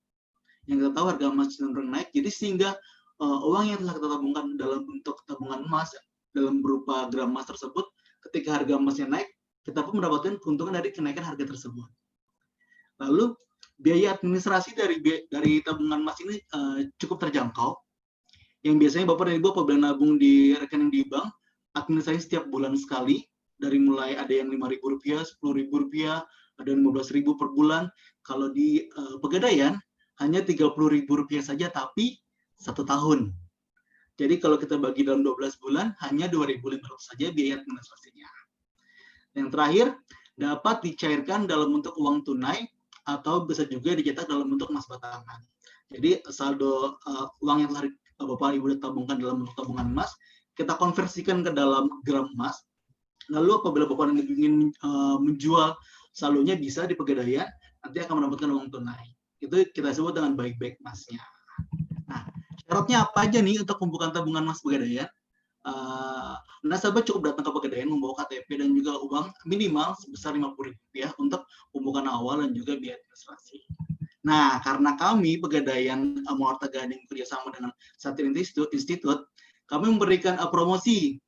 Yang kita tahu harga emas cenderung naik, jadi sehingga uang yang telah kita tabungkan dalam bentuk tabungan emas dalam berupa gram emas tersebut, ketika harga emasnya naik, kita pun mendapatkan keuntungan dari kenaikan harga tersebut. Lalu biaya administrasi dari tabungan emas ini cukup terjangkau. Yang biasanya Bapak dan Ibu apabila nabung di rekening di bank, administrasi setiap bulan sekali, dari mulai ada yang Rp5.000, Rp10.000, ada yang Rp15.000 per bulan. Kalau di Pegadaian, hanya Rp30.000 saja, tapi 1 tahun. Jadi kalau kita bagi dalam 12 bulan, hanya Rp2.500 saja biaya administrasinya. Yang terakhir, dapat dicairkan dalam bentuk uang tunai, atau bisa juga dicetak dalam bentuk emas batangan. Jadi saldo uang yang telah Bapak Ibu tabungkan dalam bentuk tabungan emas, kita konversikan ke dalam gram emas. Lalu apabila Bapak dan Ibu ingin menjual saldonya bisa di Pegadaian, nanti akan mendapatkan uang tunai. Itu kita sebut dengan buy back emasnya. Nah, syaratnya apa aja nih untuk pembukaan tabungan emas Pegadaian? nasabah cukup datang ke Pegadaian membawa KTP dan juga uang minimal sebesar Rp50.000 untuk pembukaan awal dan juga biaya administrasi. Nah, karena kami Pegadaian Moarta Gading kerjasama dengan Satir Institute, kami memberikan promosi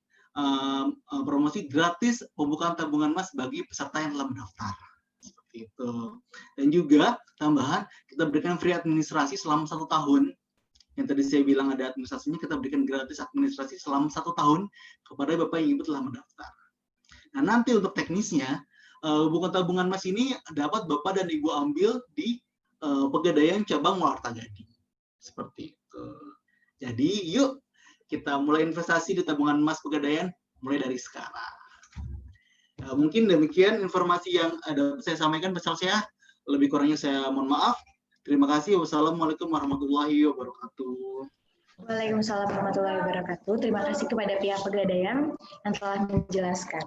gratis pembukaan tabungan emas bagi peserta yang telah mendaftar. Seperti itu. Dan juga tambahan kita berikan free administrasi selama 1 tahun. Yang tadi saya bilang ada administrasinya, kita berikan gratis administrasi selama 1 tahun kepada Bapak Ibu telah mendaftar. Nah, nanti untuk teknisnya, bukan tabungan emas ini dapat Bapak dan Ibu ambil di Pegadaian cabang Moarta Gading. Seperti itu. Jadi, yuk kita mulai investasi di tabungan emas Pegadaian mulai dari sekarang. Mungkin demikian informasi yang ada saya sampaikan, Pak Salsyah. Lebih kurangnya saya mohon maaf. Terima kasih. Wassalamualaikum warahmatullahi wabarakatuh. Waalaikumsalam warahmatullahi wabarakatuh. Terima kasih kepada pihak Pegadaian yang telah menjelaskan.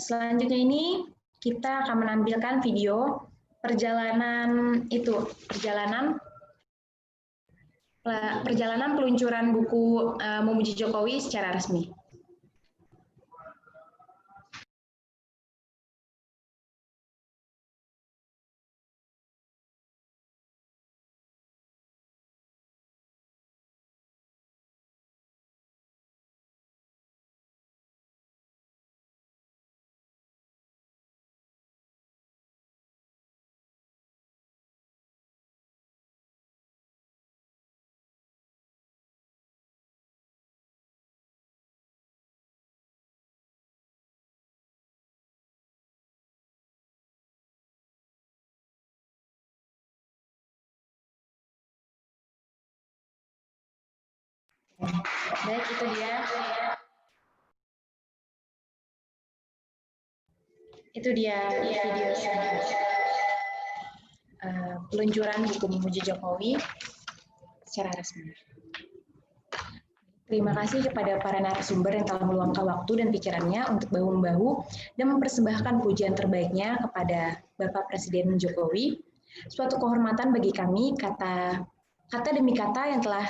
Selanjutnya ini kita akan menampilkan video perjalanan peluncuran buku Memuji Jokowi secara resmi. Baik, itu dia. Itu dia video peluncuran buku Memuji Jokowi secara resmi. Terima kasih kepada para narasumber yang telah meluangkan waktu dan pikirannya untuk bahu-membahu dan mempersembahkan pujian terbaiknya kepada Bapak Presiden Jokowi. Suatu kehormatan bagi kami, kata demi kata yang telah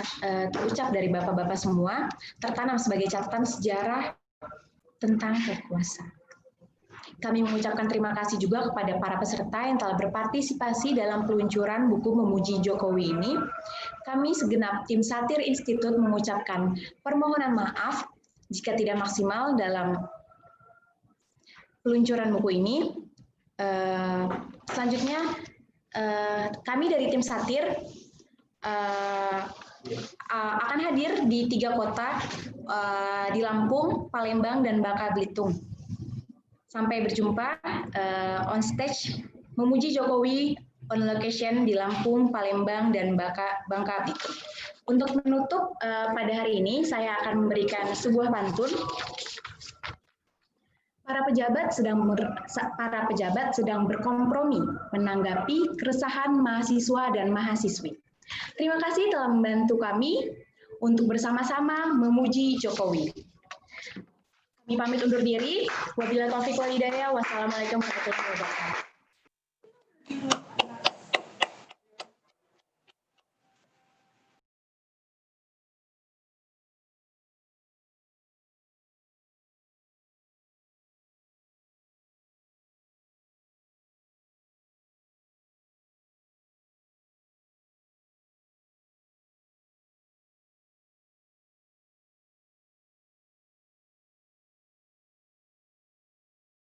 terucap dari bapak-bapak semua tertanam sebagai catatan sejarah tentang kekuasaan. Kami mengucapkan terima kasih juga kepada para peserta yang telah berpartisipasi dalam peluncuran buku Memuji Jokowi ini. Kami segenap tim Satir Institute mengucapkan permohonan maaf jika tidak maksimal dalam peluncuran buku ini. Selanjutnya, kami dari tim Satir akan hadir di 3 kota di Lampung, Palembang, dan Bangka Belitung. Sampai berjumpa on stage Memuji Jokowi on location di Lampung, Palembang, dan Bangka Belitung. Untuk menutup pada hari ini, saya akan memberikan sebuah pantun. Para pejabat sedang berkompromi menanggapi keresahan mahasiswa dan mahasiswi. Terima kasih telah membantu kami untuk bersama-sama memuji Jokowi. Kami pamit undur diri. Wabillahi taufiq wal hidayah. Wassalamualaikum warahmatullahi wabarakatuh.